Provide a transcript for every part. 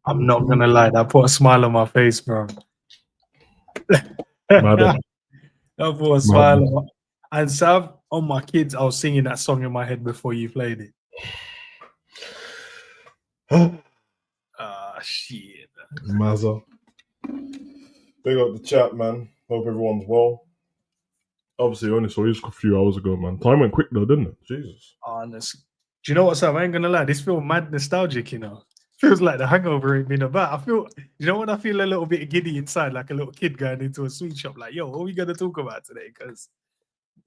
I'm not gonna lie, that put a smile on my face, bro. That put a smile on my... And Sav, on my kids, I was singing that song in my head before you played it. Shit. Mazza. Big up the chat, man. Hope everyone's well. Obviously, I only saw you a few hours ago, man. Time went quick though, didn't it? Jesus. Honestly. Do you know what, Sav? I ain't gonna lie. This feels mad nostalgic, you know. Feels like the hangover ain't been about. I feel, you know, when I feel a little bit giddy inside, like a little kid going into a sweet shop, like, yo, what are we gonna talk about today? Because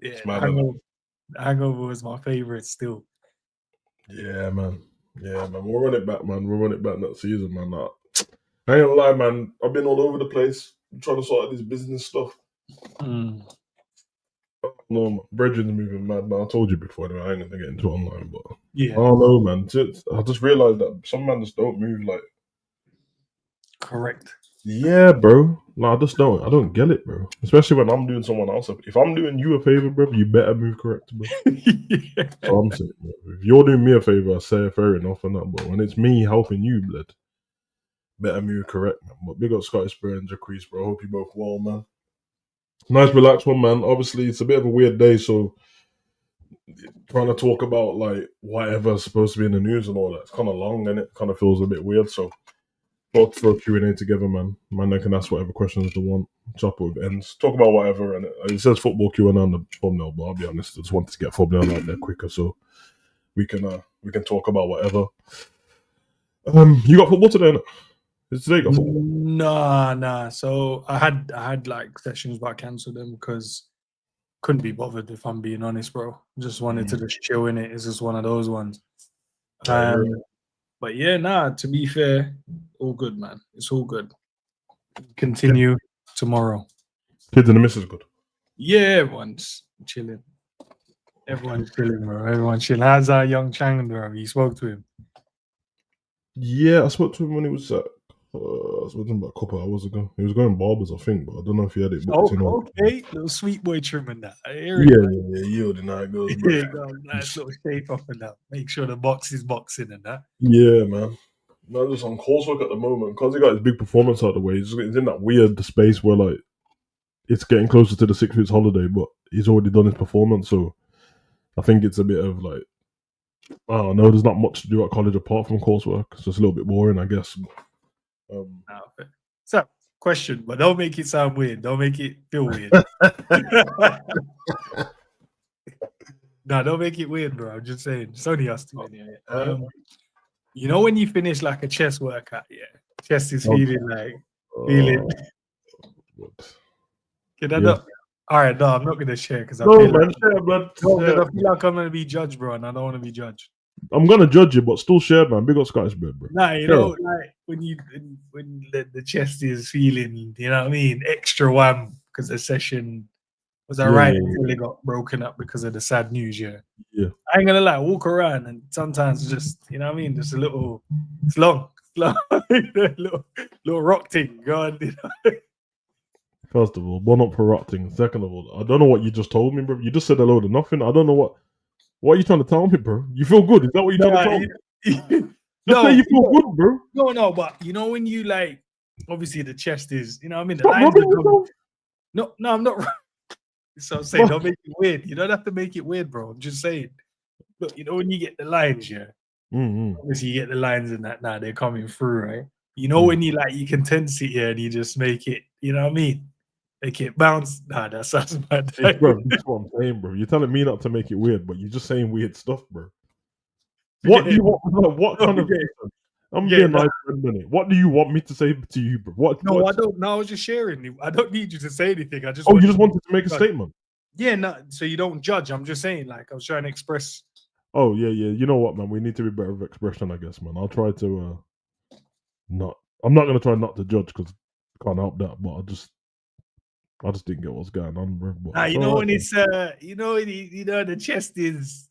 yeah, the hangover was my favorite still. Yeah, man. Yeah, man. We'll run it back, man. We'll run it back that season, man. I ain't gonna lie, man. I've been all over the place trying to sort out this business stuff. No, my brethren's moving mad, man. I told you before, I ain't gonna get into it online, but yeah, I don't know, man. I just realized that some men just don't move like correct. Yeah, bro. I don't get it, bro. Especially when I'm doing someone else. If I'm doing you a favor, bro, you better move correct, bro. Yeah. So I'm saying, bro. If you're doing me a favor, I say fair enough and that, but when it's me helping you, blood, better move correct, man. But big up Scottish Bro and Jacquees, bro. I hope you both well, man. Nice, relaxed one, man. Obviously, it's a bit of a weird day, so trying to talk about like whatever's supposed to be in the news and all that, it's kind of long, and it kind of feels a bit weird. So, thought to throw Q&A together, man. Man, they can ask whatever questions they want. Chop with ends, talk about whatever, and it says football Q&A on the thumbnail. But I'll be honest, I just wanted to get thumbnail out there quicker, so we can talk about whatever. You got football today? Is today got football? Nah. So I had like sessions, but I cancelled them because couldn't be bothered, if I'm being honest, bro. Just wanted to just chill in it. It's just one of those ones. But yeah, to be fair, all good, man. It's all good. Continue tomorrow. Kids and the missus good? Yeah, everyone's chilling. Everyone's chilling, bro. Everyone's chilling. How's our young Chang, bro? You spoke to him? Yeah, I spoke to him when he was at I was with him about a couple of hours ago. He was going barbers, I think, but I don't know if he had it booked in. Okay, little sweet boy trimming that. Yeah, you already know how it goes, bro. Yeah, nice little shape up and that. Make sure the box is boxing and that. Yeah, man. No, just on coursework at the moment because he got his big performance out of the way. He's in that weird space where like it's getting closer to the 6 weeks holiday, but he's already done his performance. So I think it's a bit of like I don't know. There's not much to do at college apart from coursework. It's just a little bit boring, I guess. So, question, but don't make it sound weird. Don't make it feel weird. No, don't make it weird, bro. I'm just saying. It's only us two anyway. You know when you finish like a chest workout, yeah, chest is feeling like What? Can I not? All right, no, I'm not gonna share because I No, feel man, like share, blood. I feel like I'm gonna be judged, bro, and I don't want to be judged. I'm gonna judge you, but still share, man. Big up Scottish bread, bro. Nah, you Share. know, like when the chest is feeling, you know what I mean, extra wham because the session was alright until it got broken up because of the sad news. Yeah. I ain't gonna lie, walk around and sometimes just, you know what I mean, just a little, it's long, little rock thing. God, you know? First of all, one up for rotting. Second of all, I don't know what you just told me, bro. You just said a load of nothing. I don't know what are you trying to tell me, bro? You feel good? Is that what you're trying to tell me? Just say you feel good, bro. No, but you know when you like, obviously the chest is, you know what I mean? The Stop lines rubbing yourself. No, I'm not. So I'm saying, don't make it weird. You don't have to make it weird, bro. I'm just saying. Look, you know when you get the lines, yeah. Obviously you get the lines in that now, they're coming through, right? You know when you like you can tense it here and you just make it, you know what I mean? Make it bounce. Nah, that sounds bad. Hey, bro, that's what I'm saying, bro. You're telling me not to make it weird, but you're just saying weird stuff, bro. What do you want? What kind of? I'm being nice for a minute. What do you want me to say to you, bro? What? No, I don't. No, I was just sharing. I don't need you to say anything. I just. Oh, you just wanted to make a statement. Yeah, no. So you don't judge. I'm just saying, like I was trying to express. Oh yeah. You know what, man? We need to be better with expression, I guess, man. I'll try to not. I'm not gonna try not to judge because I can't help that. But I just didn't get what's going on, bro. Nah, you know when it's you know the chest is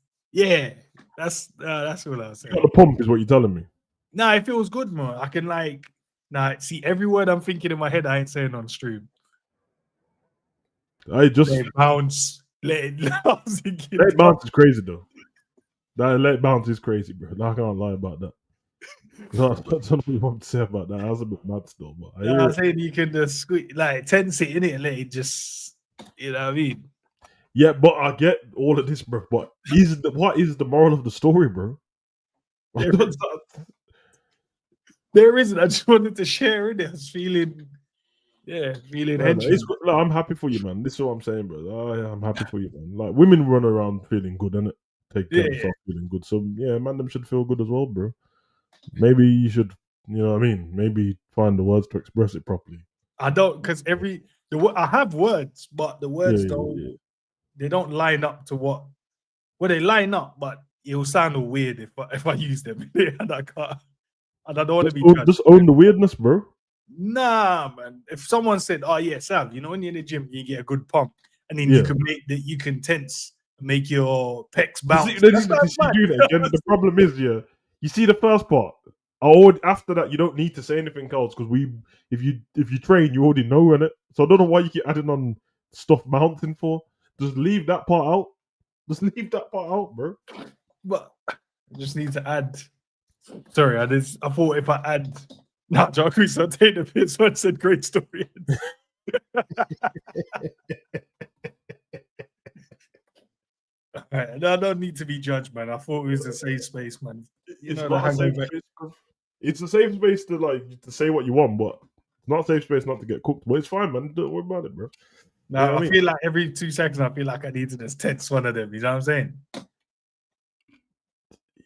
that's what I was saying. The pump is what you're telling me. Nah, it feels good, man. I can like see every word I'm thinking in my head. I ain't saying on stream. I just let it bounce. Let it bounce is crazy though. That let it bounce is crazy, bro. I can't lie about that. No, that's what you want to say about that. I was a bit mad still, but I'm saying you can just like tense it in it and let it just, you know what I mean? Yeah, but I get all of this, bro. But what is the moral of the story, bro? There isn't. I just wanted to share it. I was feeling no, I'm happy for you, man. This is what I'm saying, bro. Oh, yeah, I'm happy for you, man. Like women run around feeling good, innit? Take care of themselves feeling good. So yeah, man, them should feel good as well, bro. Maybe you should, you know what I mean? Maybe find the words to express it properly. I don't, because I have words, but the words they don't line up to what. Well, they line up, but it will sound weird if I use them, and I can't. And I don't want to be judged. Just own the weirdness, bro. Nah, man. If someone said, "Oh yeah, Sam, you know when you're in the gym, you get a good pump, and then you can make that, you can tense, make your pecs bounce." The problem is, you see the first part. After that, you don't need to say anything else because if you train, you already know in it. So I don't know why you keep adding on stuff bouncing for. Just leave that part out. Just leave that part out, bro. But I just need to add. Sorry, I thought if I add. Nah, Jacques, I'll take the piss. One said great story. Right, I don't need to be judged, man. I thought it was a safe space, man. It's not a safe space. It's a safe space to say what you want, but it's not a safe space not to get cooked. But it's fine, man. Don't worry about it, bro. No, I feel like every 2 seconds, I feel like I need to just text one of them. You know what I'm saying?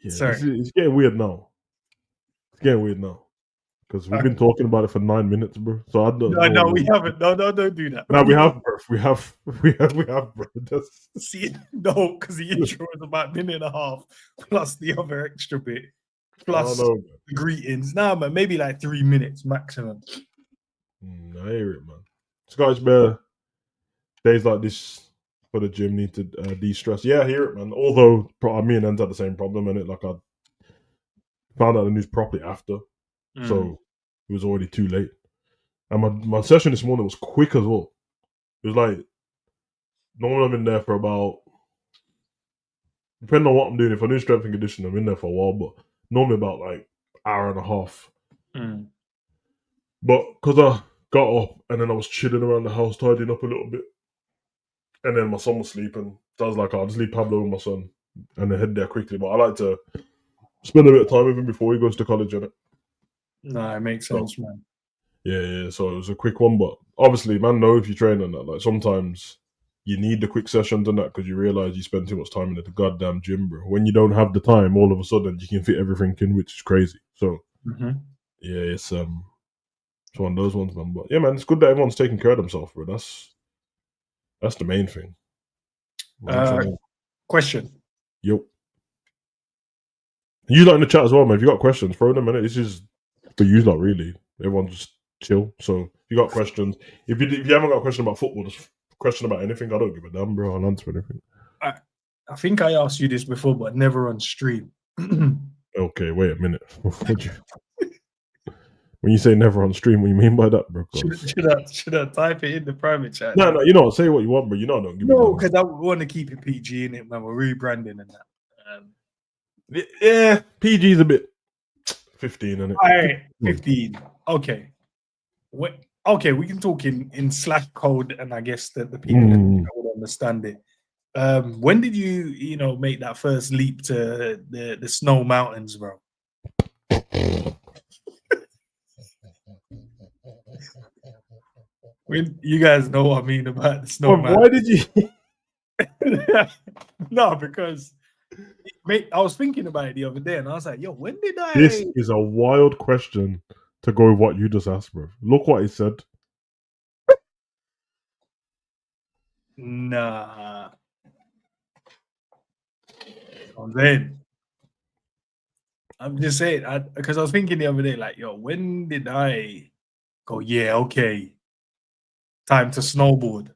Yeah, sorry. It's getting weird now. Because we've been talking about it for 9 minutes, bro. So I don't know. No, we haven't. No, don't do that. No, we have, bro. We have, bro. See, no, because the intro is about a minute and a half, plus the other extra bit, plus the greetings. Nah, man, maybe like 3 minutes maximum. I hear it, man. Scottish Bear, days like this for the gym need to de-stress. Yeah, I hear it, man. Although me and Enz had the same problem in it. Like I found out the news properly after. So it was already too late. And my session this morning was quick as well. It was like, normally I'm in there for about, depending on what I'm doing, if I'm doing strength and conditioning, I'm in there for a while, but normally about like hour and a half. Mm. But because I got up and then I was chilling around the house, tidying up a little bit, and then my son was sleeping, so I was like, I'll just leave Pablo with my son and then head there quickly. But I like to spend a bit of time with him before he goes to college, innit? No, it makes sense, man. Yeah. So it was a quick one, but obviously, man, know if you train on that. Like sometimes you need the quick sessions and that because you realize you spend too much time in the goddamn gym, bro. When you don't have the time, all of a sudden you can fit everything in, which is crazy. So yeah, it's one of those ones, man. But yeah, man, it's good that everyone's taking care of themselves, bro. That's the main thing. Question. Yep. You lot in the chat as well, man. If you got questions, throw them in it. This is for you lot, really. Everyone just chill. So if you got questions, if you haven't got a question about football, just question about anything. I don't give a damn, bro. I'll answer anything. I think I asked you this before, but never on stream. Okay, wait a minute. When you say never on stream, what do you mean by that, bro? Should I type it in the private chat? No, you know, say what you want, bro. You know, I don't give a damn. No, because I want to keep it PG in it, man. We're rebranding and that. Yeah, PG's a bit 15, isn't it? All right, 15. Okay. Okay, we can talk in Slack code, and I guess that the people would understand it. When did you make that first leap to the snow mountains, bro? When you guys know what I mean about the snow mountains. Why did you? No, because I was thinking about it the other day, and I was like, "Yo, when did I?" This is a wild question to go with what you just asked, bro. Look what he said. Nah. I'm just saying, because I was thinking the other day, like, yo, when did I go? Yeah, okay, time to snowboard.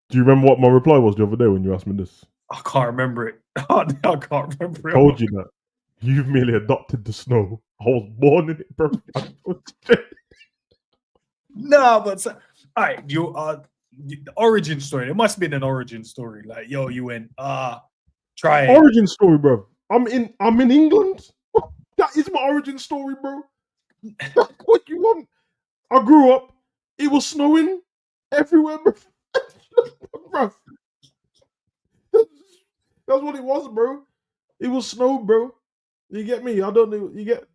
Do you remember what my reply was the other day when you asked me this? I can't remember it. I can't remember it. I told you that. You've merely adopted the snow. I was born in it, bro. No, but all right, the origin story. It must have been an origin story. Like, yo, you went try origin story, bro. I'm in England. That is my origin story, bro. What you want? I grew up. It was snowing everywhere, bro. Bro. That's what it was, bro. It was snow, bro. You get me? I don't know. You get?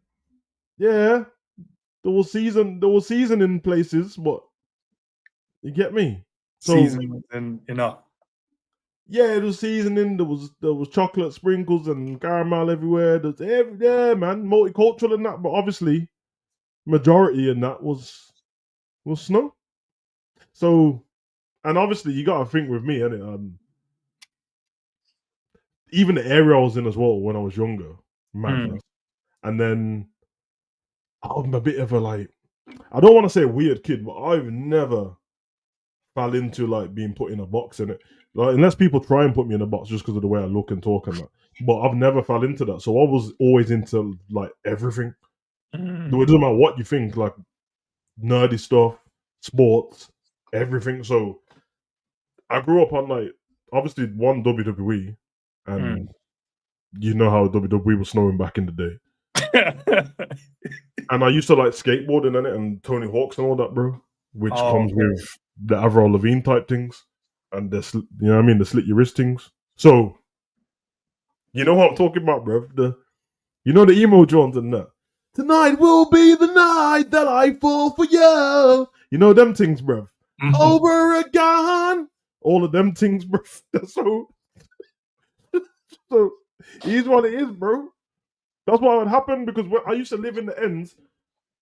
Yeah. There was season in places, but you get me. So, season and enough. Yeah, it was seasoning. There was chocolate sprinkles and caramel everywhere. Yeah, man, multicultural and that, but obviously, majority in that was snow. So, and obviously, you got to think with me, innit? Even the area I was in as well when I was younger, madness. And then I'm a bit of a I don't want to say a weird kid, but I've never fell into like being put in a box in it. Like, unless people try and put me in a box just because of the way I look and talk and that. But I've never fell into that. So I was always into like everything. It doesn't matter what you think, like nerdy stuff, sports, everything. So I grew up on like obviously one WWE, and you know how WWE was snowing back in the day. And I used to like skateboarding in it and Tony Hawk's and all that, bro. Which comes with the Avril Lavigne type things. And the slit your wrist things. So, you know what I'm talking about, bro. The emo Johns and that. Tonight will be the night that I fall for you. You know them things, bro. Over again. All of them things, bro. So it is what it is, bro. That's what would happen because I used to live in the ends.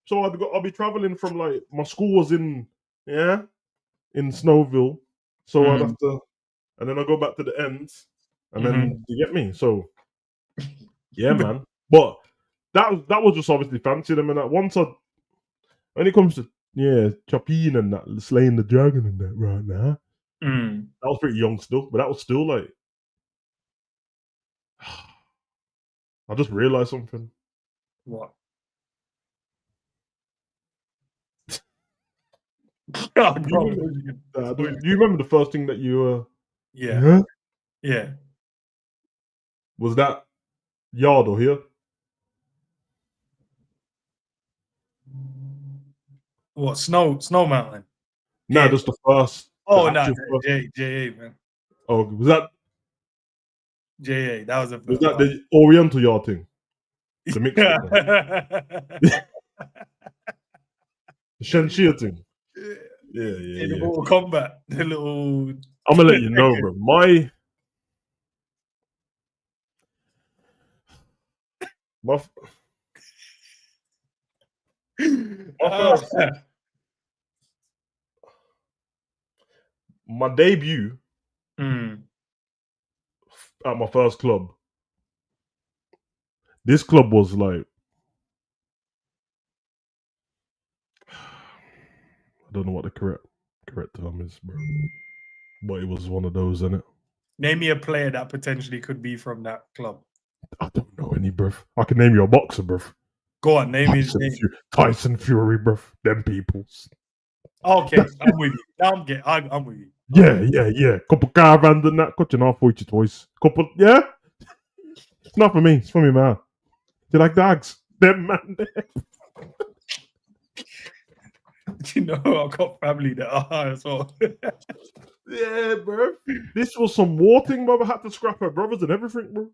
So I'll be traveling from like my school was in Snowville. So I'd have to, and then I go back to the ends, and then you get me. So yeah, man. But that was just obviously fancy them and that. When it comes to chopping and that, slaying the dragon and that right now, that was pretty young still. But that was still like, I just realized something. What? Do you remember the first thing that you Yeah. Was that yard or here? What Snow Mountain? No, Yeah. just the first. Oh the no, actual first. JA man. Oh, JA. That was the was first that one. the Oriental yard thing? The mixed up one. The Shenshia thing. Yeah. The Mortal Kombat. The little. I'm gonna let you know, bro. My first, my debut at my first club. This club was like, I don't know what the correct term is, bro. But it was one of those, innit? Name me a player that potentially could be from that club. I don't know any, bruv. I can name you a boxer, bruv. Go on, name his name. Tyson Fury, bruv. Them peoples. Okay, I'm with you. Now I'm with you. Yeah. Couple caravans and that. Got you now for you twice. Couple, yeah. It's not for me. It's for me, man. You like dogs? Them man. You know, I've got family that are as well. Yeah, bro. This was some war thing, bro. I had to scrap her brothers and everything, bro.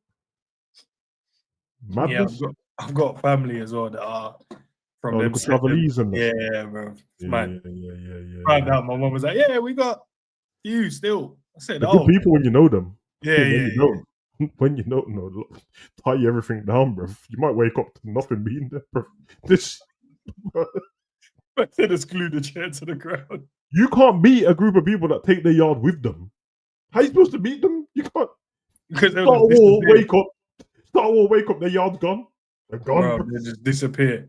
Madness. Yeah, I've got family as well that are from them. Travelese and that. Yeah, bro. It's mad. Yeah. Right now, my mom was like, "Yeah, we got you still." I said, They're "Oh, good people when you know them. yeah." When you don't know, look, tie everything down, bro. You might wake up to nothing being there, bro. This. I said, "Just glue the chair to the ground." You can't beat a group of people that take their yard with them. How are you supposed to beat them? You can't. Because Start a war, wake up, their yard's gone. They're gone. Bro, they just disappear.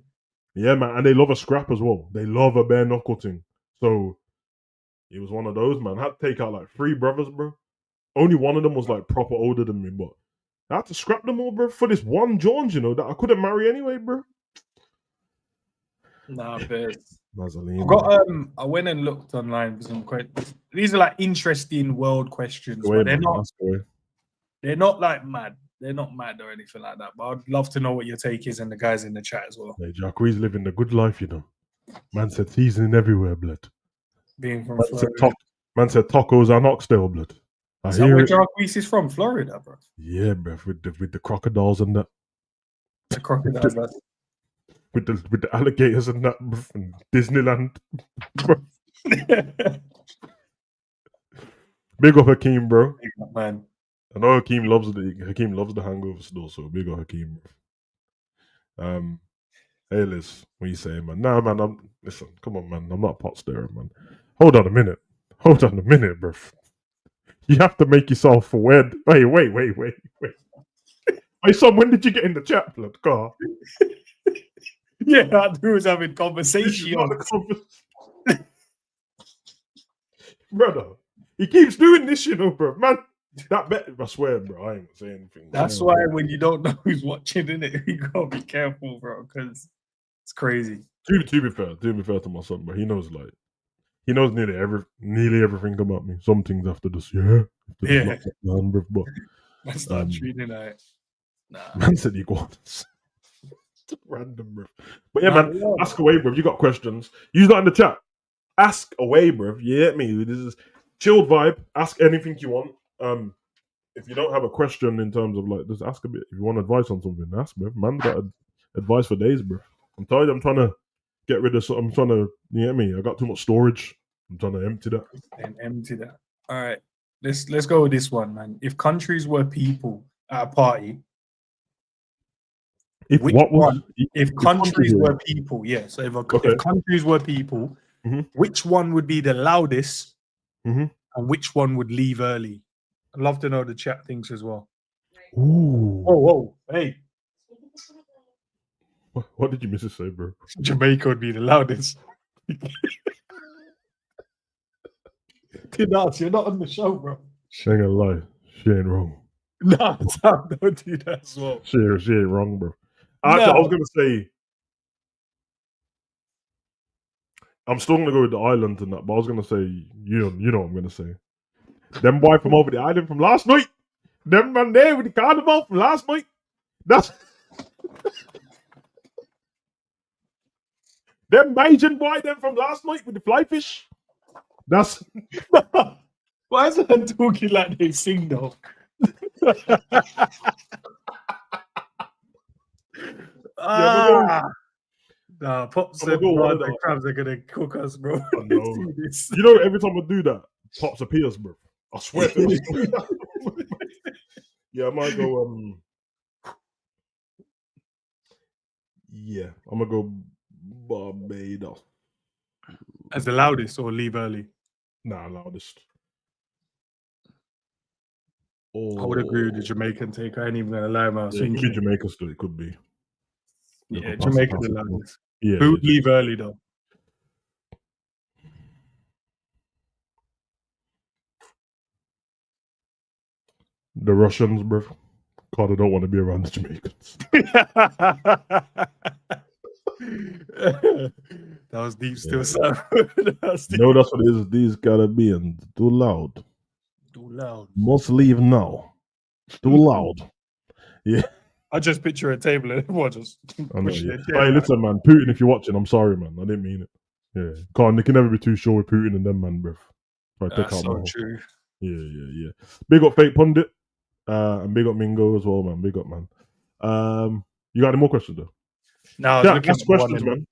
Yeah, man, and they love a scrap as well. They love a bare knuckle thing. So it was one of those, man. I had to take out like 3 brothers, bro. Only one of them was like proper older than me, but I had to scrap them all, bro, for this one Jones, you know, that I couldn't marry anyway, bro. Nah, but I went and looked online for some questions. These are like interesting world questions, but they're not like mad. They're not mad or anything like that. But I'd love to know what your take is and the guys in the chat as well. Hey, Jacquees living the good life, you know. Man said seasoning everywhere, blood. Being from Man said tacos are Knoxdale, blood. Is that where Jacquees is from? Florida, bro. Yeah, bro. With the crocodiles and that. The crocodiles. With the alligators and that, bro, from Disneyland. Big up Hakeem, bro. Big up, man. I know Hakeem loves the hangover still, so big up Hakeem, bro. Hey Liz, what you saying, man? Nah, man, listen, come on, man. I'm not a pot stirrer, man. Hold on a minute, bro. You have to make yourself aware. Wait. Hey, son, when did you get in the chat, blood? Car. Yeah, that dude was having conversation. Brother, he keeps doing this, you know, bro. Man, I swear, bro, I ain't saying anything. That's why when you don't know who's watching, innit, you gotta be careful, bro, because it's crazy. To be fair to my son, but he knows nearly everything about me. Some things after this, but that's not treating it. Nah. Man said iguanas. Random, bro. But yeah, man, ask away, bro. You got questions? Use that in the chat. Ask away, bro. You get me? This is chilled vibe. Ask anything you want. If you don't have a question in terms of like, just ask a bit. If you want advice on something, ask, bro. Man got advice for days, bro. I'm tired. I'm trying to get rid of. I'm trying to. You get me? I got too much storage. I'm trying to empty that. And empty that. All right. Let's go with this one, man. If countries were people at a party. If countries were people, yeah. So if countries were people, which one would be the loudest, and which one would leave early? I'd love to know the chat thinks as well. Ooh. Whoa, hey. What did you miss to say, bro? Jamaica would be the loudest. You're not on the show, bro. She ain't gonna lie. She ain't wrong. Nah, don't do that as well. She ain't wrong, bro. Actually, I was gonna say I'm still gonna go with the island and that, but I was gonna say you know what I'm gonna say. Them boy from over the island from last night. Them man there with the carnival from last night. Them Them Asian boy, them from last night with the fly fish. That's Why is that talking like they sing though? Nah, Pops I'ma and go one of the the- crabs are gonna cook us, bro. I know. See this. You know, every time I do that, Pops appears, bro. I swear to you. Yeah, I might go. Yeah, I'm gonna go Barbados. As the loudest or leave early? Nah, loudest. I would agree with the Jamaican take. I ain't even gonna lie, man. I was Yeah, it could be thinking, Jamaica still. It could be. yeah, could pass Jamaica it, the pass it. loudest. Yeah. Who would leave early though? The Russians, bro. God, I don't want to be around the Jamaicans. That was deep Yeah. still, Sam. That was deep. No, that's what it is. These Caribbeans too loud. Too loud. Must leave now. Too loud. I just picture a table and everyone just I know, pushing yeah. their chair Hey, back. listen, man. Putin, if you're watching, I'm sorry, man. I didn't mean it. Yeah, can't. They can never be too sure with Putin and them, man, bro. Try to take That's out so my. true. Yeah. Big up Fake Pundit, and big up Mingo as well, man. Big up, man. You got any more questions though? Now I was Yeah, looking ask at one questions, and- man.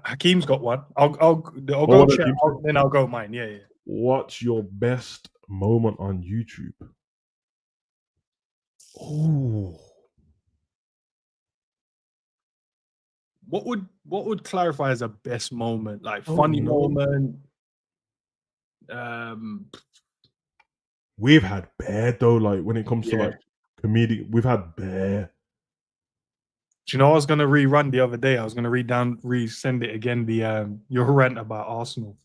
Hakeem's got one. I'll Oh, go what check, Hakeem's then I'll go mine. Yeah. What's your best moment on YouTube? Oh, What would clarify as a best moment? Like Oh, funny no. moment. We've had bear though. Like when it comes to Yeah. like comedic, we've had bear. Do you know I was gonna rerun the other day? I was gonna resend it again. The your rant about Arsenal.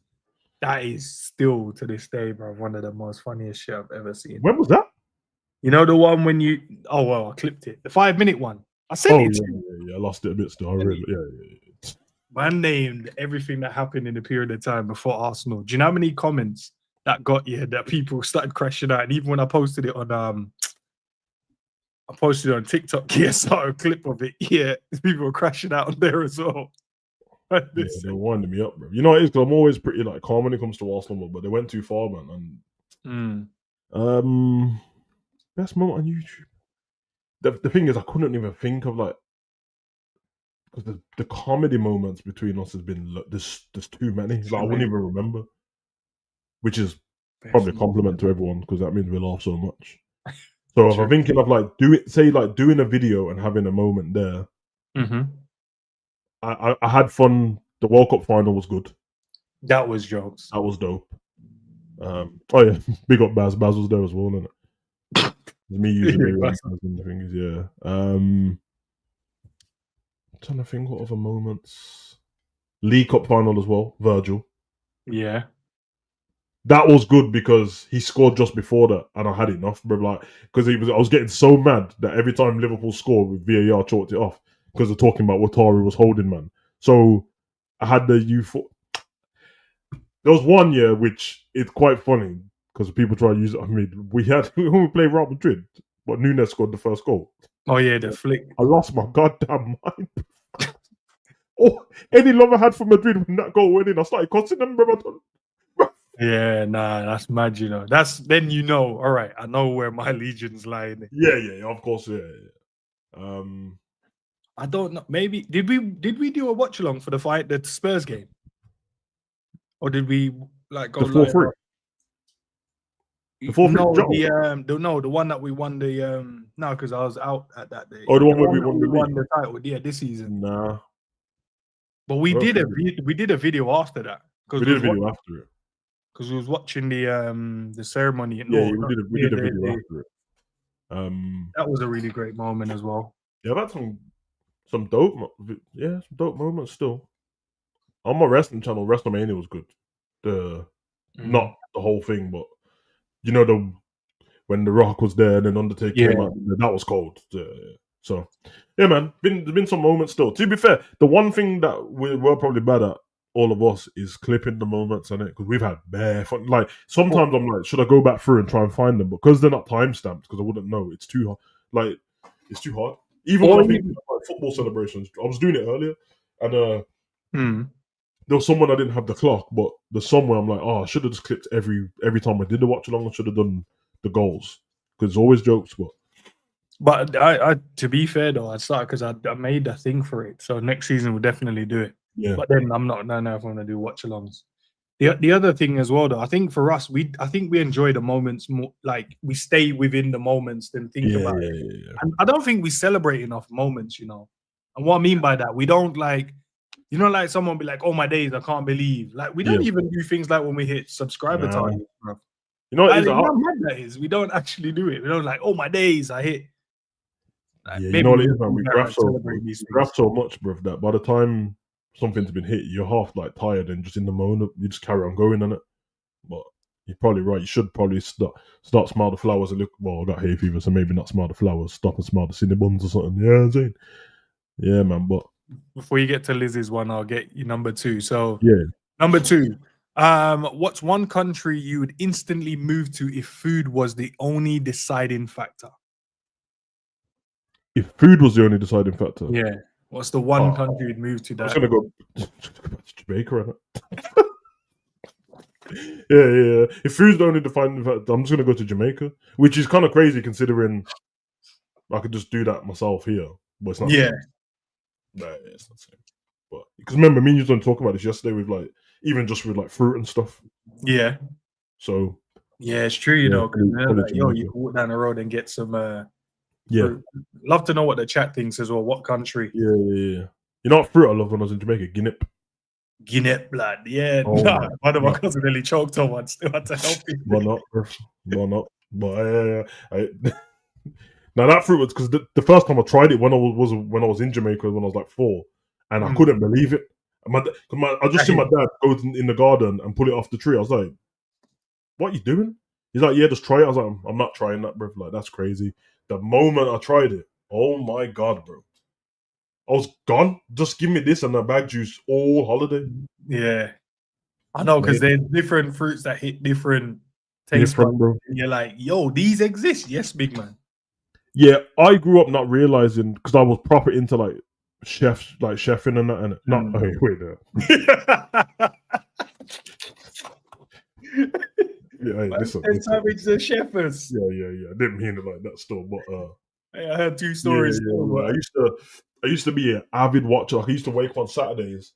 That is still to this day, bro, one of the most funniest shit I've ever seen. When was that? You know the one when you? Oh well, I clipped it. The 5-minute one. I sent Oh it to you. yeah. I lost it a bit still. I read it. Yeah. Man named everything that happened in the period of time before Arsenal. Do you know how many comments that got you that people started crashing out? And even when I posted it on TikTok, yeah, saw a clip of it. Yeah, people were crashing out on there as well. Yeah, they winding me up, bro. You know what it is? Because I'm always pretty like calm when it comes to Arsenal, but they went too far, man. And best moment on YouTube. The thing is, I couldn't even think of like because the comedy moments between us has been there's too many. Like I wouldn't even remember, which is probably a compliment to everyone because that means we laugh so much. So if I'm thinking of like doing a video and having a moment there, I had fun. The World Cup final was good. That was jokes. That was dope. Oh yeah, big up Baz. Baz was there as well, isn't it? It's me using the thing is, yeah. I'm trying to think what other moments. League Cup final as well. Virgil. Yeah. That was good because he scored just before that, and I had enough, bro. Like, because I was getting so mad that every time Liverpool scored, with VAR chalked it off because they're talking about what Tari was holding, man. So I had the U4. There was one year which it's quite funny because people try to use it. I mean, we had when we played Real Madrid, but Nunes scored the first goal. Oh yeah, the flick. I lost my goddamn mind. Oh, any love I had for Madrid when that goal went in, I started cussing them, bro. Yeah, nah, that's mad, you know. That's then you know, all right, I know where my legions lie. Yeah, of course, yeah. I don't know. Maybe did we do a watch along for the Spurs game? Or did we like go the 4-3? The 4-3 the one that we won the no, because I was out at that day. Oh, the one where we won the title, yeah, this season. Nah. But we did a video after that. We did a video after it. Because we was watching the ceremony. We did a video after it. That was a really great moment as well. Yeah, I've had some dope moments still. On my wrestling channel, WrestleMania was good. Not the whole thing, but you know when The Rock was there and then Undertaker came out, that was cold. So yeah, man, there's been some moments still. To be fair, the one thing that we're probably bad at, all of us, is clipping the moments on it because we've had bare fun. Like sometimes I'm like, should I go back through and try and find them? Because they're not time stamped, because I wouldn't know. It's too hard. Like it's too hard. Even when I'm thinking about football celebrations, I was doing it earlier, and Mm. There was someone I didn't have the clock, but there's somewhere I'm like, oh, I should have just clipped every time I did the watch along. I should have done the goals because it's always jokes. But I to be fair though, I started because I made a thing for it. So next season we'll definitely do it. Yeah, But then I'm not. I don't know if I'm gonna do watch alongs. The other thing as well though, I think for us, I think we enjoy the moments more. Like we stay within the moments than think about it. yeah. And I don't think we celebrate enough moments, you know. And what I mean by that, we don't like, you know, like someone be like, "Oh my days, I can't believe." Like we don't even do things like when we hit subscriber targets, bro. You know what Like, is you know how mad that is? We don't actually do it. We don't like, "Oh my days, I hit." Like, yeah, you maybe know what it we'll is, man. do We that, graph like, so celebrate these things. so much, bro, that by the time something's been hit, you're half like tired and just in the moment. You just carry on going on it. But you're probably right. You should probably start smell the flowers a little. Well, I got hay fever, so maybe not smell the flowers. Stop and smell the cinnamons or something. Yeah, I'm saying. Yeah, man. But Before you get to Liz's one, I'll get you number 2. So yeah, number 2, what's one country you would instantly move to if food was the only deciding factor? if food was the only deciding factor, Yeah. What's the one country you'd move to I was that? gonna go back to Jamaica. Right? Yeah. If food's the only deciding factor, I'm just gonna go to Jamaica, which is kind of crazy considering I could just do that myself here, but it's not. Yeah. No, it's not the same. But because remember, me and you don't talk about this yesterday with like even just with like fruit and stuff. Yeah. So Yeah, it's true, you know, because probably yo, you Jamaica. can walk down the road and get some Yeah, fruit. Love to know what the chat thinks as well. What country? yeah. You know what fruit I love when I was in Jamaica? Guinea. Guinea blood. Yeah, Oh, nah, one of my nah. cousins nearly choked on one. Still had to help him. Why not? Why not? But now that fruit was because the first time I tried it when I was in Jamaica when I was like 4, and I couldn't believe it. I just see my dad go in the garden and pull it off the tree. I was like, "What are you doing?" He's like, "Yeah, just try it." I was like, "I'm not trying that, bro. Like that's crazy." The moment I tried it, oh my god, bro, I was gone. Just give me this and a bag juice all holiday. Yeah, I know because there's different fruits that hit different taste buds. Bro. And you're like, yo, these exist. Yes, big man. Yeah, I grew up not realizing because I was proper into like chefing and that. And not wait there. Yeah, listen. The chefers. Yeah. I didn't mean it like that still, but hey, I heard 2 stories. Yeah. I used to be an avid watcher. Like, I used to wake up on Saturdays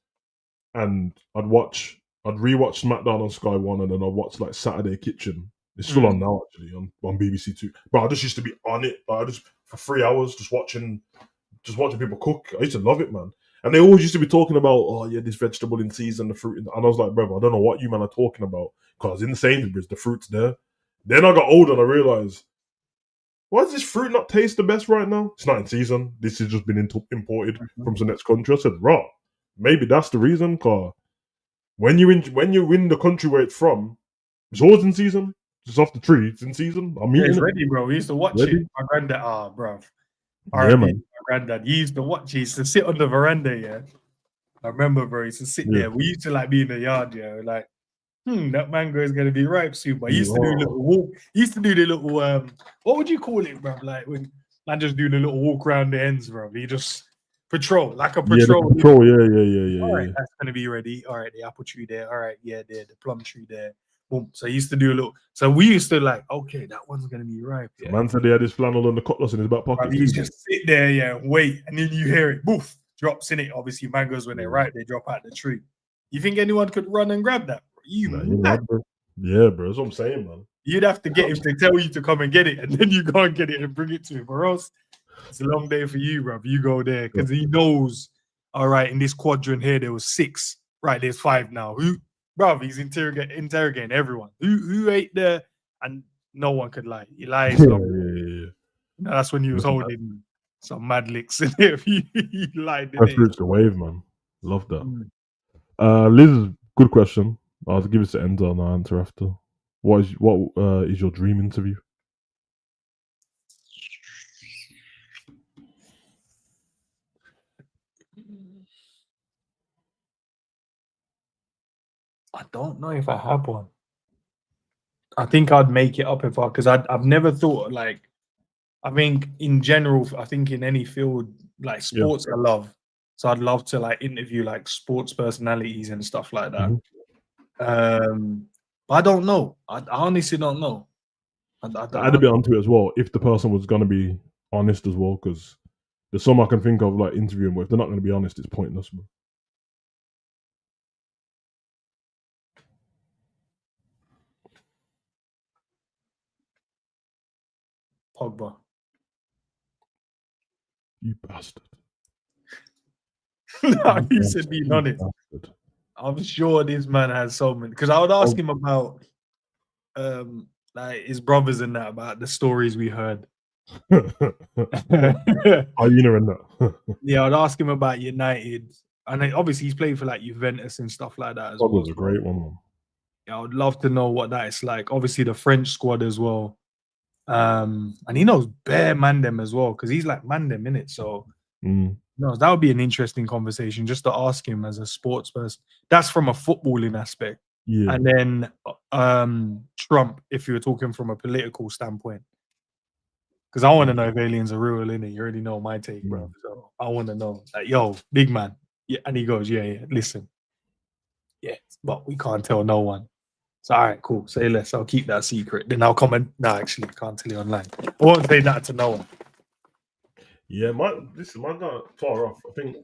and I'd rewatch SmackDown on Sky One, and then I'd watch like Saturday Kitchen. It's still on now actually on BBC Two. But I just used to be on it. I just for 3 hours just watching people cook. I used to love it, man. And they always used to be talking about, oh yeah, this vegetable in season, the fruit, and I was like, bro, I don't know what you man are talking about because in the Sainsbury's the fruit's there. Then I got older and I realized, why does this fruit not taste the best right now? It's not in season. This has just been imported from the next country. I said, raw. Maybe that's the reason. Cause when you're in the country where it's from, it's always in season. It's off the tree. It's in season. I'm eating it's it. ready, bro. We used to watch it. My granddad, bro. Yeah, man. My granddad, he used to watch. He used to sit on the veranda. Yeah, I remember, bro. He used to sit there. We used to like be in the yard. Yeah, like, that mango is gonna be ripe soon. But he used to do a little walk. He used to do the little what would you call it, bro? Like when man just do the little walk around the ends, bro. He just patrol like a patrol. Yeah. All right, that's gonna be ready. All right, the apple tree there. All right, yeah, there. The plum tree there. Boom. So he used to do a little. So we used to like, okay, that one's gonna be ripe. Yeah. Man said they had his flannel and the cutlass in his back pocket. You just sit there, yeah, wait, and then you hear it, boof, drops in it. Obviously, mangoes when they're ripe, they drop out the tree. You think anyone could run and grab that? Bro. Yeah, bro. That's what I'm saying, man. You'd have to get him to tell you to come and get it, and then you go and get it and bring it to him. Or else it's a long day for you, bro. You go there because he knows. All right, in this quadrant here, there was 6. Right, there's 5 now. Bro, he's interrogating everyone. Who ate there? And no one could lie. He lies. Yeah. That's when he was holding some mad licks in it. He lied. That's the wave, man. Love that. Liz, good question. I'll give it to end on our answer after. What is your dream interview? I don't know if I have one. I think I'd make it up because I've never thought like. I think in general, I think in any field like sports, I love. So I'd love to like interview like sports personalities and stuff like that. But I don't know. I honestly don't know. I'd a bit onto it as well if the person was gonna be honest as well, because there's some I can think of like interviewing, but if they're not gonna be honest, it's pointless, bro. Pogba. You bastard. No, you said being honest. Bastard. I'm sure this man has so many. Because I would ask him about like his brothers and that, about the stories we heard. Are you knowing that? Yeah, I'd ask him about United. And then obviously he's played for like Juventus and stuff like that as well. That was a great one, man. Yeah, I would love to know what that is like. Obviously the French squad as well. And he knows bare Mandem as well, because he's like Mandem, innit? So no, that would be an interesting conversation just to ask him as a sports person. That's from a footballing aspect. Yeah. And then Trump, if you were talking from a political standpoint. Because I want to know if aliens are real, innit? You already know my take, bro. So I want to know, like, yo, big man. Yeah, and he goes, yeah, listen. Yeah, but we can't tell no one. So, all right, cool. Say less. I'll keep that secret. Then I'll comment. No, actually, I can't tell you online. I won't say that to no one. Yeah, mine's not far off. I think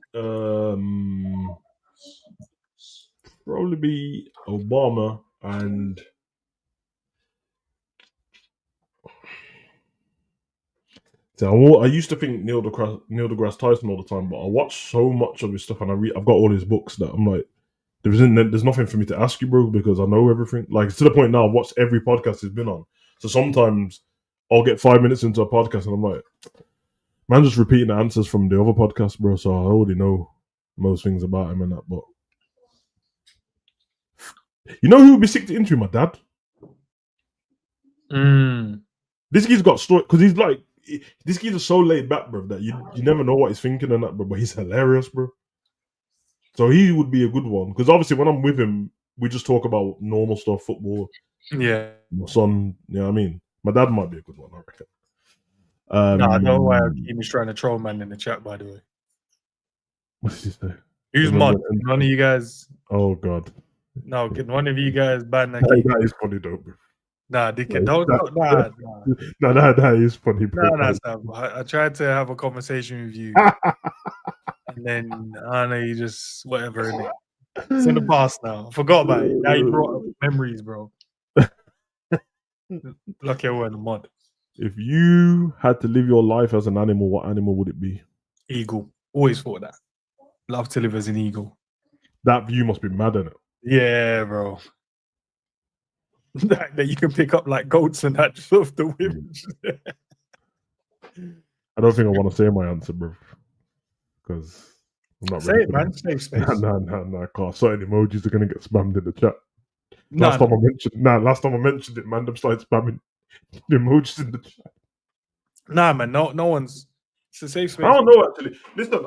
probably be Obama and I used to think Neil deGrasse Tyson all the time, but I watch so much of his stuff and I've got all his books that I'm like, there's nothing for me to ask you, bro, because I know everything. Like, to the point now, I've watched every podcast he's been on. So sometimes I'll get 5 minutes into a podcast and I'm like, man, just repeating the answers from the other podcast, bro. So I already know most things about him and that. But you know who would be sick to interview? My dad. This kid's got story because he's like, this kid is so laid back, bro, that you never know what he's thinking and that, bro. But he's hilarious, bro. So he would be a good one because obviously when I'm with him, we just talk about normal stuff, football. Yeah. My son, you know what I mean? My dad might be a good one, I reckon. No, I know why he was trying to troll man in the chat, by the way. What did he say? Who's mod? None of you guys. Oh, God. No, can one of you guys ban that? That is funny, though, bro. Nah, dickhead. That is funny, bro. Nah, Sam. I tried to have a conversation with you. And then, I don't know, you just, whatever. Innit? It's in the past now. I forgot about it. Now you brought up memories, bro. Lucky I weren't a mod. If you had to live your life as an animal, what animal would it be? Eagle. Always thought that. Love to live as an eagle. That view must be mad, innit? Yeah, bro. that you can pick up like goats and that just off the whim. I don't think I want to say my answer, bro. Because I'm not say ready it, man. Safe space. No, I can't. Certain emojis are going to get spammed in the chat. Last time I mentioned it, man, them started spamming the emojis in the chat. Nah, man, no one's. It's a safe space. I don't know, actually. Listen,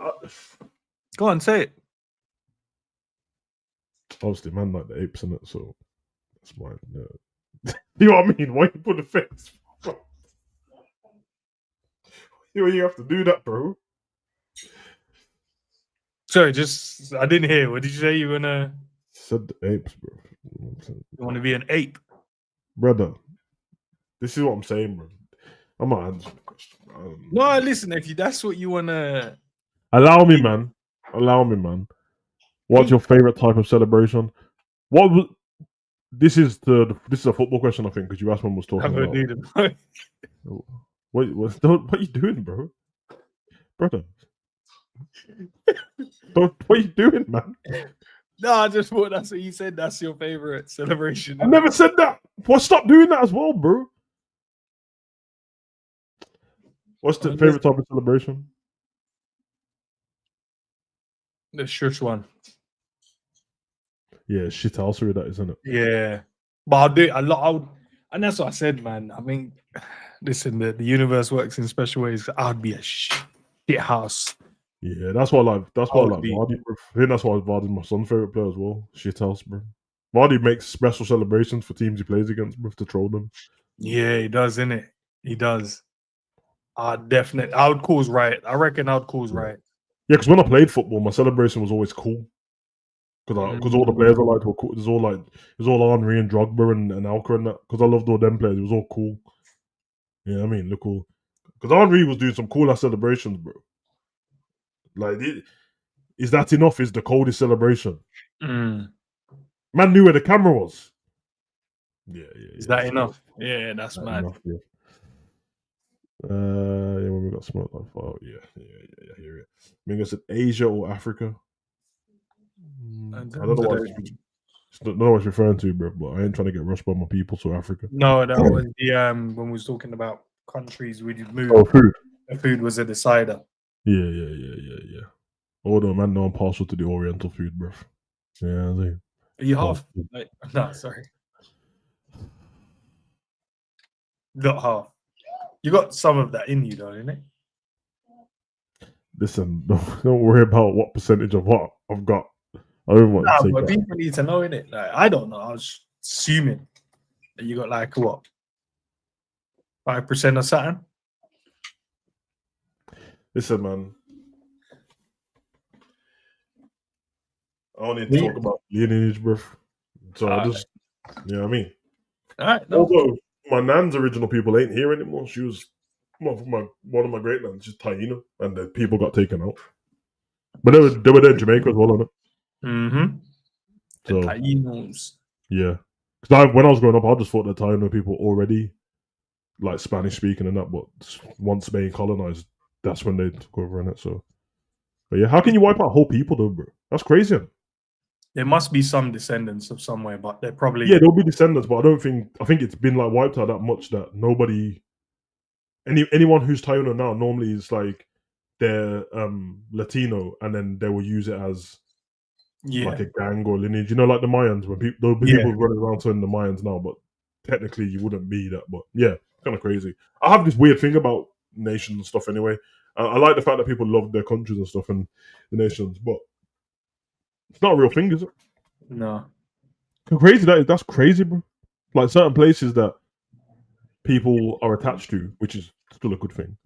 go on, say it. Obviously, man, like the apes in it, so that's mine. Yeah. You know what I mean? Why you put the face? You have to do that, bro. Sorry, I didn't hear. What did you say? You wanna? Said the apes, bro. You want to be an ape, brother? This is what I'm saying, bro. I'm not answering the question. No, listen. That's what you wanna. Allow me, man. What's your favorite type of celebration? This is a football question, I think, because you asked when was talking about. What are you doing, bro? Brother. What are you doing, man? No, I just thought that's what you said. That's your favorite celebration. I never said that. Well, stop doing that as well, bro. What's the favorite type of celebration? The shush one. Yeah, shithousery, that isn't it? Yeah, but I'll do it a lot. And that's what I said, man. I mean, listen, the universe works in special ways. I'd be a shit house. Yeah, that's why I like Vardy, bro. I think that's why Vardy's my son's favorite player as well. Shit house, bro. Vardy makes special celebrations for teams he plays against, bro, to troll them. Yeah, he does, innit? He does. Definitely. I would cause riot. I reckon I would cause riot. Yeah, because when I played football, my celebration was always cool. Because all the players I liked were cool. It was all Henry and Drogba and Alca and that. Because I loved all them players. It was all cool. Yeah, I mean, look cool. Because Henry was doing some cool ass celebrations, bro. Like, is that enough? Is the coldest celebration? Man knew where the camera was. Yeah. Is that enough? Yeah, that's mad. Enough, yeah. Yeah, when we got smoked like far. Yeah, I hear it. I mean, it's Asia or Africa. I don't know what it's referring to, bro. But I ain't trying to get rushed by my people. So Africa. No, that was the when we was talking about countries we did move. Oh, food. The food was a decider. Yeah. Although, man, no, I'm partial to the Oriental food, bro. Yeah, I think. Are you half? No, sorry. Not half. You got some of that in you, though, innit? Listen, don't worry about what percentage of what I've got. I don't want to take but that. people need to know, innit? Like, I don't know. I was assuming that you got like what 5% or something. Listen, man. I don't need to talk about lineage, bro. So I just, you know what I mean? All right. No. Although my nan's original people ain't here anymore. She was one of my great nans, just Taino, and the people got taken out. But they were there in Jamaica as well, on it. Mm-hmm. The So, Tainos. Yeah. Because when I was growing up, I just thought the Taino people already like Spanish speaking and that, but once Spain colonized, that's when they took over in it. So, but yeah, how can you wipe out whole people though, bro? That's crazy. There must be some descendants of somewhere, but they're probably there'll be descendants, but I think it's been like wiped out that much that nobody, anyone who's Taino now normally is like they're Latino, and then they will use it as like a gang or lineage. You know, like the Mayans when people running around saying the Mayans now, but technically you wouldn't be that. But yeah, kind of crazy. I have this weird thing about nations and stuff. Anyway, I like the fact that people love their countries and stuff and the nations, but it's not a real thing, is it? No. Crazy that's crazy, bro. Like certain places that people are attached to, which is still a good thing.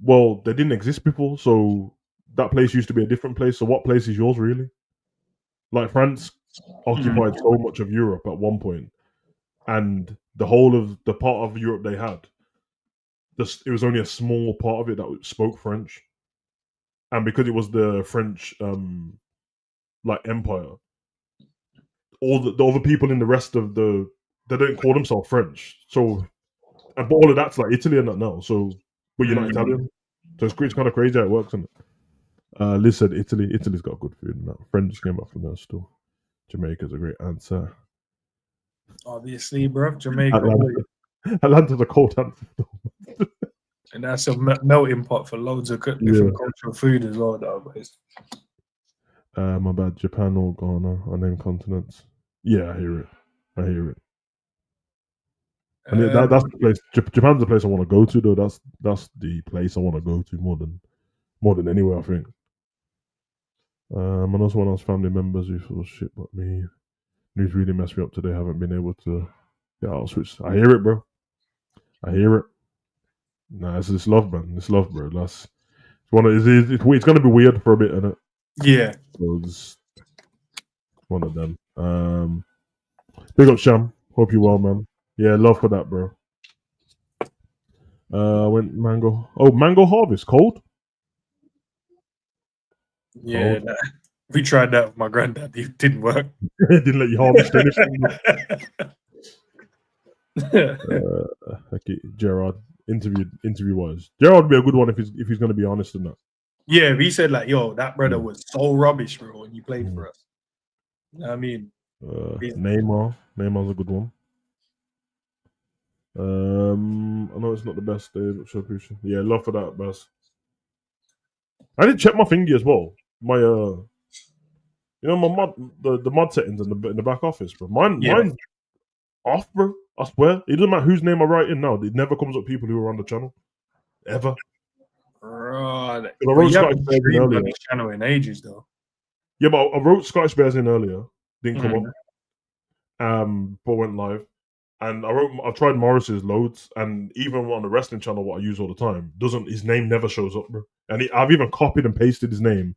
Well, they didn't exist before, so that place used to be a different place. So what place is yours really? Like France occupied so much of Europe at one point, and the whole of the part of Europe they had, it was only a small part of it that spoke French, and because it was the French like empire, all the other people in the rest of they don't call themselves French. So, but all of that's like Italy and that now. So, but you're not Italian. So it's kind of crazy how it works, isn't it? Liz said Italy. Italy's got good food and that. Friend just came up from there still. Jamaica's a great answer. Obviously, bro. Jamaica. Atlanta's a cold answer. And that's a melting pot for loads of different cultural food as well, though. My bad. Japan or Ghana are named continents. Yeah, I hear it. And that's the place. Japan's the place I want to go to, though. That's the place I want to go to more than anywhere, I think. And also one of those family members who feels shit about me. News really messed me up today. Haven't been able to. Yeah, I'll switch. I hear it, bro. I hear it. Nah, it's love, man. It's love, bro. That's it's gonna be weird for a bit, innit? Yeah. So it's one of them. Big up, Sham. Hope you well, man. Yeah, love for that, bro. Went mango. Oh, mango harvest. Cold? Yeah, we tried that with my granddad. It didn't work. It didn't let you harvest anything. Okay, Gerard. Interview wise, Gerard would be a good one if he's going to be honest in that. Yeah, we said like, yo, that brother was so rubbish, bro, when he played for us. I mean, Neymar's a good one. I know it's not the best day, but sure appreciate. Yeah, love for that, Baz. I did check my thingy as well. My my mod, the mod settings in the back office, bro. Mine's off, bro. I swear. It doesn't matter whose name I write in now. It never comes up people who are on the channel. Ever. Right. I wrote Scottish Bears in earlier. On this channel in ages, though. Yeah, but I wrote Scottish Bears in earlier. Didn't come up. But went live. And I've tried Morris's loads, and even on the wrestling channel, what I use all the time, his name never shows up, bro. And I've even copied and pasted his name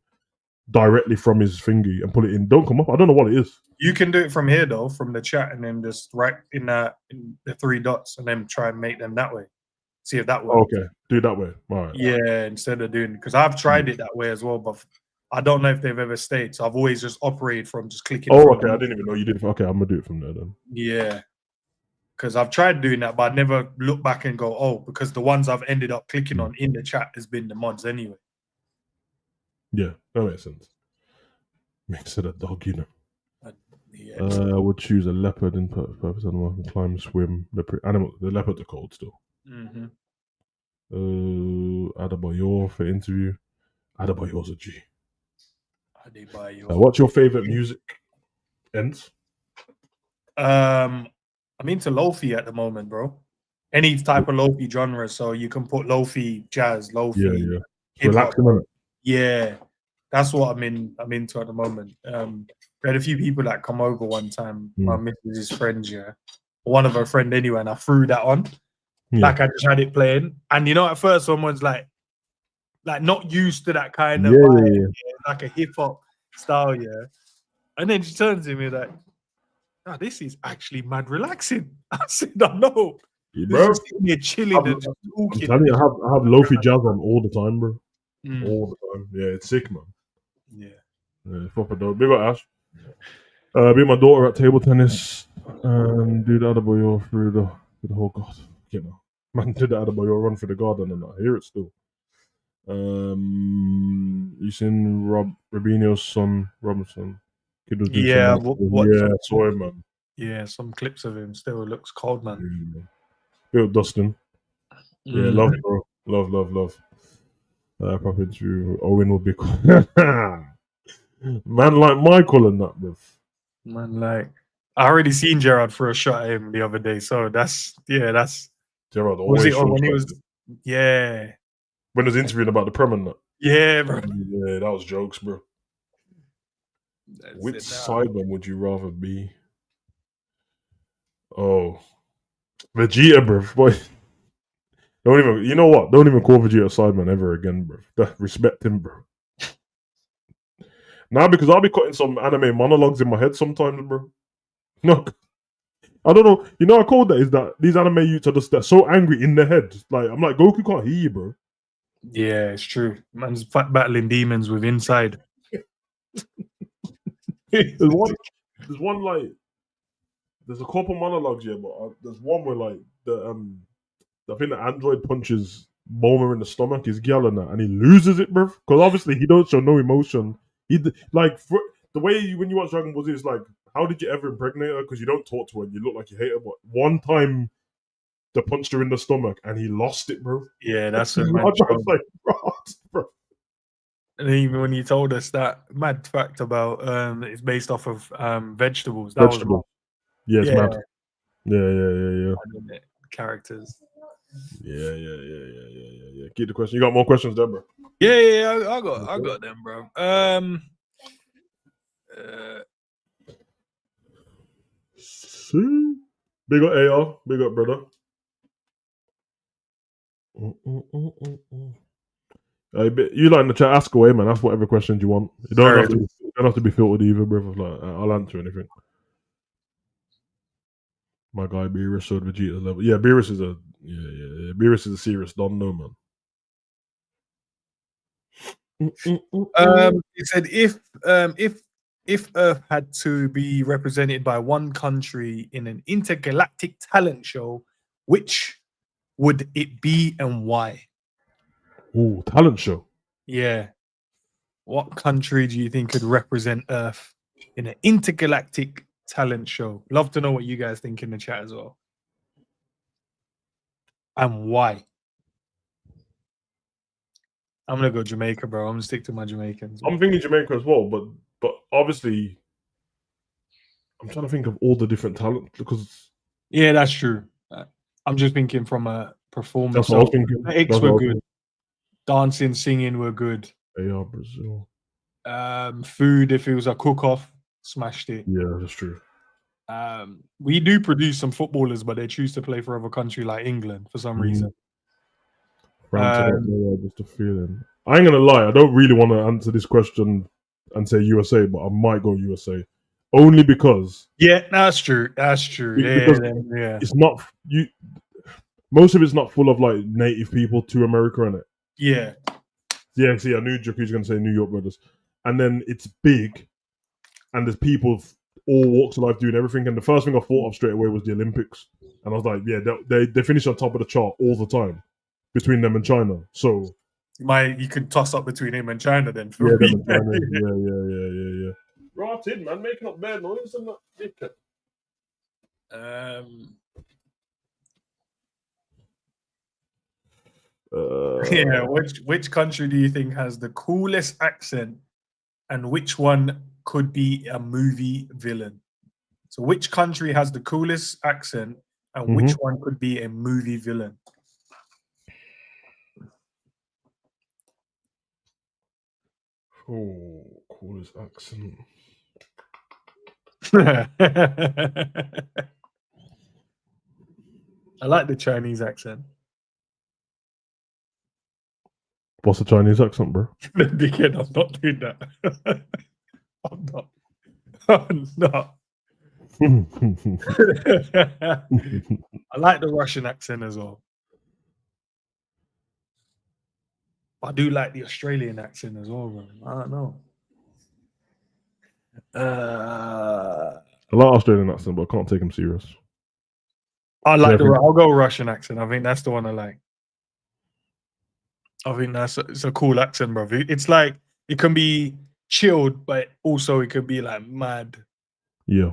directly from his thingy and put it in. Don't come up. I don't know what it is. You can do it from here though, from the chat, and then just right in the 3 dots, and then try and make them that way. See if that works. Okay, do it that way. All right. Yeah, instead of doing, because I've tried it that way as well, but I don't know if they've ever stayed. So I've always just operated from just clicking. Oh, okay. I didn't even know you did. Okay, I'm gonna do it from there then. Yeah, because I've tried doing that, but I never look back and go, oh, because the ones I've ended up clicking on in the chat has been the mods anyway. Yeah, that makes sense. Makes it a dog, you know. Yeah. I would choose a leopard in purpose animal can climb, swim. The leopards are cold still. Mm-hmm. Adebayor for interview. Adebayor's a G. Adebayor. What's your favorite music? Ends. I'm into lofi at the moment, bro. Any type of lofi genre, so you can put lofi, jazz, lofi, relaxing. Yeah, that's what I'm into at the moment. We had a few people that come over one time. My missus' friends, one of her friend anyway, and I threw that on. Like I just had it playing, and at first someone's like not used to that kind of vibe, like a hip hop style, and then she turns to me like, "Oh, this is actually mad relaxing." I said, "I know, bro. Just sitting here chilling and just talking." I'm telling you, I have lofi jazz on all the time, bro. All the time. Yeah, it's sick, man. Yeah, proper dope. Big up Ash. Beat my daughter at table tennis and do the other boy through the whole god. Man did the other boy run through the garden and I hear it still. You seen Robinho's son Robinson? Yeah, saw him, man. Yeah, some clips of him still looks cold, man. Bill Dustin. Yeah, love, bro. Love. Proper interview. Owen will be cool. Man like Michael and that, bro. Man, like I already seen Gerard for a shot at him the other day, so that's Gerard was it when he was when he was interviewing about the Prem and that. Yeah, bro. Yeah, that was jokes, bro. Which sideman would you rather be? Oh, Vegeta, bro. Boy, don't even. You know what? Don't even call Vegeta sideman ever again, bro. Respect him, bro. Now, because I'll be cutting some anime monologues in my head sometimes, bro. No, I don't know. You know, I called that is that these anime youths are they're so angry in their head. Like I'm like, Goku can't hear you, bro. Yeah, it's true. Man's battling demons with inside. There's a couple monologues here, but there's one where like I think the android punches Bulma in the stomach, his yelling that, and he loses it, bro. Because obviously he don't show no emotion. The way when you watch Dragon Ball Z, it's like, how did you ever impregnate her? Because you don't talk to her and you look like you hate her. But one time, they punched her in the stomach and he lost it, bro. Yeah, that's a mad bro. And even when you told us that mad fact about it's based off of vegetables. Vegetable. Yeah, it's mad. Yeah. Characters. Yeah. Keep the question. You got more questions, Deborah? Yeah. I got them, bro. Big up AR. Big up, brother. You like in the chat, ask away, man. Ask whatever questions you want. You don't have to be filtered either, brother. Like, I'll answer anything. My guy Beerus showed Vegeta's level. Yeah, Beerus is a Beerus is a serious don, no man. He said if Earth had to be represented by one country in an intergalactic talent show, which would it be and why? Ooh, talent show. Yeah. What country do you think could represent Earth in an intergalactic talent show? Love to know what you guys think in the chat as well. And why? I'm gonna go Jamaica, bro. I'm gonna stick to my Jamaicans. I'm thinking Jamaica as well, but obviously I'm trying to think of all the different talent because that's true. I'm just thinking from a performance. That's what I was thinking. The X were good. Dancing, singing were good. Yeah, Brazil. Food, if it was a cook-off, smashed it. Yeah, that's true. We do produce some footballers, but they choose to play for other country like England for some reason. France, I don't know, just a feeling. I ain't gonna lie, I don't really want to answer this question and say USA, but I might go USA. Only because Yeah, that's true. That's true. because Yeah. it's not you. Most of it's not full of like native people to America, in it. Yeah. Yeah, see, I knew Jaku's gonna say New York brothers, and then it's big, and there's people of all walks of life doing everything. And the first thing I thought of straight away was the Olympics, and I was like, yeah, they finish on top of the chart all the time between them and China. So You could toss up between him and China then. For yeah, me. them and China. Yeah. Right in, man, making up bad noise and that dickhead. Yeah, which country do you think has the coolest accent, and which one could be a movie villain? So, which country has the coolest accent, and which one could be a movie villain? Oh, coolest accent. I like the Chinese accent. What's the Chinese accent, bro? Dickhead, I'm not doing that. I'm not. I'm not. I like the Russian accent as well. I do like the Australian accent as well, bro. I don't know. I like Australian accent, but I can't take him serious. I'll go Russian accent. I think that's the one I like. I think it's a cool accent, bro. It's like it can be chilled, but also it could be like mad. Yeah.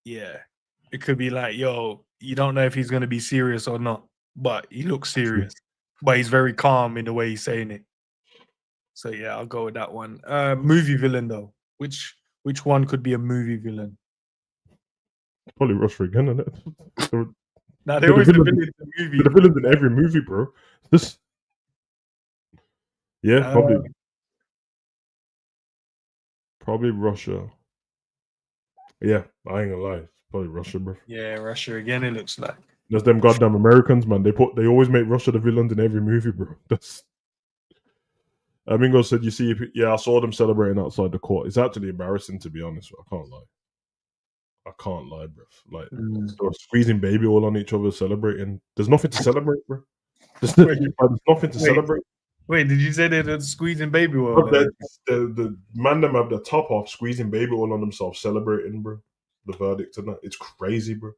It could be like, yo, you don't know if he's gonna be serious or not, but he looks serious. But he's very calm in the way he's saying it. So yeah, I'll go with that one. Movie villain though. Which one could be a movie villain? Probably Russia again, isn't it? Nah, they're always the villains in the movie. The villains in every movie, bro. Probably Russia. Yeah, I ain't gonna lie. It's probably Russia, bro. Yeah, Russia again. It looks like there's them goddamn Americans, man. They always make Russia the villains in every movie, bro. Mingo said, "You see, I saw them celebrating outside the court. It's actually embarrassing, to be honest. I can't lie, bro. Like they're squeezing baby all on each other, celebrating. There's nothing to celebrate, bro. There's nothing to celebrate. Wait, did you say they're squeezing baby oil? The man them have the top off, squeezing baby oil on themselves, celebrating, bro. The verdict tonight. It's crazy, bro.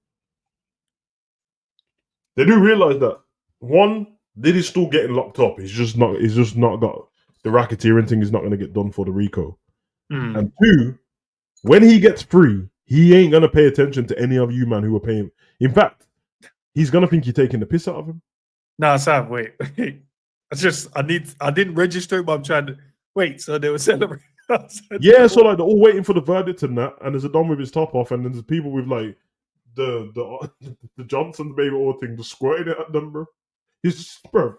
They do realize that one, Diddy's still getting locked up. He's just not got the racketeering thing is not going to get done for the RICO. And two, when he gets free, he ain't going to pay attention to any of you, man, who are paying. In fact, he's going to think you're taking the piss out of him. No, Sam, wait. I didn't register it, but I'm trying to wait. So they were celebrating. Yeah, so like they're all waiting for the verdict and that, and there's a Don with his top off, and then there's people with like the Johnson baby oil thing just squirting it at them, bro. Bro.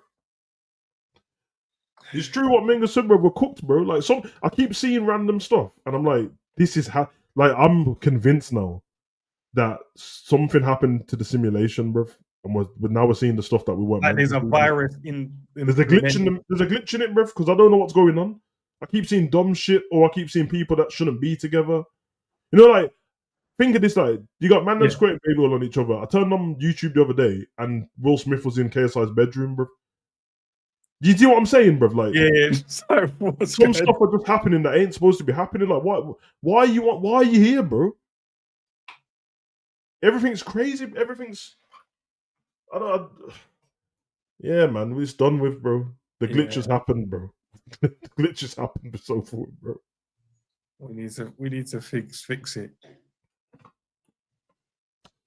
It's true what Minga said, bro. We're cooked, bro. Like I keep seeing random stuff, and I'm like, this is how. Like I'm convinced now that something happened to the simulation, bro. And now we're seeing the stuff that we weren't. Like there's a virus in there's a glitch in them. There's a glitch in it, bro. Because I don't know what's going on. I keep seeing dumb shit, or I keep seeing people that shouldn't be together. You know, like think of this: like you got man that's squirting baby oil on each other. I turned on YouTube the other day, and Will Smith was in KSI's bedroom, bro. Do you see what I'm saying, bro? Like, some stuff are just happening that ain't supposed to be happening. Like, why are you here, bro? Everything's crazy. Everything's. Yeah, man, it's done with, bro. The glitches happened, bro. The glitches happened so forward, bro. We need to fix it.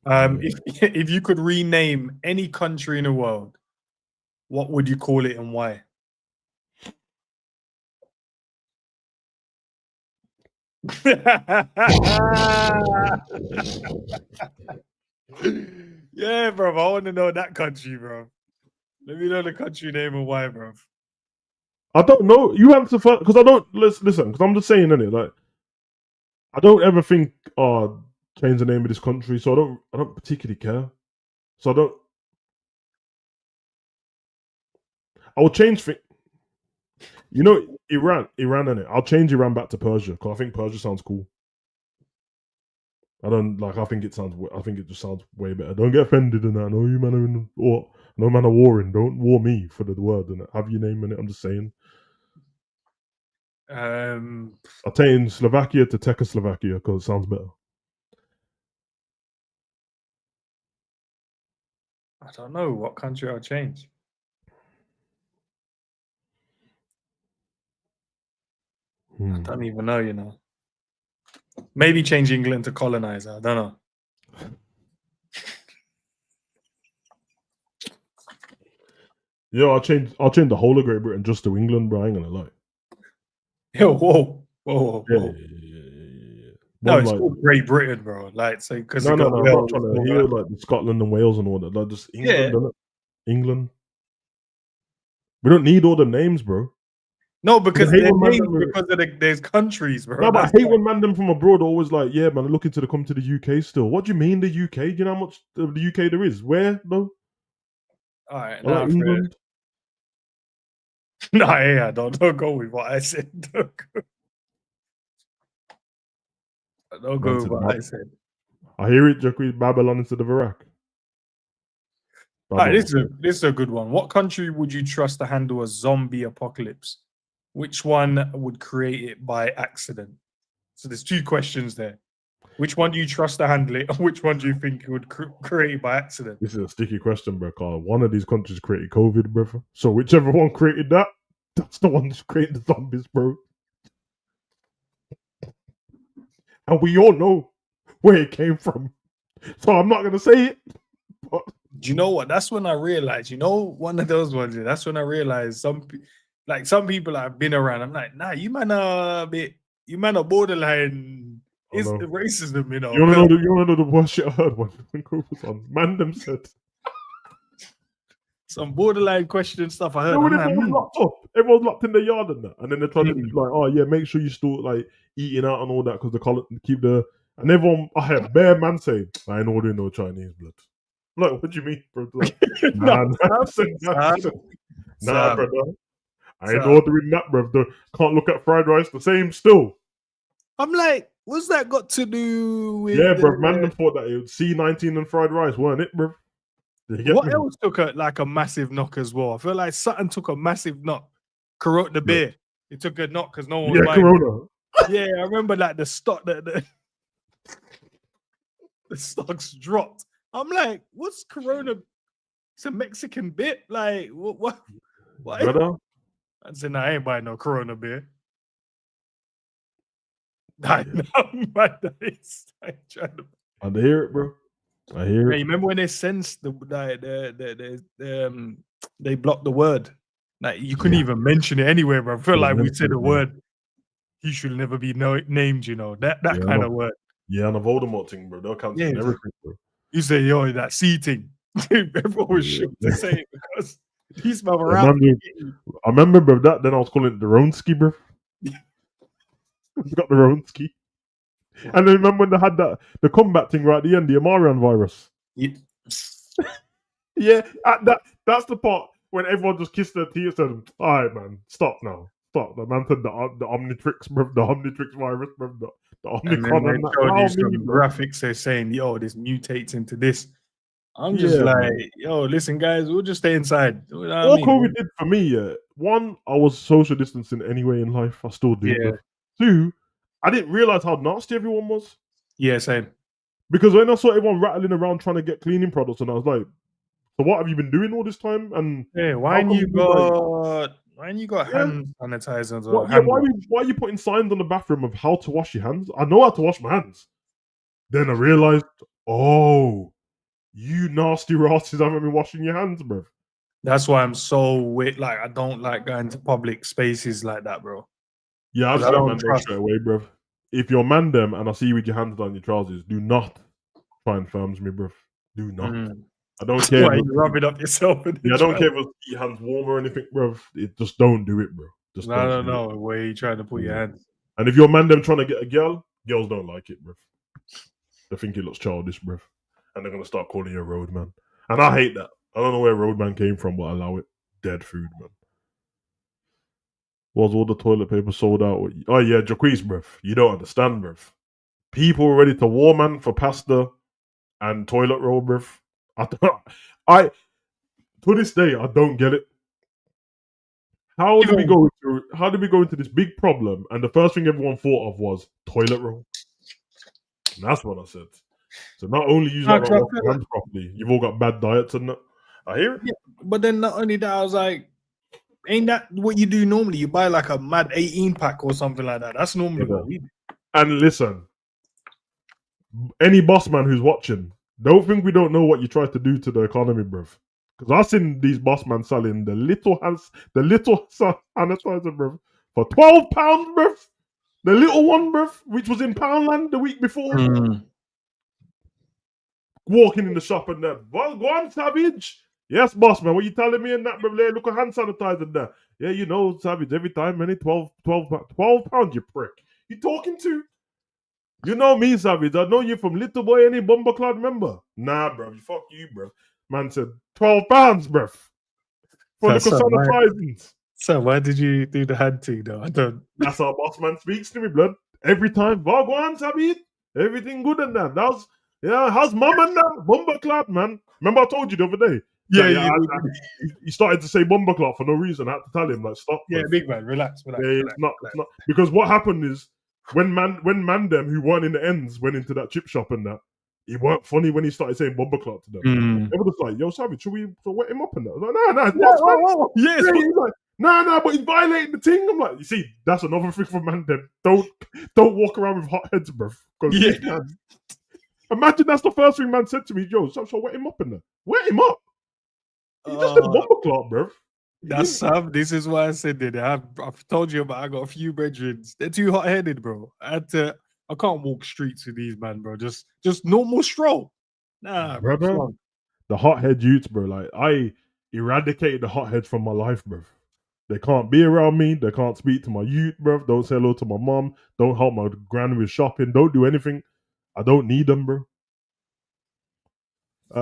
If you could rename any country in the world, what would you call it and why? Yeah, bro. I want to know that country, bro. Let me know the country name and why, bro. I don't know. You answer first because I don't listen. Because I'm just saying, innit? Like, I don't ever think change the name of this country. So I don't particularly care. So I will change things. You know, Iran in it. I'll change Iran back to Persia because I think Persia sounds cool. I don't like. I think it just sounds way better. Don't get offended in that. No, you man are in or no man are warring. Don't war me for the word and have your name in it. I'm just saying. I'll change Slovakia to Czechoslovakia because it sounds better. I don't know what country I'll change. I don't even know, you know. Maybe change England to colonizer. I don't know. Yeah, I'll change the whole of Great Britain just to England, bro. I ain't gonna lie. Yo, whoa. Yeah. No, it's called Great Britain, bro. Like, so because no, I'm not trying to hear like Scotland and Wales and all that. Like, just England, England. We don't need all the names, bro. No, because they're names because of there's countries, bro. No, but I hate when man them from abroad are always like, yeah, man, looking to come to the UK still. What do you mean the UK? Do you know how much of the UK there is? Where though? All right, I like England. No, yeah, don't go with what I said. Don't go with what I said. I hear it, Jacques. Babylon instead of Iraq. All right, this is a good one. What country would you trust to handle a zombie apocalypse? Which one would create it by accident? So there's two questions there. Which one do you trust to handle it, and which one do you think would create it by accident? This is a sticky question, bro. Carl. One of these countries created COVID, brother. So whichever one created that, that's the one that's created the zombies, bro. And we all know where it came from. So I'm not gonna say it. But do you know what? That's when I realized, one of those ones, that's when I realized some people I've been around, I'm like, nah, you man are borderline. It's the racism, you know. You wanna know the worst shit I heard when COVID was on? Man them said some borderline question stuff I heard. When everyone's locked up, everyone's locked in their yard and that, and then they're trying to be like, oh yeah, make sure you still like eating out and all that because and everyone. I had bare man saying, I ain't ordering no Chinese blood. I'm like, what do you mean, bro? Like, nah, brother. I ain't ordering that, bro. Can't look at fried rice the same still. I'm like, what's that got to do with? Yeah, bro. Man thought that it was C19 and fried rice, weren't it, bro? What else took a massive knock as well? I feel like Sutton took a massive knock. Corona the beer. It took a knock because no one was buying Corona. Yeah, I remember like the stock the stocks dropped. I'm like, what's Corona? It's a Mexican bit. Like, what? Brother? I said, nah, I ain't buying no Corona beer. I know, man. I hear it, bro. I hear it. You remember when they sensed they blocked the word? Like you couldn't even mention it anywhere, bro. I feel like we said a word. He should never be named, that kind of word. Yeah, and the Voldemort thing, bro. They'll cancel everything, bro. You say, yo, that C thing. Everyone was shook to say it because he's around. I remember, bro, then I was calling it the Ronski, bro. We got the Ronski. And then remember when they had the Kombat thing right at the end, the Amarian virus. Yeah, that's the part when everyone just kissed their teeth and said, all right, man, stop now. Stop. The man said the Omnitrix, bro, the Omnitrix virus, bro, the Omnicron. And showed you some graphics they're saying, yo, this mutates into this. I'm just like, yo, listen, guys, we'll just stay inside. You know all COVID did for me, one, I was social distancing anyway in life. I still do. Yeah. Two, I didn't realize how nasty everyone was. Yeah, same. Because when I saw everyone rattling around trying to get cleaning products, and I was like, so what have you been doing all this time? And why ain't you got hand sanitizers? Why are you putting signs on the bathroom of how to wash your hands? I know how to wash my hands. Then I realized, oh, you nasty rasses haven't been washing your hands, bro. That's why I'm so weird. Like, I don't like going to public spaces like that, bro. Yeah, I don't trust straight away, bro. If you're man them and I see you with your hands down your trousers, do not try and films me, bro. Do not. I don't care. Why you rub it up yourself? I don't care if your hands warm or anything, bro. Just don't do it, bro. Just no. Where are you trying to put your hands? And if you're man them trying to get a girl, girls don't like it, bro. They think it looks childish, bruv. And they're gonna start calling you a roadman. And I hate that. I don't know where roadman came from, but I allow it. Dead food, man. Was all the toilet paper sold out? Oh yeah, Jaquise, bruv. You don't understand, bruv. People were ready to war, man, for pasta and toilet roll, bruv. I to this day I don't get it. How did we go into this big problem and the first thing everyone thought of was toilet roll? And that's what I said. So not only you not wash your hands properly, you've all got bad diets and that. I hear it. Yeah, but then not only that, I was like, ain't that what you do normally? You buy like a mad 18 pack or something like that. That's normally what we do. And listen, any boss man who's watching, don't think we don't know what you tried to do to the economy, bruv. Because I've seen these boss men selling the little sanitizer, bruv, for £12, bruv. The little one, bruv, which was in Poundland the week before. Walking in the shop and that. Well, go on, Savage. Yes, boss man. What you telling me in that, bruv? Look at hand sanitizer there. Yeah, you know, Savage, every time, any 12 pounds, you prick. You talking to? You know me, Savage. I know you from Little Boy, any Bomberclad member. Nah, bruv. Fuck you, bruv. Man said £12, bruv. For little sanitizers. So why did you do the hand thing though? I don't. That's how boss man speaks to me, blood. Every time. Well, go on, Sabit. Everything good and that. How's mum and that? Bomberclad, man. Remember I told you the other day? Yeah. He started to say Bomberclad for no reason. I had to tell him, like, stop. Yeah, big man, relax. It's not. Because what happened is when Mandem, who weren't in the ends, went into that chip shop and that, it weren't funny when he started saying Bomberclad to them. They were just like, yo, Savage, should we wet him up and that? I was like, no. Yes. He's like, no, but he's violating the thing. I'm like, you see, that's another thing for Mandem. Don't walk around with hot heads, bruv. Yeah. Imagine that's the first thing man said to me, yo, so wet him up in there. Wet him up. He just said Bomberclad, bruv. That's Sam. This is why I said that. I've told you about. I got a few brethren. They're too hot-headed, bro. I can't walk streets with these, man, bro. Just normal stroll. Nah, bro. The hothead youths, bro. Like, I eradicated the hotheads from my life, bro. They can't be around me. They can't speak to my youth, bro. Don't say hello to my mom. Don't help my gran with shopping. Don't do anything. I don't need them, bro.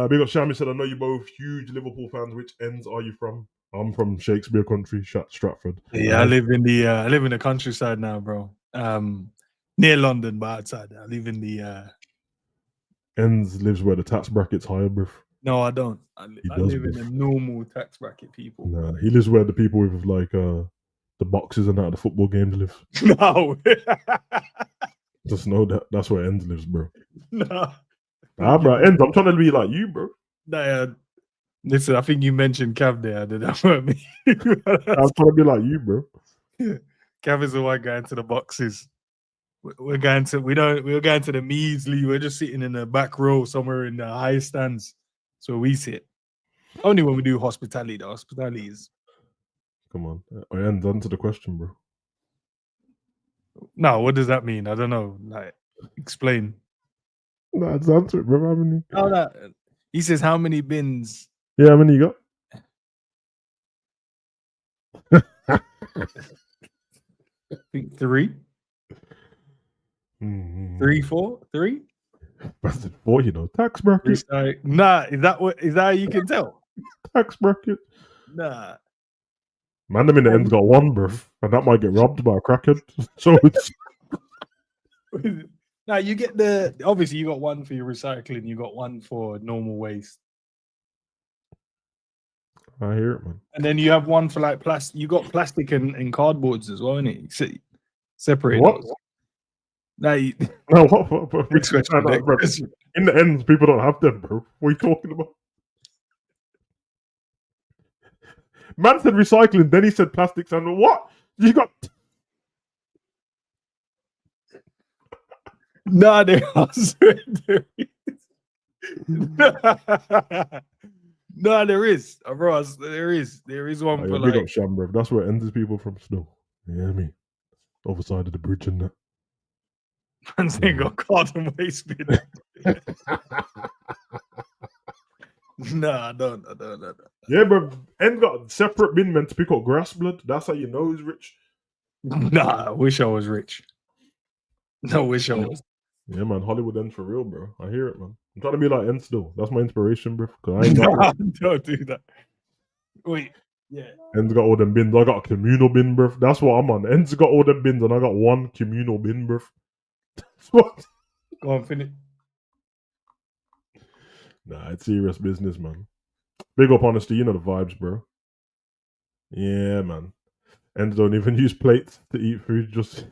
Big up Shami said, I know you're both huge Liverpool fans. Which ends are you from? I'm from Shakespeare country, Stratford. Yeah, I live in the countryside now, bro. Near London, but outside. I live in the Ends lives where the tax bracket's higher, bro. No, I don't. I live in a normal tax bracket, people. Nah, he lives where the people with like the boxes and that the football games live. No. Just know that's where Ends lives, bro. No. Bro, Ends, I'm trying to be like you, bro. Nah, listen, I think you mentioned Cav there. That weren't me. I'm trying to be like you, bro. Cav is the one going to the boxes. We're going to the measly. We're just sitting in the back row somewhere in the high stands. So we sit. Only when we do hospitality. The hospitality is. Come on, I end on to the question, bro. No, what does that mean? I don't know. Like, explain. No, it's answer it, bro. How many? Oh, no. He says, how many bins? Yeah, how many you got? I think 3. 3, 4, 3. That's 4, you know. Tax bracket. Nah, is that how you can tell? Tax bracket. Nah. Man, them in the end's got 1, bro, and that might get robbed by a crackhead. So it's. Now you get obviously you got 1 for your recycling, you got 1 for normal waste. I hear it, man. And then you have 1 for like plastic. You got plastic and cardboards as well, innit? Separate. What? No, what? In the ends, people don't have them, bro. What are you talking about? Man said recycling, then he said plastics, and what? You got. No, there is. No, there is. Ross, there is. There is one for like. Big up Sham, bro. That's where it ends people from Snow. You hear me? Other side of the bridge and that. Man's ain't got carton waste bin. No, I don't. Yeah, bro. End got separate bin meant to pick up grass, blood. That's how you know he's rich. Nah, I wish I was rich. No, wish I was. Yeah, man. Hollywood ends for real, bro. I hear it, man. I'm trying to be like Ends still. That's my inspiration, bro. Because I ain't got Nah, don't do that. Wait, yeah. Ends got all them bins. I got a communal bin, bro. That's what I'm on. Ends got all them bins, and I got one communal bin, bro. That's what. Go on, finish. Nah, it's serious business, man. Big up honesty, you know the vibes, bro. Yeah, man. Ends don't even use plates to eat food. Just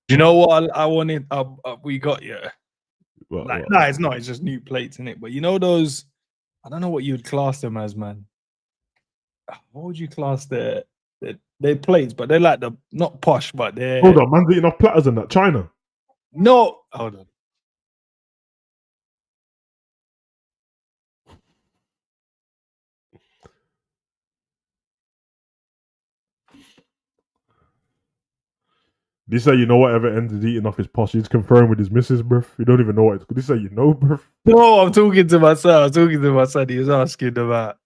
Do you know what I wanted? We got What- like, what? nah, it's not. It's just new plates in it. But you know those? I don't know what you'd class them as, man. What would you class their plates? But they're like the not posh, but they're Hold on, man's eating off platters in that China. no. Hold on. This say you know whatever Ends is eating off his posh. He's confirmed with his missus, bro. You don't even know what it's. This say you know, bro. No, I'm talking to my son. I'm talking to my son. He was asking about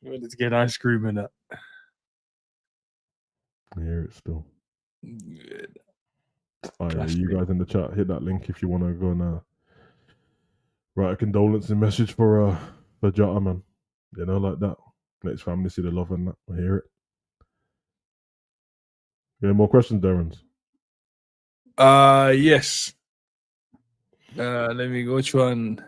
he wanted to get ice cream and that. I hear it still. Yeah. Oh, yeah, Clash you me. guys in the chat, hit that link if you want to go and write a condolence message for Jota, man. You know, like that. Let his family see the love and that. I hear it. Yeah, more questions, Darren's. Yes. Let me go. Which one?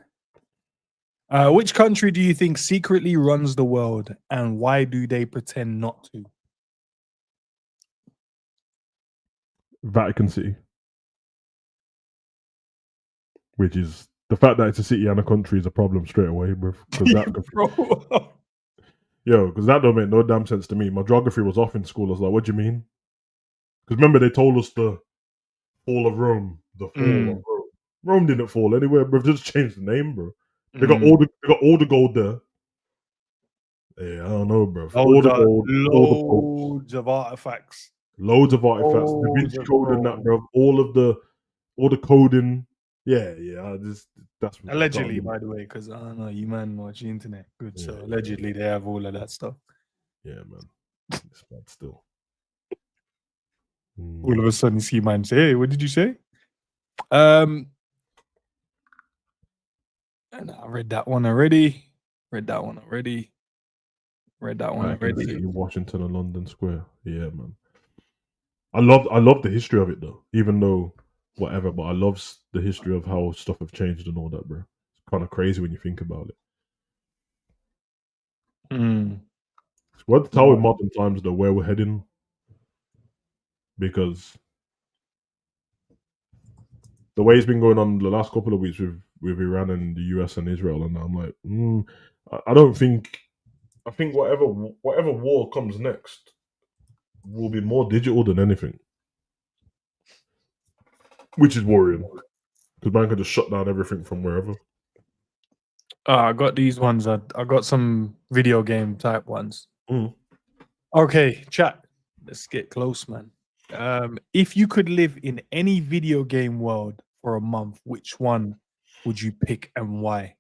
Which country do you think secretly runs the world, and why do they pretend not to? Vatican City. Which is the fact that it's a city and a country is a problem straight away, bro. Because that, Bro. because that don't make no damn sense to me. My geography was off in school. I was like, what do you mean? Because remember they told us the fall of Rome, the fall of Rome. Rome didn't fall anywhere, bro. Just changed the name, bro. They got all the gold there. Yeah, I don't know, bro. All the gold, all the popes, Loads of artifacts. loads of artifacts, Da Loads Vinci of Code and that, gold. bro. All the coding. Yeah. That's Allegedly, by the way, because I don't know, you man watch the internet. Good, Yeah, so yeah. allegedly they have all of that stuff. Yeah, man. It's bad still. All of a sudden, you see man say, "Hey, what did you say?" And I read that one already. Vatican City, Washington, and London Square. Yeah, man. I love the history of it though. Even though whatever, but I love the history of how stuff have changed and all that, bro. It's kind of crazy when you think about it. What tell in modern times though where we're heading, because the way it's been going on the last couple of weeks with Iran and the US and Israel, and I'm like, I don't think. I think whatever war comes next will be more digital than anything, which is worrying because man can just shut down everything from wherever. I got these ones. I got some video game type ones. Mm. Okay, chat. Let's get close, man. If you could live in any video game world for a month, which one would you pick and why?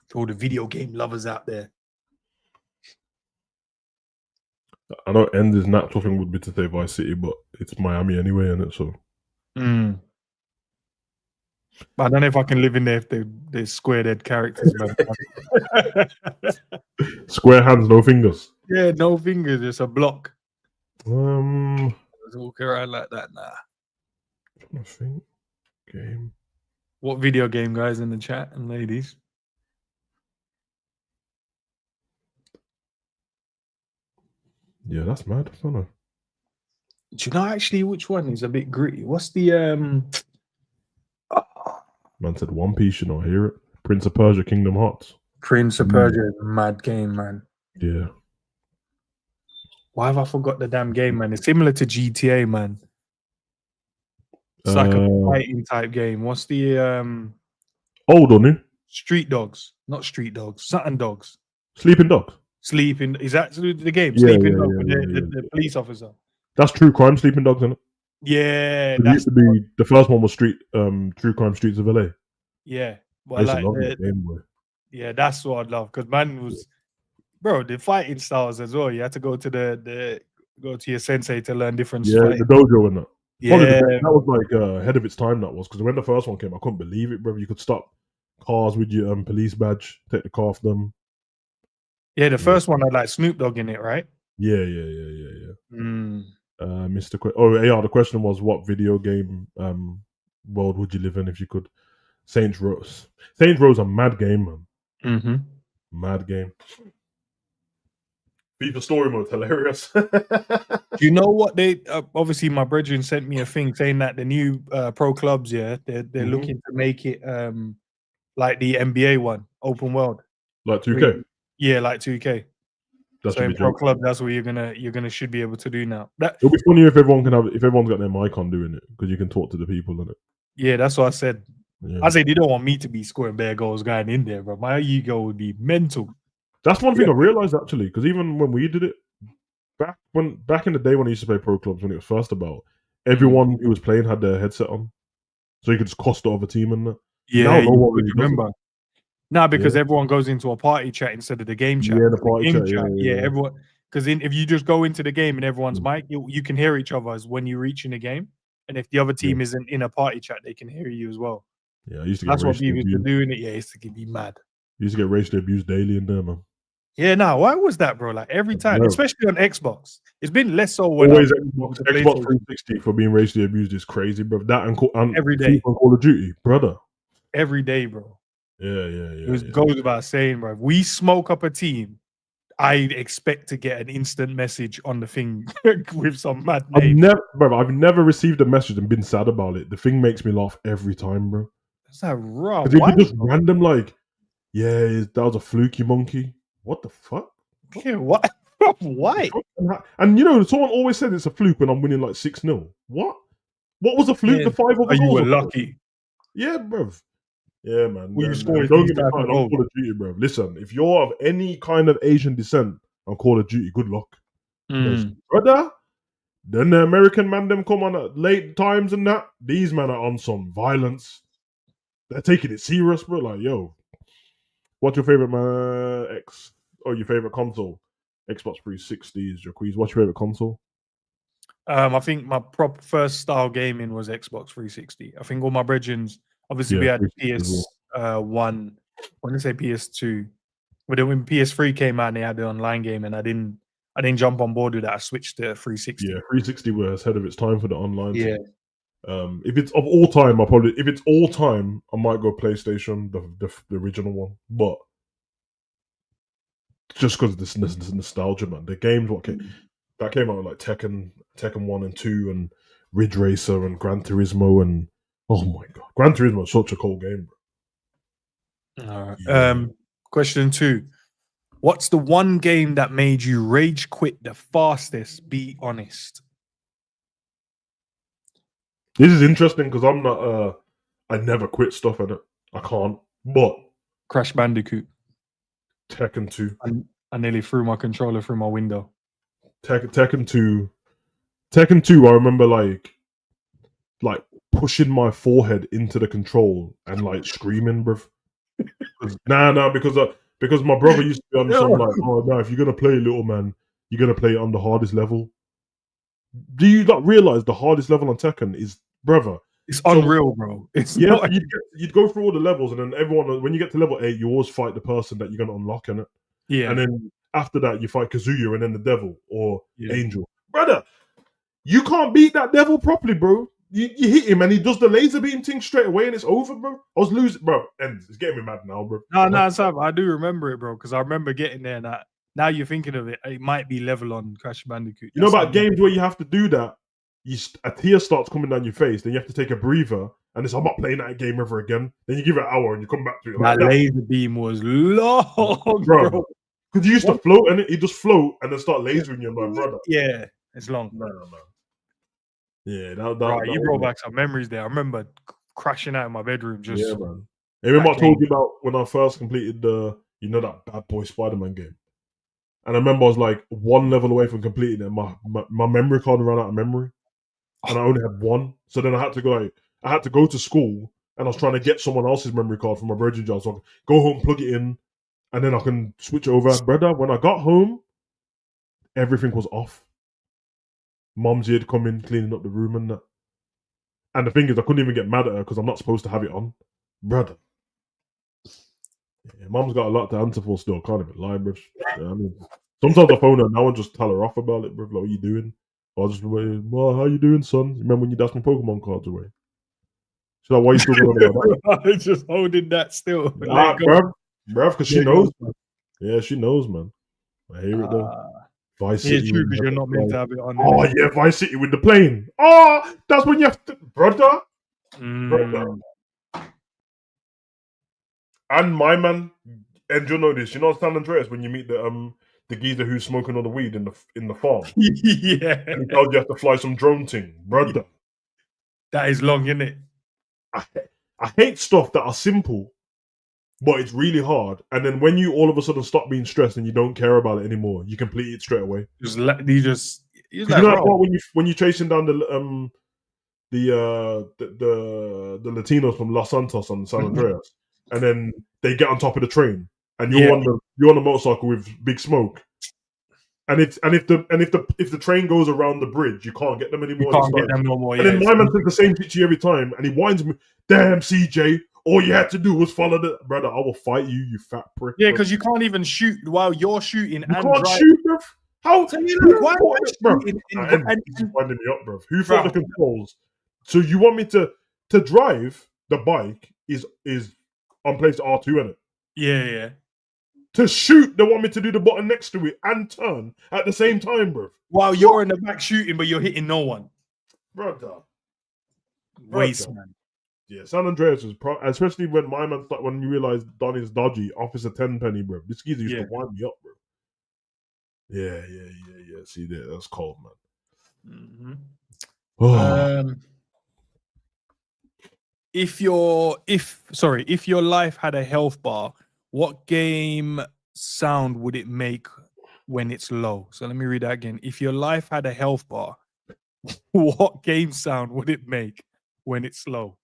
To all the video game lovers out there. I know End's natural thing would be to say Vice City, but it's Miami anyway, isn't it? So I don't know if I can live in there if they're square-head characters, man. square hands, no fingers. Yeah, no fingers, just a block. Let's walk around like that. Nah. I think game. What video game, guys, in the chat and ladies? Yeah, that's mad. I don't know. Do you know actually which one is a bit gritty? What's the Man said One Piece, you know, hear it. Prince of Persia, Kingdom Hearts. Prince of Persia is a mad game, man. Yeah. Why have I forgot the damn game, man? It's similar to GTA, man. It's like a fighting type game. What's the old or new? Street Dogs, not Street Dogs, Something Dogs. Sleeping Dogs. Sleeping is that the game? Yeah, Sleeping yeah, Dogs yeah, with the police officer. That's True Crime Sleeping Dogs, isn't it? Yeah, it used to be the first one was True Crime Streets of LA. Yeah, but I used to love that game, boy. Yeah, that's what I love because man was, bro, the fighting styles as well. You had to go to go to your sensei to learn different. Yeah, the dojo and that. Probably Yeah, that was like ahead of its time. That was because when the first one came, I couldn't believe it, bro. You could stop cars with your police badge, take the car off them. yeah. The Yeah, first one had like Snoop Dogg in it, right? yeah. Mm. Mr. Oh, yeah. The question was, what video game world would you live in if you could? Saints Row. Saints Row's a mad game, man. Mm-hmm. Mad game. FIFA story mode's hilarious. Do you know what they? Obviously, my brethren sent me a thing saying that the new pro clubs, yeah, they're looking to make it like the NBA one, open world. Like 2K. Yeah, like 2K. That So should in be pro joke. club, that's what you're gonna should be able to do now. That It'll be funny if everyone's got their mic on doing it because you can talk to the people in it. yeah, that's what I said. Yeah. I said you don't want me to be scoring bare goals going in there, bro. My ego would be mental. That's one thing I realized actually, because even when we did it back in the day when I used to play pro clubs when it was first about, everyone who was playing had their headset on, so you could just cost the other team and that. Yeah, Now no you one could really does it. remember. Nah, because everyone goes into a party chat instead of the game chat. Yeah, the party game chat. Yeah. everyone. Because if you just go into the game and everyone's Mm. mic, you can hear each other as when you reach in the game. And if the other team isn't in a party chat, they can hear you as well. Yeah, I used to get That's what racially people used to abused. do in it. Yeah, it's to be mad. You used to get racially abused daily in there, man. Yeah, no, why was that, bro? Like every time, No. especially on Xbox. It's been less so when Always I'm Xbox to PlayStation. 360 for being racially abused is crazy, bro. That and Every day. FIFA and Call of Duty, brother. Every day, bro. Yeah. It goes without saying, bro. If we smoke up a team, I expect to get an instant message on the thing with some mad name. I've never received a message and been sad about it. The thing makes me laugh every time, bro. That's not wrong. Because if you just random like, yeah, that was a fluky monkey. What the fuck? Okay, what? Why? And you know, someone always said it's a fluke when I'm winning like 6-0. What? What was a fluke? Yeah. The 5 other You goals were lucky. Yeah, bruv. Yeah, man. Well, you And scored don't these get me type started of on Call of Duty, bruv. Listen, if you're of any kind of Asian descent on Call of Duty, good luck. Because, brother, then the American man them come on at late times and that. These men are on some violence. They're taking it serious, bro. Like, yo, what's your favorite your favorite console? Xbox 360 is your quiz. What's your favorite console? I think my proper first style gaming was Xbox 360. I think all my brethren, obviously we had PS1, when I say PS2, but then when PS3 came out and they had the online game and I didn't jump on board with that. I switched to 360. Yeah, 360 was ahead of its time for the online. Yeah. If it's of all time, I might go PlayStation, the original one. But just because this nostalgia, man. The games that came out like Tekken 1 and 2 and Ridge Racer and Gran Turismo and oh my god, Gran Turismo is such a cool game, bro. All right. Yeah. Question 2. What's the one game that made you rage quit the fastest? Be honest. This is interesting because I'm not. I never quit stuff in it. I can't. But Crash Bandicoot. Tekken 2. I nearly threw my controller through my window. Tekken 2. Tekken 2. I remember like pushing my forehead into the control and like screaming, bruv. Because my brother used to be on some like, oh no, if you're gonna play little man, you're gonna play it on the hardest level. Do you not realize the hardest level on Tekken is, brother? It's unreal, bro. It's not... you'd go through all the levels, and then everyone, when you get to level 8, you always fight the person that you're gonna unlock in it. Yeah, and then after that, you fight Kazuya and then the devil or Angel. Brother, you can't beat that devil properly, bro. You hit him and he does the laser beam thing straight away and it's over, bro. I was losing, bro. And it's getting me mad now, bro. No, Sam, I do remember it, bro, because I remember getting there. And now you're thinking of it, it might be level on Crash Bandicoot. You know about games where you have to do that? A tear starts coming down your face, then you have to take a breather, and I'm not playing that game ever again. Then you give it an hour and you come back to it. That laser beam was long, bro. Because you used to float and it just float and then start lasering you, my brother. Yeah, it's long. No. Yeah, you brought back some memories there. I remember crashing out in my bedroom. Just man. Hey, remember I told you about when I first completed that Bad Boy Spider-Man game, and I remember I was like one level away from completing it. My memory card ran out of memory, and I only had one. So then I had to go to school, and I was trying to get someone else's memory card from my virgin job. So I could go home, plug it in, and then I can switch it over. Brother, when I got home, everything was off. Mumsy had come in, cleaning up the room and that. And the thing is, I couldn't even get mad at her because I'm not supposed to have it on, brother. Yeah, Mum's got a lot to answer for still. Can't even lie, bro. Yeah, I mean, sometimes I phone her now and just tell her off about it, bro. Like, what are you doing? I'll just be like, well, how you doing, son? Remember when you dashed my Pokemon cards away? She's like, why are you still going on about that? I'm just holding that still. Nah, bruv, because she knows. Yeah, she knows, man. I hear it though. Vice Yeah, City. true, because you're not meant to have it on. Oh yeah, Vice City with the plane. Oh, that's when you have to, brother. Brother. And my man, and you'll know this. You know San Andreas when you meet the geezer who's smoking all the weed in the farm. Yeah, and he tells you have to fly some drone thing, brother. That is long, isn't it? I hate stuff that are simple, but it's really hard. And then when you all of a sudden stop being stressed and you don't care about it anymore, you complete it straight away. You know that part when you're chasing down the Latinos from Los Santos on San Andreas, and then they get on top of the train, and you're on the motorcycle with Big Smoke, and if the train goes around the bridge, you can't get them anymore. You can't get them no more. And then my man says the same shit to you every time, and he winds me. Damn, CJ, all you had to do was follow the brother. I will fight you, you fat prick. Yeah, because you can't even shoot while you're shooting. You can't shoot, bro. How? So why bro? He's winding me up, bro. Who thought the controls? So you want me to drive the bike is on place R2, isn't it? Yeah. To shoot, they want me to do the button next to it and turn at the same time, bro. While you're in the back shooting, but you're hitting no one. Brother. Waste, man. Yeah, San Andreas was especially when my man when you realize Donnie's dodgy, Officer Tenpenny, bro. This geezer used to wind me up, bro. Yeah. See there, that's cold, man. If your life had a health bar, what game sound would it make when it's low? So let me read that again. If your life had a health bar, what game sound would it make when it's low?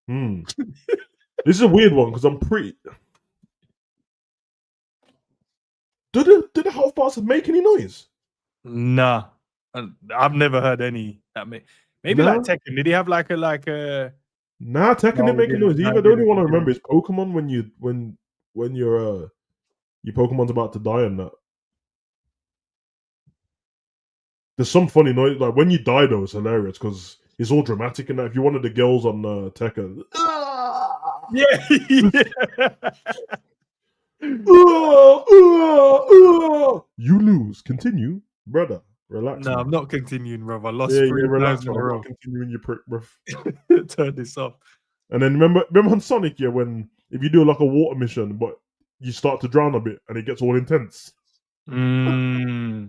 This is a weird one because I'm pretty. Did the health bars make any noise? Nah, I've never heard any that make. Maybe like Tekken. Did he have like a? Nah, Tekken didn't make a noise either. The only one I remember is Pokemon when your Pokemon's about to die and that. There's some funny noise like when you die though. It's hilarious because it's all dramatic and that. If you're one of the girls on Tekken, you lose. Continue, brother. Relax. No, I'm not continuing, bro. I lost 3 times in a I'm row. not continuing your prick, bro. Turn this off. And then remember on Sonic, when if you do like a water mission, but you start to drown a bit and it gets all intense. Yakuza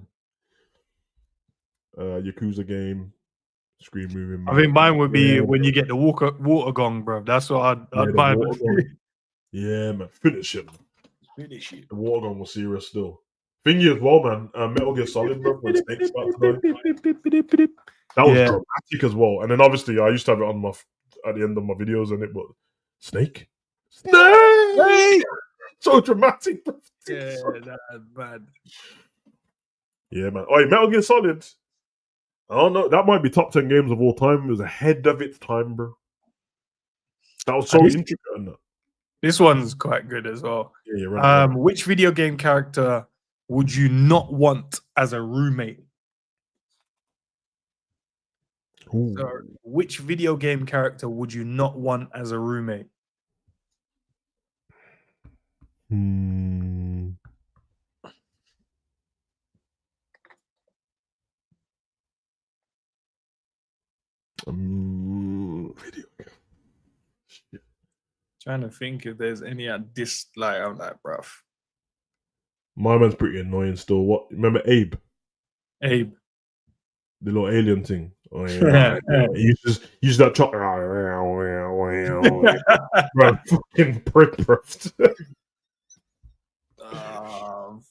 game, screen moving. I think mine would be when you get the water gong, bro. That's what I'd buy. Yeah, man. Finish it. Finish it. The water gong was serious still. Thing is, well, man, Metal Gear Solid, bro, when Snake's about to die. That was dramatic as well. And then obviously, I used to have it on at the end of my videos and it, but Snake! So dramatic, bro. Yeah, that's bad. Yeah, man. Oh, Metal Gear Solid. I don't know. That might be top 10 games of all time. It was ahead of its time, bro. That was so intricate. This one's quite good as well. Yeah, you're right. Which video game character would you not want as a roommate? So, which video game character would you not want as a roommate? Video game. Shit. Trying to think if there's any I dislike. I'm like, bruv. My man's pretty annoying still. What? Remember Abe? Abe. The little alien thing. Oh, yeah. He used that chop. Bro, fucking prick, bro.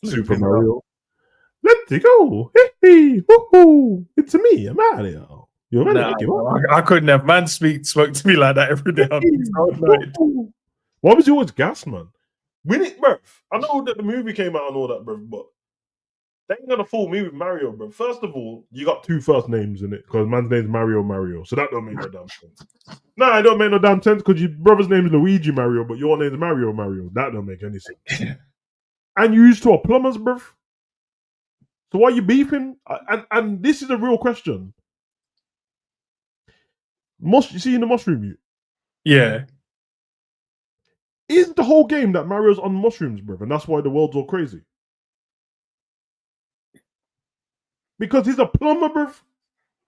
Super Mario. Let's go. Hey, woohoo. It's me, Mario. I couldn't have man spoke to me like that every day. Why was you always gassed, man? Win it, bro. I know that the movie came out and all that, bro, but They ain't gonna fool me with Mario, bro. First of all, you got two first names in it because man's name's Mario, so that don't make no damn sense. Nah, it don't make no damn sense because your brother's name is Luigi Mario, but your name's Mario. That don't make any sense. And you used to a plumber's, bro. So why are you beefing? And this is a real question. You see in the mushroom, Yeah. is the whole game that Mario's on mushrooms, bro, and that's why the world's all crazy? Because he's a plumber, bro.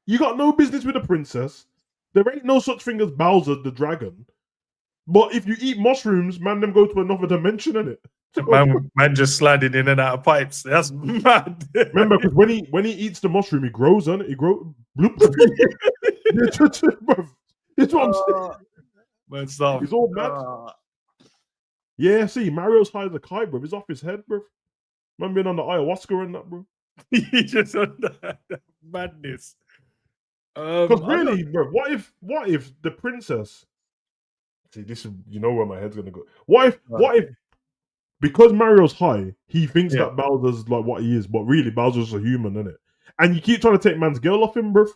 You got no business with a princess. There ain't no such thing as Bowser the dragon. But if you eat mushrooms, man, them go to another dimension, innit? Man just sliding in and out of pipes. That's mad. Remember, because when he eats the mushroom, he grows, on it. He grows. It's what I'm saying. Man, stop. He's all mad. Yeah, see, Mario's high as a kite, bro. He's off his head, bro. Man, been on the ayahuasca and that, bro. He just on that madness. Because really, bro, what if the princess? See, this is where my head's gonna go. What if because Mario's high, he thinks that Bowser's like what he is, but really Bowser's a human, innit? And you keep trying to take man's girl off him, bro.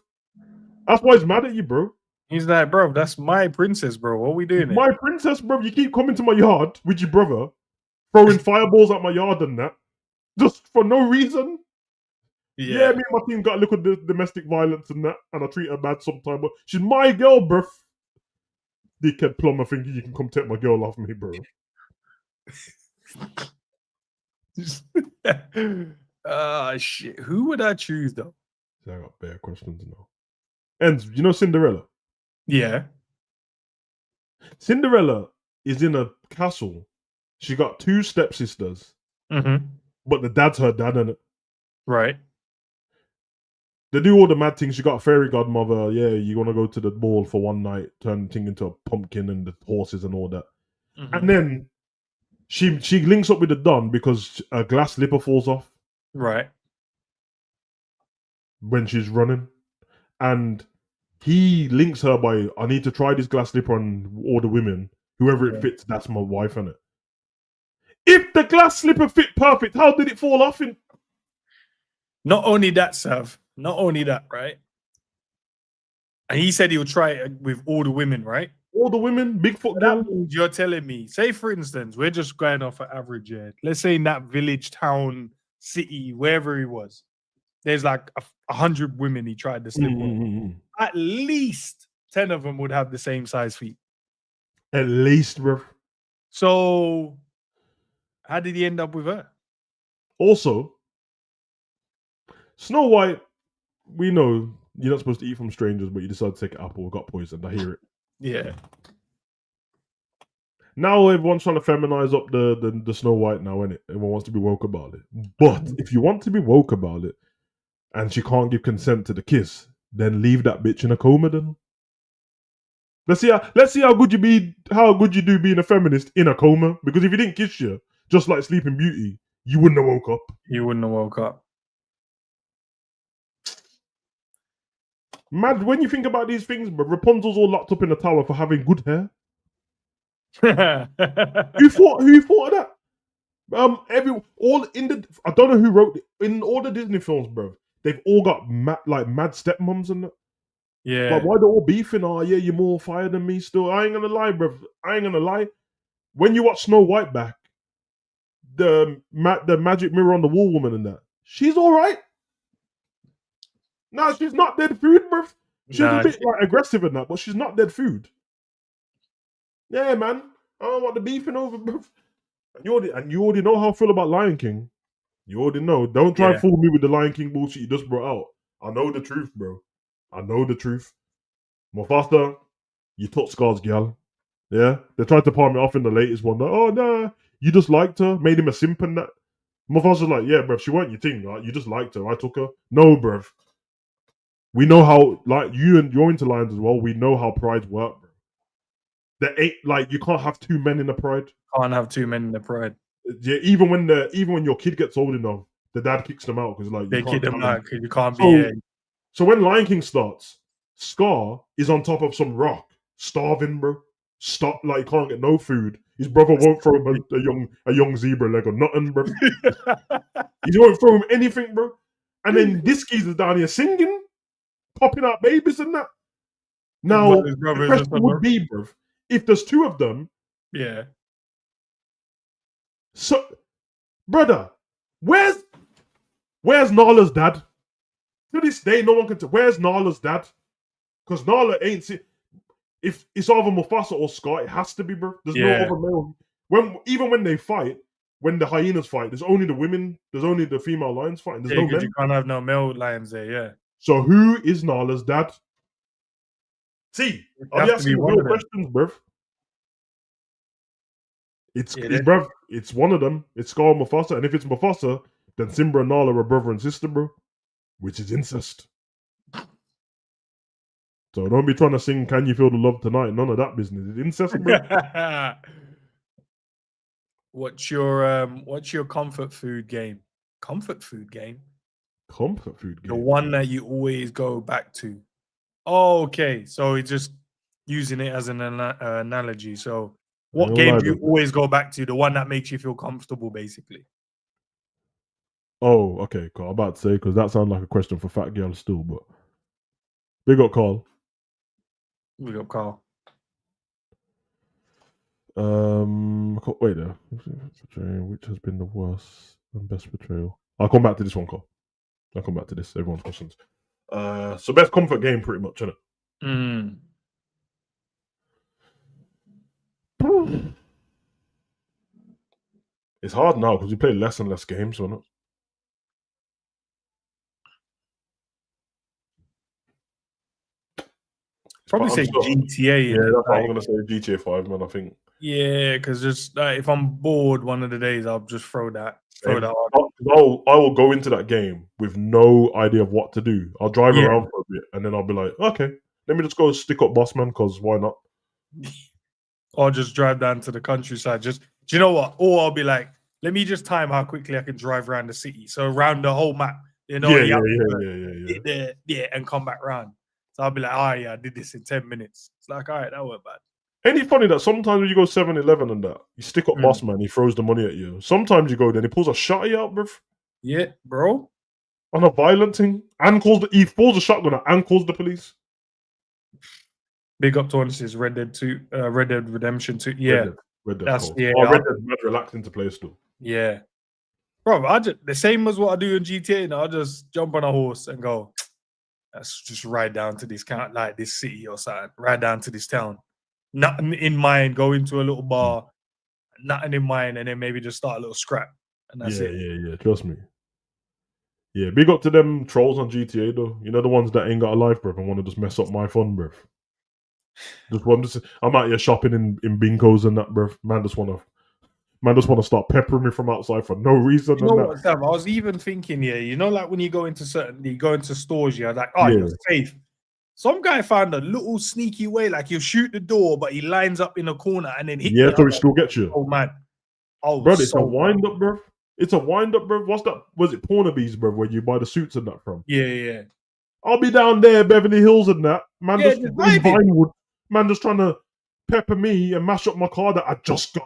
That's why he's mad at you, bro. He's like, bro, that's my princess, bro. What are we doing? My princess, bro. You keep coming to my yard with your brother, throwing fireballs at my yard and that, just for no reason. Yeah, me and my team got a look at the domestic violence and that, and I treat her bad sometimes, but she's my girl, bro. Dickhead plumber thinking you can come take my girl off me, bro. Shit. Who would I choose though? I got bare questions now. And you know Cinderella? Yeah. Cinderella is in a castle. She got two stepsisters, but the dad's her dad, innit? Right. They do all the mad things. She got a fairy godmother. Yeah, you want to go to the ball for one night, turn the thing into a pumpkin and the horses and all that. And then she links up with the Don because a glass slipper falls off. Right. When she's running. And he links her by, I need to try this glass slipper on all the women. Whoever it fits, that's my wife, innit? If the glass slipper fit perfect, how did it fall off? Not only that, Sav. Not only that, right? And he said he'll try it with all the women, right? All the women, Bigfoot girl. You're telling me, say for instance, we're just going off an average here. Let's say in that village, town, city, wherever he was, there's like 100 women he tried to slip on. At least 10 of them would have the same size feet. At least, bro. So, how did he end up with her? Also, Snow White, we know you're not supposed to eat from strangers, but you decide to take an apple, got poisoned. I hear it. Yeah. Now everyone's trying to feminize up the Snow White now, innit? Everyone wants to be woke about it. But if you want to be woke about it, and she can't give consent to the kiss, then leave that bitch in a coma then. Let's see how good you do being a feminist in a coma. Because if he didn't kiss you, just like Sleeping Beauty, you wouldn't have woke up. You wouldn't have woke up. Mad, when you think about these things, but Rapunzel's all locked up in the tower for having good hair. Who thought of that? I don't know who wrote it. In all the Disney films, bro, they've all got mad stepmoms and that. Yeah. Like, why they're all beefing? Oh, yeah, you're more fire than me still. I ain't gonna lie, bro. I ain't gonna lie. When you watch Snow White back, the magic mirror on the wall woman and that, she's all right. No, she's not dead food, bro. She's a bit like aggressive in that, but she's not dead food. Yeah, man. I don't want the beefing over, bro. And you already know how I feel about Lion King. You already know. Don't try and fool me with the Lion King bullshit you just brought out. I know the truth, bro. I know the truth. Mufasa, you took Scar's gal. Yeah? They tried to palm me off in the latest one. Like, oh, nah. You just liked her. Made him a simp and that. Mufasa's like, yeah, bruv, she weren't your thing, right? You just liked her. I took her. No, bruv. We know how, like, you're into lions as well. We know how prides work, bro. There ain't, like, you can't have two men in the pride. Can't have two men in the pride. Yeah, even when your kid gets old enough, the dad kicks them out because like they kick them out because you can't be. So when Lion King starts, Scar is on top of some rock, starving, bro. Stop, like, can't get no food. His brother won't throw him a young zebra leg or nothing, bro. He won't throw him anything, bro. And then this geezer's down here singing, popping out babies and that. Now, But his the brother is question just would be, bro, if there's two of them, yeah. so, brother, where's Nala's dad? To this day, no one can tell. Where's Nala's dad? Because Nala ain't see. If it's either Mufasa or Scar, it has to be, bro. There's no other male. Even when they fight, when the hyenas fight, there's only the women. There's only the female lions fighting. There's no men. You can't have no male lions there. Yeah. So who is Nala's dad? See, I'll be asking real questions, bruv. It's bruv. It's one of them. It's Scar and Mufasa, and if it's Mufasa, then Simba and Nala are brother and sister, bro, which is incest. So don't be trying to sing "Can You Feel the Love Tonight." None of that business. It's incest, bro. What's your comfort food game? Comfort food game. Comfort food game. The one that you always go back to. Oh, okay. So it's just using it as an analogy. So what game do you always go back to? The one that makes you feel comfortable, basically. Oh, okay, cool. I'm about to say, because that sounds like a question for fat girls still, but big up, Carl. Big up, Carl. Wait there. Which has been the worst and best betrayal? I'll come back to this one, Carl. I'll come back to this. Everyone's questions. So best comfort game, pretty much, isn't it? It's hard now because we play less and less games, isn't it? Probably say GTA. Yeah, that's what I'm gonna say. GTA 5, man. I think. Yeah, because just if I'm bored one of the days, I'll just throw that. I will go into that game with no idea of what to do. I'll drive around for a bit, and then I'll be like, okay, let me just go stick up boss man, because why not? Or just drive down to the countryside. Just, do you know what? Or I'll be like, let me just time how quickly I can drive around the city. So around the whole map, you know, and come back round. So I'll be like, oh yeah, I did this in 10 minutes. It's like, all right, that weren't bad. Ain't it funny that sometimes when you go 7-Eleven and that, you stick up boss man, he throws the money at you. Sometimes you go there and he pulls a shotty out, bruv. Yeah, bro. On a violent thing. And he pulls a shotgun out and calls the police. Big up to honestly, Red Dead 2, Red Dead Redemption 2. Yeah. Red Dead that's cool. Red Dead's mad relaxing to play still. Yeah. Bro, the same as what I do in GTA now. I just jump on a horse and go, let's just ride down to this this city or something. Ride down to this town. Nothing in mind, go into a little bar, nothing in mind, and then maybe just start a little scrap. And that's it. Yeah, trust me. Yeah, big up to them trolls on GTA though. You know, the ones that ain't got a life, bruv, and want to just mess up my fun, bruv. I'm out here shopping in Binkos and that, bruv. Man just wanna start peppering me from outside for no reason. You know what, Sam? I was even thinking, you know, like when you go into stores, you're like, you're safe. Some guy found a little sneaky way, like he'll shoot the door, but he lines up in a corner and then hit you. So he still gets you. Oh man. Oh, bro, it's a wind up, bro. It's a wind up, bro. What's that? Was it Pornaby's, bro, where you buy the suits and that from? Yeah. I'll be down there, Beverly Hills and that. Man, just Vinewood. Man, just trying to pepper me and mash up my car that I just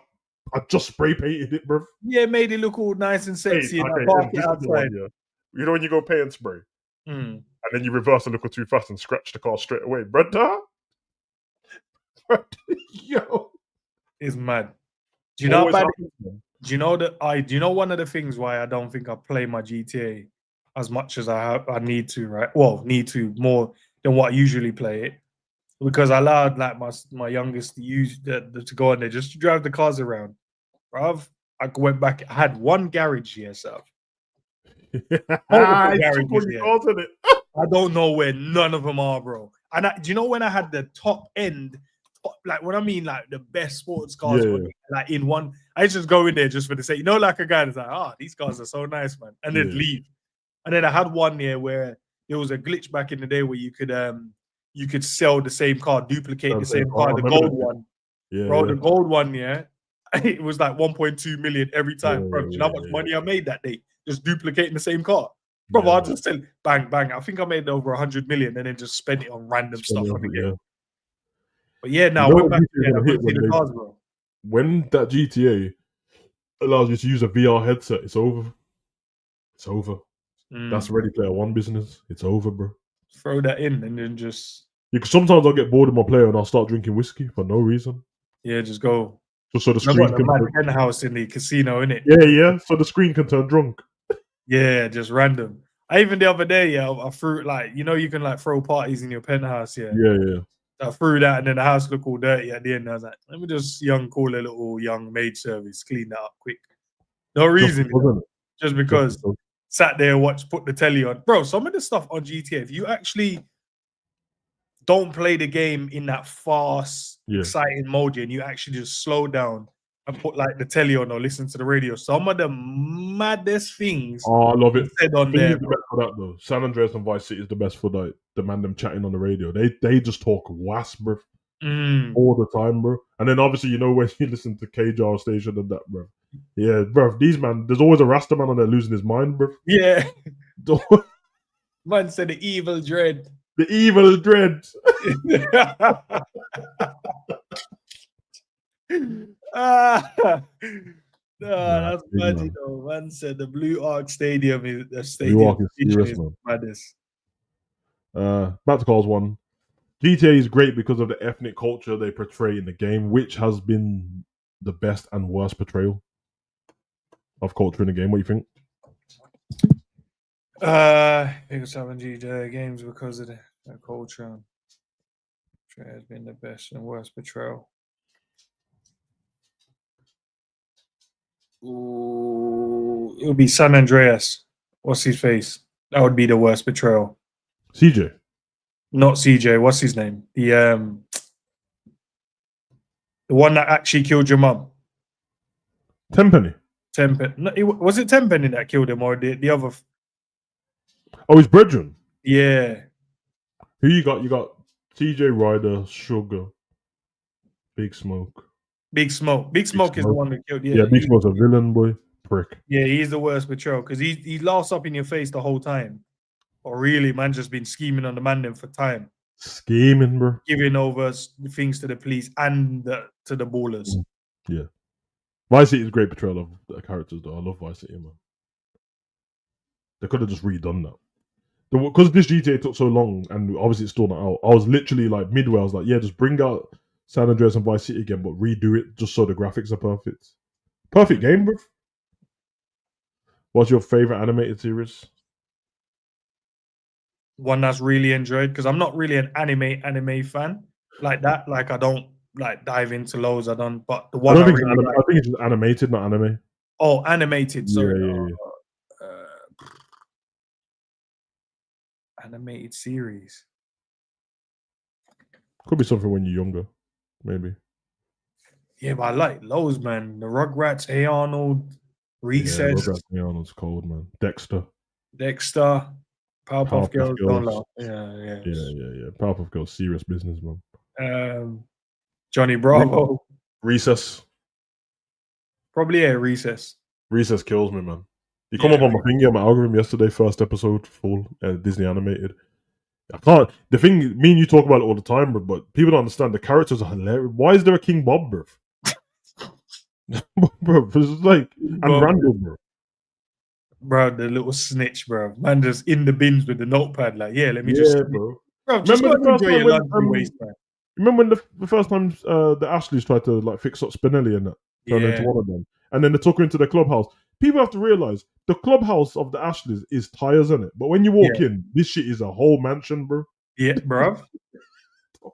spray painted it, bro. Yeah, made it look all nice and sexy. Outside. You know when you go paint and spray, and then you reverse a little too fast and scratch the car straight away, brother. Yo, it's mad. Do you know about it? Do you know that do you know one of the things why I don't think I play my GTA as much as I need to, right? Well, need to more than what I usually play it. Because I allowed like my youngest to use to go in there just to drive the cars around. Bruv, I went back. I had one garage here, so I don't know where none of them are, bro. And do you know when I had the top end, like what I mean, like the best sports cars, like in one, I just go in there just for the sake, you know, like a guy that's like, these cars are so nice, man, and then leave. And then I had one here where there was a glitch back in the day where you could sell the same car, duplicate the same car, the gold one. Bro, the gold one, it was like 1.2 million every time. Bro, do you know how much money I made that day? Just duplicating the same car. Bro, I just said, bang, bang. I think I made over 100 million and then just spent it on random stuff on the game. But now I went back to the cars, bro. when that GTA allows you to use a VR headset, it's over. It's over. That's Ready Player One business. It's over, bro. Throw that in and then just Sometimes I'll get bored of my player and I'll start drinking whiskey for no reason. just go. Just so the I screen got can. the mad penthouse in the casino, innit? Yeah. So the screen can turn drunk. Yeah, just random. Even the other day, I threw you can like throw parties in your penthouse, Yeah. I threw that and then the house looked all dirty at the end. I was like, let me just call a little young maid service, clean that up quick. No reason, just because. Sat there, put the telly on. Bro, some of the stuff on GTA, if you actually don't play the game in that fast, exciting mode, and you actually just slow down and put like the telly on or listen to the radio, some of the maddest things I love it. said on there. The best for that though. San Andreas and Vice City is the best for like the man them chatting on the radio. They just talk wasp, bro. All the time, bro. And then obviously, when you listen to KJR station and that, bro. Yeah, bro. These man, there's always a Rasta man on there losing his mind, bro. Yeah. Man said the evil dread. The evil dread. That's magic though. Man said the Blue Arc Stadium is the stadium. Blue Arc is serious, man. Madness. Back to Carl's one. GTA is great because of the ethnic culture they portray in the game, which has been the best and worst portrayal of culture in the game. What do you think? Because having GTA games because of the culture has been the best and worst portrayal. Ooh, it would be San Andreas. What's his face? That would be the worst portrayal. CJ. Not CJ. What's his name? The one that actually killed your mum. Tenpenny. No, was it Tenpenny that killed him or the other? Oh, his brethren. Yeah. Who you got? You got CJ Ryder, Sugar, Big Smoke. Big Smoke. Big Smoke is the one that killed. Yeah, Big Smoke's a villain, boy. Prick. Yeah, he's the worst portrayal because he laughs up in your face the whole time. Or really, man, just been scheming on the man them for time. Scheming, bro. Giving over things to the police and to the ballers. Yeah. Vice City is a great portrayal of the characters, though. I love Vice City, man. They could have just redone that. Because this GTA took so long, and obviously it's still not out, I was literally like, midway, I was like, yeah, just bring out San Andreas and Vice City again, but redo it just so the graphics are perfect. Perfect game, bro. What's your favorite animated series? One that's really enjoyed, because I'm not really an anime fan like that. Like, I don't like dive into loads. I don't, but the one I think it's just animated, not anime. Oh, animated. Sorry. Yeah. Animated series. Could be something when you're younger, maybe. Yeah, but I like loads, man. The Rugrats, Hey Arnold, Recess. Yeah, Rugrats, Hey Arnold's cold, man. Dexter, Powerpuff Girls. Don't laugh. Yeah. Powerpuff Girls, serious business, man. Johnny Bravo. Recess. Probably Recess. Recess kills me, man. You come up on my finger, my algorithm yesterday, first episode, full Disney animated. I can't. The thing, me and you talk about it all the time, bro, but people don't understand the characters are hilarious. Why is there a King Bob, bro? Bro, it's like, and random, bro. Bro, the little snitch, bro. Man, just in the bins with the notepad, like, let me just. Bro. Just remember when the first time the Ashleys tried to like fix up Spinelli and that, turn into one of them, and then they took her into the clubhouse. People have to realize the clubhouse of the Ashleys is tires in it, but when you walk in, this shit is a whole mansion, bro. Yeah, bro.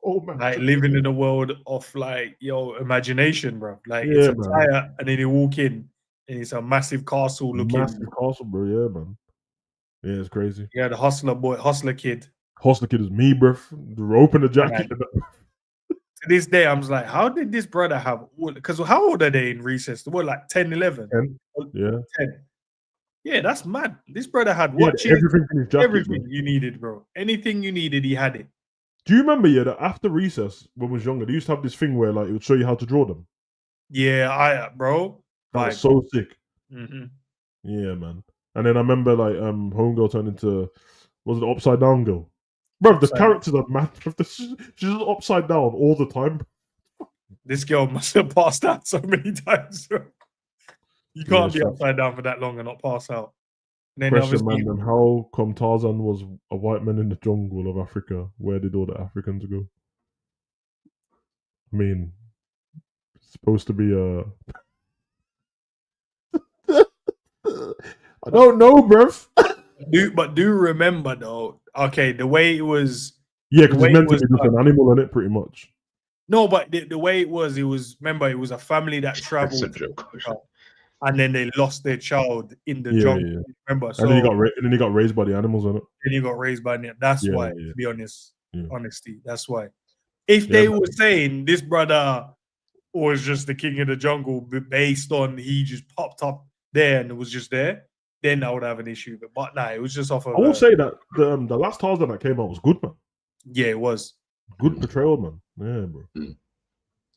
Oh man, like living in a world of like your imagination, bro. Like it's a tire, and then you walk in, and it's a massive castle looking. Massive castle, bro. Yeah, man. Yeah, it's crazy. Yeah, the hustler kid. Hustler kid is me, bro. Open the jacket. To this day, I'm just like, how did this brother have all? Because how old are they in Recess? They were like 10, 11. 10. Yeah. 10. Yeah, that's mad. This brother had everything you needed, bro. Anything you needed, he had it. Do you remember, that after Recess, when we was younger, they used to have this thing where like it would show you how to draw them? Yeah, bro. That was so sick. Mm-hmm. Yeah, man. And then I remember like Homegirl turned into, was it Upside Down Girl? Bro, the characters are mad. She's just upside down all the time. This girl must have passed out so many times. You can't be upside down for that long and not pass out. And then Question, obviously, man, then how come Tarzan was a white man in the jungle of Africa? Where did all the Africans go? I mean, it's supposed to be a... I don't know, bruv. do remember though, okay, the way it was. Yeah, because it's meant to be just an animal in it, pretty much. No, but the way it was, remember, it was a family that traveled to Africa, and then they lost their child in the jungle. Yeah. Remember? So, and then he got raised by the animals on it. Then he got raised by them. That's why, yeah. to be honest, honesty. That's why. If they were saying this brother was just the king of the jungle based on he just popped up there and it was just there, then I would have an issue. But nah, it was just off of. I will say that the last Tarzan that came out was good, man. Yeah, it was. Good portrayal, man. Yeah, bro.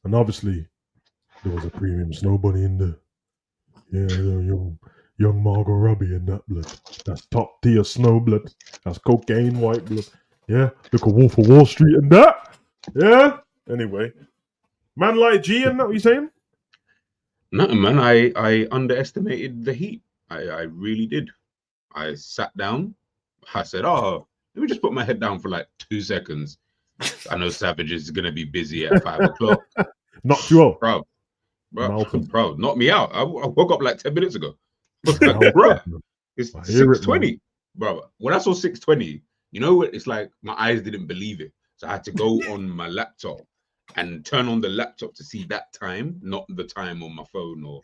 And obviously, there was a premium snow bunny in there. Yeah, young Margot Robbie in that blood. That's top tier snow blood. That's cocaine white blood. Yeah, look at Wolf of Wall Street and that. Yeah. Anyway, man like G and that, what you saying? Nothing, man. I underestimated the heat. I really did. I sat down. I said, oh, let me just put my head down for like 2 seconds. I know Savage is going to be busy at 5 o'clock. Knocked you out. Bro, knocked me out. I woke up like 10 minutes ago. Bro, it's 6:20. Bro, when I saw 6:20, you know what? It's like my eyes didn't believe it. So I had to go on my laptop and turn on the laptop to see that time, not the time on my phone or...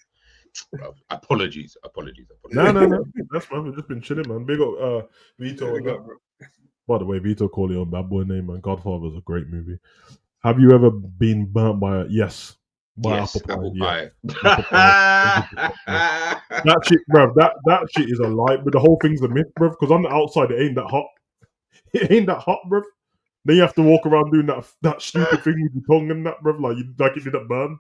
Apologies. No. That's fine. We've just been chilling, man. Big up Vito. By the way, Vito Corleone, bad boy name, man. Godfather's a great movie. Have you ever been burnt by apple pie? That shit, bro. That shit is a lie, but the whole thing's a myth, bro. Because on the outside, it ain't that hot. It ain't that hot, bro. Then you have to walk around doing that stupid thing with your tongue and that, bro. Like it didn't burn,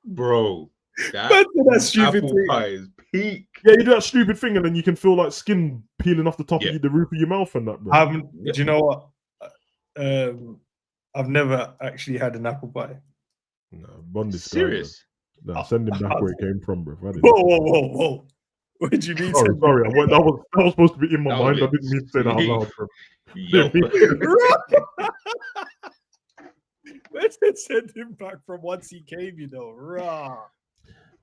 bro. That stupid apple pie is peak. Yeah, you do that stupid thing, and then you can feel like skin peeling off the top of the roof of your mouth and that, bro. Do you know what? I've never actually had an apple pie. No, Bundy's serious. No, send him back where it came from, bro. Whoa! What did you mean? Sorry. That was supposed to be in my mind. I didn't mean to say that out loud, bro. Let's send him back from once he came, you know. Raw.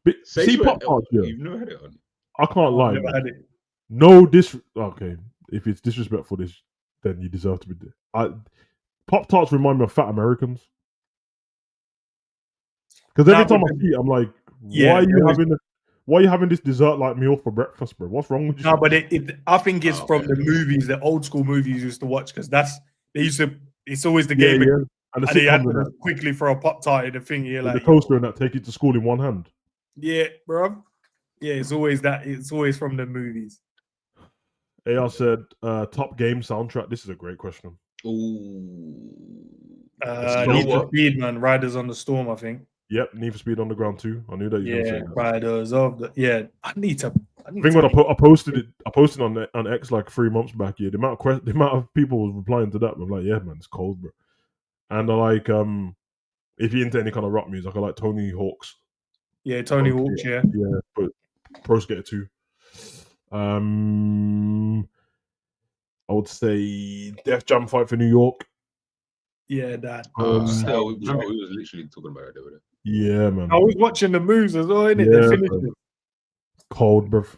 But see, Pop-Tarts, you've never had it on. I can't lie. Never had it. No okay. If it's disrespectful, then you deserve to be there. Pop-Tarts remind me of Fat Americans. Because every time I see it, I'm like, why are you having this dessert-like meal for breakfast, bro? What's wrong with you? No, but I think it's from the movies, the old school movies you used to watch, because it's always the game. Yeah. And they had to quickly throw a Pop-Tart in the thing here, like the toaster and that, take it to school in one hand. Yeah, bro. Yeah, it's always that. It's always from the movies. AR said, top game soundtrack. This is a great question. Ooh. Need for Speed, man. Riders on the Storm, I think. Yep, Need for Speed Underground 2. I knew that you were going to say that. Riders of the... Yeah, I think when I posted on X like 3 months back, the amount of people was replying to that, I'm like, yeah, man, it's cold, bro. And I like, if you're into any kind of rock music, I like Tony Hawk's. Yeah, Tony Hawk's, yeah. Yeah, but Pro Skater 2. I would say Def Jam Fight for New York. Yeah, that. We was literally talking about it. Yeah, man. I was watching the moves as well, innit? Yeah, they finished it. Cold, bruv.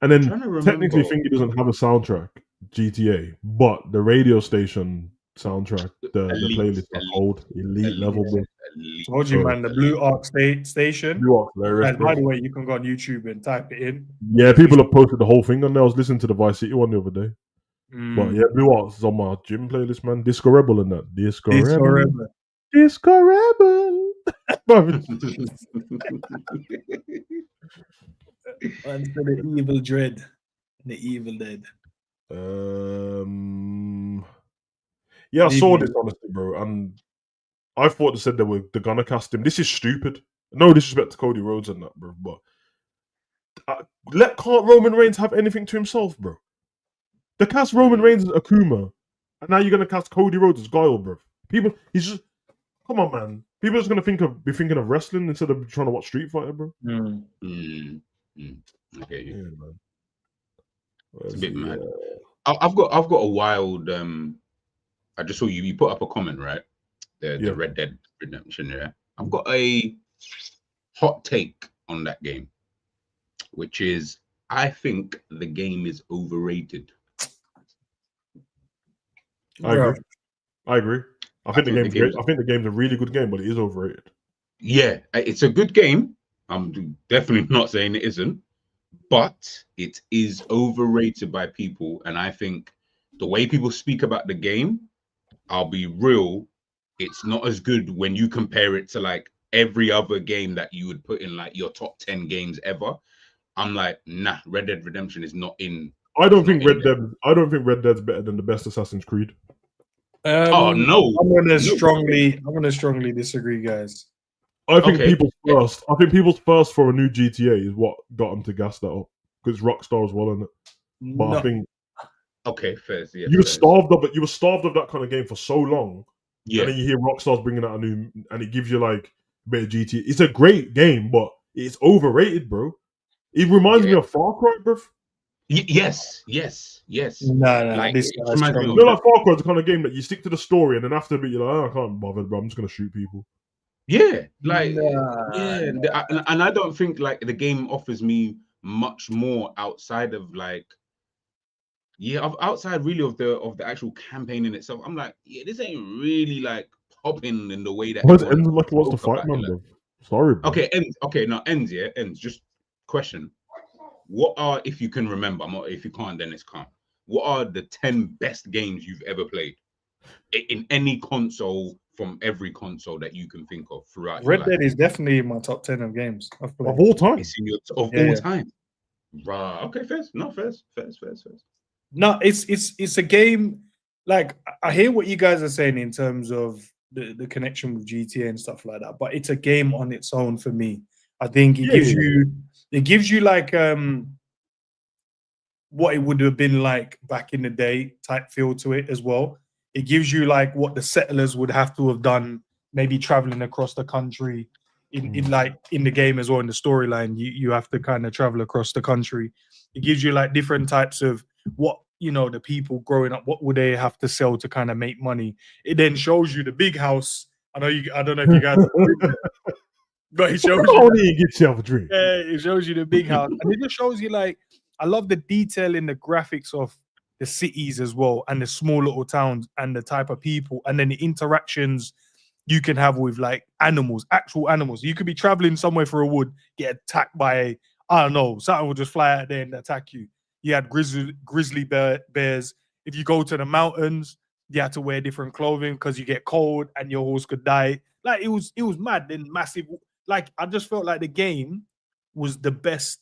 And then technically, Thingy doesn't have a soundtrack, GTA, but the radio station soundtrack, the playlist are old, elite level. Told you, man, the Blue Arc station. Blue Arc, hilarious, by the way, you can go on YouTube and type it in. Yeah, people have posted the whole thing on there. I was listening to the Vice City one the other day. But yeah, Blue Arc's on my gym playlist, man. Disco Rebel and that. Disco Rebel. And for the Evil Dread. The Evil Dead. Yeah, I saw this, honestly, bro. And I thought they said they're gonna cast him. This is stupid. No disrespect to Cody Rhodes and that, bro. But can't Roman Reigns have anything to himself, bro? They cast Roman Reigns as Akuma, and now you're gonna cast Cody Rhodes as Guile, bro. He's just Come on, man. People are just gonna be thinking of wrestling instead of trying to watch Street Fighter, bro. Okay, Yeah, man. it's a bit mad. I've got a wild. I just saw you put up a comment, right? The Red Dead Redemption. Yeah, I've got a hot take on that game, which is I think the game is overrated. I agree. I think the game's a really good game, but it is overrated. Yeah, it's a good game. I'm definitely not saying it isn't, but it is overrated by people. And I think the way people speak about the game, I'll be real, it's not as good when you compare it to like every other game that you would put in like your top 10 games ever. I'm like, nah, Red Dead Redemption is not in. I don't think Red Dead's better than the best Assassin's Creed. Oh no! I'm gonna strongly disagree, guys. I think people's first for a new GTA is what got them to gas that up because Rockstar as well, isn't it? But I think fair. Yeah, you were starved of it. You were starved of that kind of game for so long. Yeah, and then you hear Rockstar's bringing out a new, and it gives you like a bit of GTA. It's a great game, but it's overrated, bro. It reminds me of Far Cry, bro. Yes. No, like, this reminds me of like Far Cry is the kind of game that you stick to the story, and then after a bit, you're like, oh, I can't bother, bro. I'm just gonna shoot people. Yeah, and I don't think like the game offers me much more outside of like, outside really of the actual campaign in itself. I'm like, this ain't really like popping in the way that. What's ends like what's the fight, man, bro? Sorry, bro. Ends. Just question. What are, if you can remember, if you can't, then it's calm. What are the 10 best games you've ever played in any console from every console that you can think of throughout your life? Red Dead is definitely in my top 10 of games I've played. Of all time. It's in your all time. Right. Okay, fair. No, fair. No, it's a game. Like, I hear what you guys are saying in terms of the connection with GTA and stuff like that, but it's a game on its own for me. I think it gives you like what it would have been like back in the day type feel to it as well. It gives you like what the settlers would have to have done, maybe traveling across the country in the game as well. In the storyline, you have to kind of travel across the country. It gives you like different types of what, the people growing up, what would they have to sell to kind of make money. It then shows you the big house. I don't know if you guys but it shows you get yourself a drink. Yeah, it shows you the big house. And it just shows you like, I love the detail in the graphics of the cities as well, and the small little towns and the type of people, and then the interactions you can have with like animals, actual animals. You could be traveling somewhere for a wood, get attacked by something will just fly out there and attack you. You had grizzly bears. If you go to the mountains, you had to wear different clothing because you get cold and your horse could die. Like it was mad and massive. Like I just felt like the game was the best.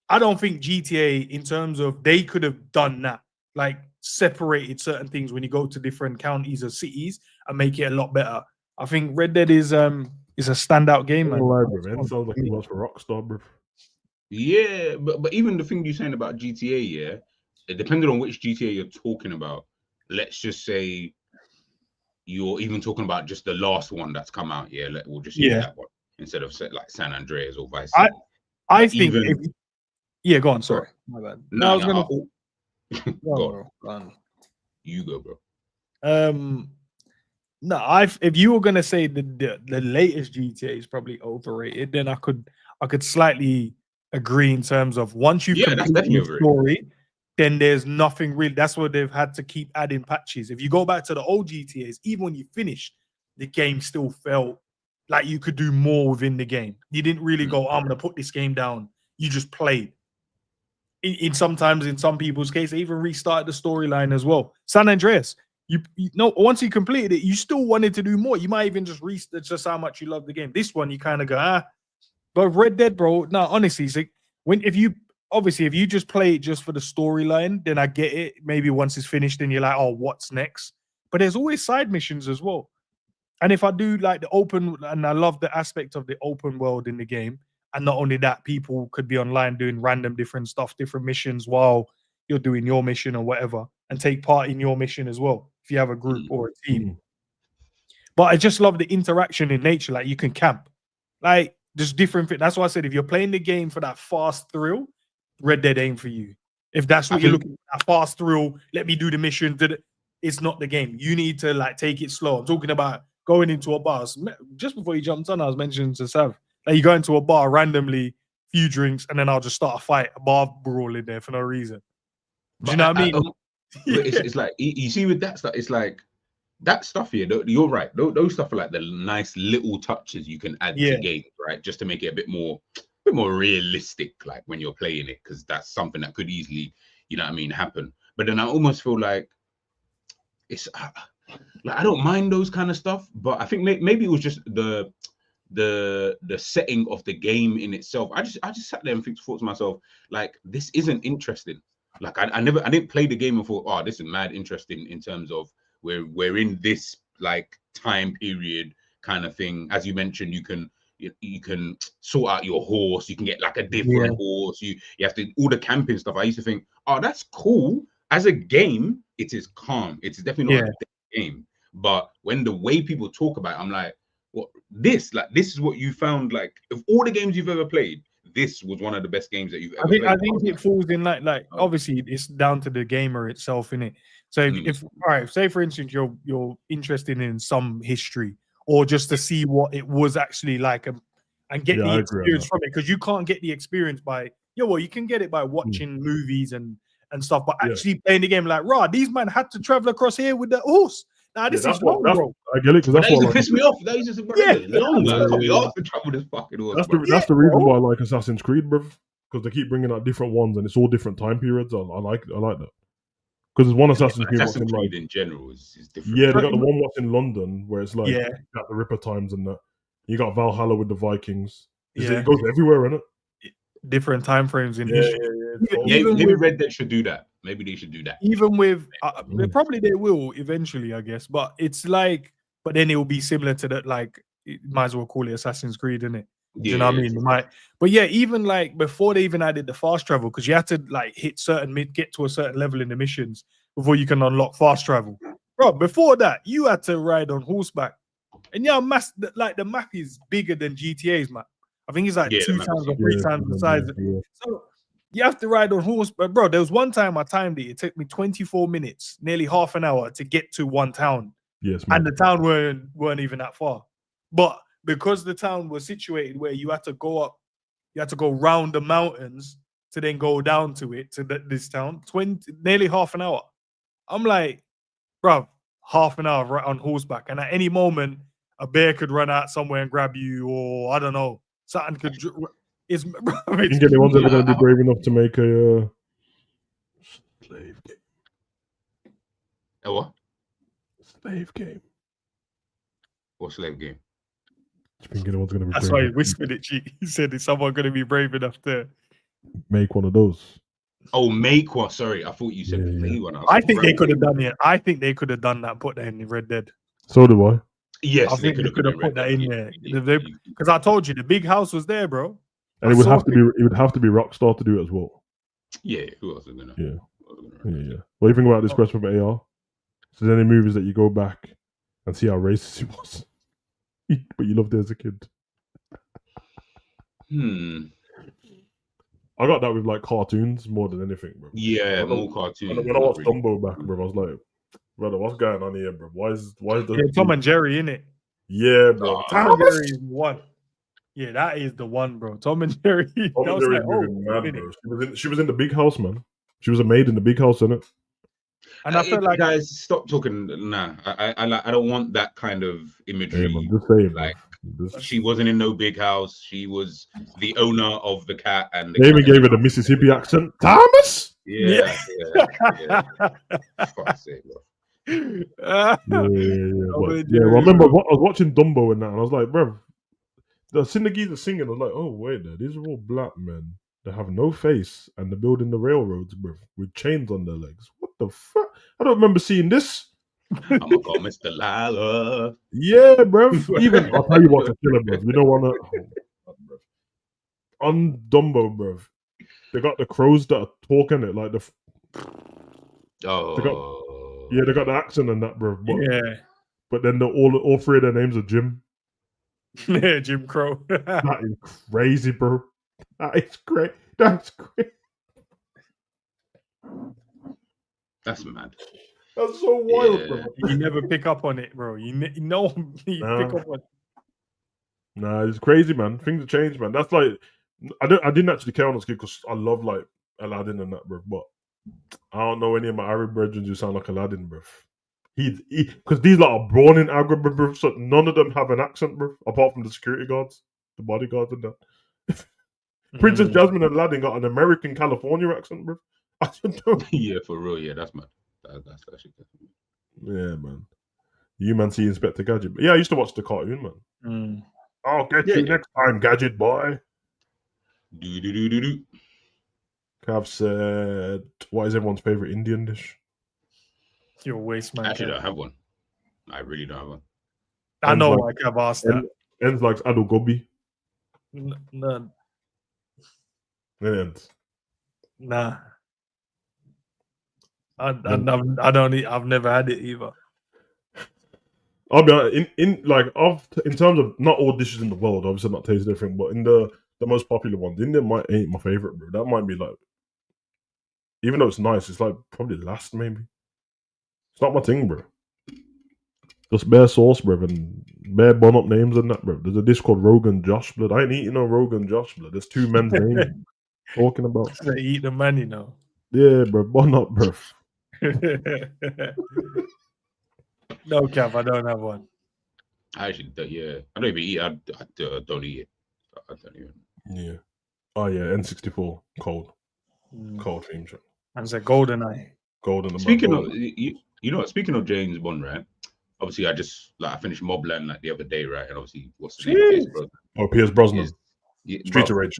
I don't think GTA, in terms of, they could have done that, like separated certain things when you go to different counties or cities and make it a lot better. I think Red Dead is a standout game, man. It sounds like it was for Rockstar, bro. Yeah, but even the thing you're saying about GTA, it depended on which GTA you're talking about. Let's just say you're even talking about just the last one that's come out. Yeah, we'll just use that one instead of like San Andreas or Vice City. I think go on. Sorry, my bad. No, I was gonna go on. You go, bro. If you were gonna say the latest GTA is probably overrated, then I could slightly agree in terms of once you've completed the story, then there's nothing really. That's what they've had to keep adding patches. If you go back to the old GTAs, even when you finished, the game still felt like you could do more within the game. You didn't really go, I'm gonna put this game down. You just played. Sometimes in some people's case, they even restarted the storyline as well. San Andreas, you know, once you completed it, you still wanted to do more. You might even just restart just how much you love the game. This one, you kind of go, But Red Dead, bro, no, honestly, it's like if you just play it just for the storyline, then I get it. Maybe once it's finished, then you're like, oh, what's next? But there's always side missions as well. And if I do like the open, and I love the aspect of the open world in the game. And not only that, people could be online doing random different stuff, different missions while you're doing your mission or whatever, and take part in your mission as well if you have a group or a team. But I just love the interaction in nature. Like you can camp, like just different. That's why I said if you're playing the game for that fast thrill, Red Dead ain't for you. If that's what you're looking for, that fast thrill, let me do the mission. It's not the game. You need to like take it slow. I'm talking about going into a bar. Just before you jumped on, I was mentioning to Sav, like you go into a bar randomly, few drinks, and then I'll just start a fight, a bar brawl in there for no reason. Do you know what I mean? It's like you see with that stuff. It's like that stuff here. You're right. Those stuff are like the nice little touches you can add to games, right? Just to make it a bit more realistic, like when you're playing it, because that's something that could easily, you know what I mean, happen. But then I almost feel like it's like I don't mind those kind of stuff, but I think maybe it was just the setting of the game in itself. I just sat there and thought to myself, like, this isn't interesting. Like I didn't play the game and thought, oh, this is mad interesting in terms of we're in this like time period kind of thing. As you mentioned, you can sort out your horse, you can get like a different horse, you have to all the camping stuff. I used to think, oh, that's cool. As a game, it is calm. It's definitely not a game. But when the way people talk about it, I'm like, what this is what you found, like, of all the games you've ever played, this was one of the best games that you've ever played. I think it falls in like obviously it's down to the gamer itself, innit? So if all right, say for instance you're interested in some history or just to see what it was actually like and get the experience from it, because you can't get the experience by you can get it by watching movies and stuff, but actually playing the game, like, these men had to travel across here with the horse. Now this is long, bro. I get it, because that's what pissed me off. That used to long. I can't be asked to travel this fucking horse. That's the reason why I like Assassin's Creed, bro. Because they keep bringing out different ones, and it's all different time periods. I like that. Because there's one Assassin's Creed in general is different. Yeah, they got the one what's in London where it's like got the Ripper times and that. You got Valhalla with the Vikings. It goes everywhere, innit? Different time frames in history. Maybe Red Dead should do that. Maybe they should do that. Even with they will eventually, I guess. But it's like, but then it will be similar to that. Like, you might as well call it Assassin's Creed, innit? Do you know what I mean? But yeah, even like before they even added the fast travel, because you had to like get to a certain level in the missions before you can unlock fast travel. Bro, before that, you had to ride on horseback, and like the map is bigger than GTA's map. I think it's like 2 times or 3 times the size. So you have to ride on horse. But bro, there was one time I timed it. It took me 24 minutes, nearly half an hour to get to one town. Yes, and the town weren't even that far. But because the town was situated where you had to go up, you had to go round the mountains to then go down to it, to this town, nearly half an hour. I'm like, bro, half an hour right on horseback. And at any moment, a bear could run out somewhere and grab you, or I don't know, something could. You can get the ones that are going to be brave enough to make a slave game. A what? Slave game. What slave game? That's why he whispered it. He said, "Is someone going to be brave enough to make one of those?" Oh, make one. Sorry, I thought you said play one. I think they could have done it. I think they could have done that. Put that in Red Dead. So do I. Yes, I think they could have put that in there because I told you the big house was there, bro. And it would have to be. It would have to be Rockstar to do it as well. Yeah, who else is gonna? Yeah. What do you think about this question from AR? So, there any movies that you go back and see how racist he was, but you loved it as a kid? I got that with like cartoons more than anything, bro. Yeah, more cartoons. When I watched Dumbo back, bro, I was like, brother, what's going on here, bro? Why is the Tom and Jerry in it? Yeah, bro. Tom and Jerry is one. Yeah, that is the one, bro. Tom and Jerry. Tom and Jerry mad, bro. She was in the big house, man. She was a maid in the big house, innit? And I feel like, guys, stop talking. Nah, I don't want that kind of imagery. Yeah, just saying, like, she wasn't in no big house. She was the owner of the cat, and they even gave her the Mississippi accent. Thomas. Yeah. Fuck's sake, bro. I remember I was watching Dumbo and that, and I was like, bro, the Synagogues are singing. I was like, oh wait, these are all black men that have no face, and they're building the railroads, bro, with chains on their legs. What the fuck? I don't remember seeing this. I'm gonna call Mr. Lala. Yeah, bro. Even I'll tell you what, to killer, bro. You don't wanna on Dumbo, bro. They got the crows that are talking it like the. They got the accent and that, bro. But but then all three of their names are Jim. Yeah, Jim Crow. That is crazy, bro. That is great. That's great. That's mad. That's so wild, Yeah. bro. You never pick up on it, bro. You pick up on. Nah, it's crazy, man. Things have changed, man. That's like I didn't actually care on this kid because I love like Aladdin and that, bro. But I don't know any of my Arab brethren who sound like Aladdin, bro. Because these lot are born in Arab, bro. So none of them have an accent, bro. Apart from the security guards, the bodyguards, and that. Princess Jasmine and Aladdin got an American California accent, bro. I don't know. Yeah, for real. Yeah, that's mad. That's actually good. Yeah, man. You man see Inspector Gadget. But yeah, I used to watch the cartoon, man. I'll get you next time, Gadget boy. Do. Cav said, what is everyone's favorite Indian dish? Your waste, man. I actually don't have one. I really don't have one. I know why Cav asked that. Ends likes Ado Gobi. None. Ends. Nah. I've never had it either. I'll be honest, in terms of not all dishes in the world, obviously not taste different, but in the most popular ones, Indian ain't my favorite, bro. That might be like, even though it's nice, it's like probably last maybe. It's not my thing, bro. Just bare sauce, bro, and bare bun up names and that, bro. There's a dish called Rogan Josh blood. I ain't eating no Rogan Josh blood. There's two men's names talking about. They eat the man, you know. Yeah, bro. Bun up, bro. No, Cav, I don't have one. I actually, yeah, I don't even eat. I don't eat it. I don't even. Yeah. Oh yeah, N64 cold theme song. And it's a golden eye. Golden. Speaking of, you know what? Speaking of James Bond, right? Obviously, I finished Mobland like the other day, right? And obviously, what's the name? Pierce Brosnan. Oh, Pierce Brosnan. Yeah, Streets of Rage.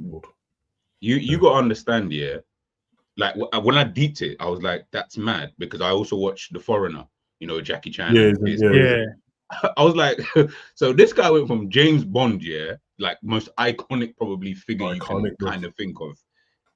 You got to understand, yeah. Like when I deeped it, I was like, "That's mad," because I also watched The Foreigner. You know, Jackie Chan. Yeah. I was like, so this guy went from James Bond, like most iconic probably figure you can kind of think of.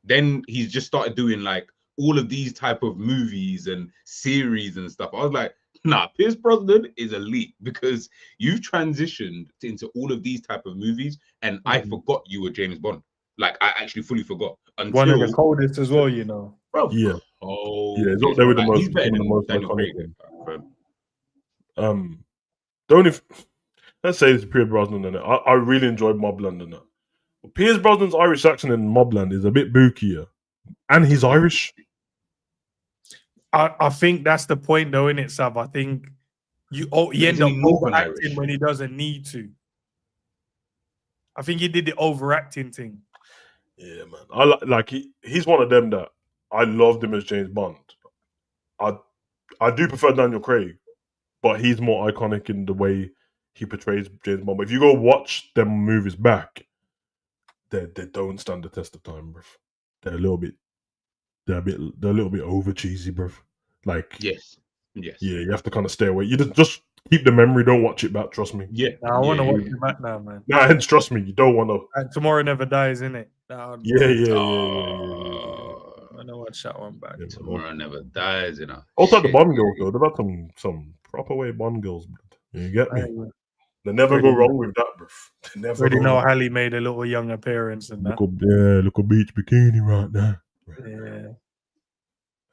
Then he's just started doing like all of these type of movies and series and stuff. I was like, nah, Pierce Brosnan is elite because you've transitioned into all of these type of movies, and I forgot you were James Bond. Like I actually fully forgot. Until, one of the coldest as well, you know. Bro. Yeah. Oh, yeah. They were the most. He's better than the most Daniel iconic. Craig. Let's say it's Pierce Brosnan in it. I really enjoyed Mobland in it. But Pierce Brosnan's Irish accent in Mobland is a bit bookier, and he's Irish. I think that's the point, though, in it, Sav. I think he end up overacting when he doesn't need to. I think he did the overacting thing. Yeah, man. I like he's one of them that I loved him as James Bond. I do prefer Daniel Craig, but he's more iconic in the way he portrays James Bond. But if you go watch them movies back, they don't stand the test of time, bro. They're a little bit over cheesy, bro. Like yes. Yeah, you have to kind of stay away. You just keep the memory. Don't watch it back. Trust me. Yeah, I want to watch it back now, man. Nah, hence trust me. You don't want to. Tomorrow Never Dies, innit? Yeah. I know watch that one back. Yeah, Tomorrow Never Dies, you know. Also, the Bond girls though, they've had some proper way Bond girls. You get me? They never go wrong with that, bro. They never. Already know Halle made a little young appearance and that. Look a beach bikini right now. Yeah.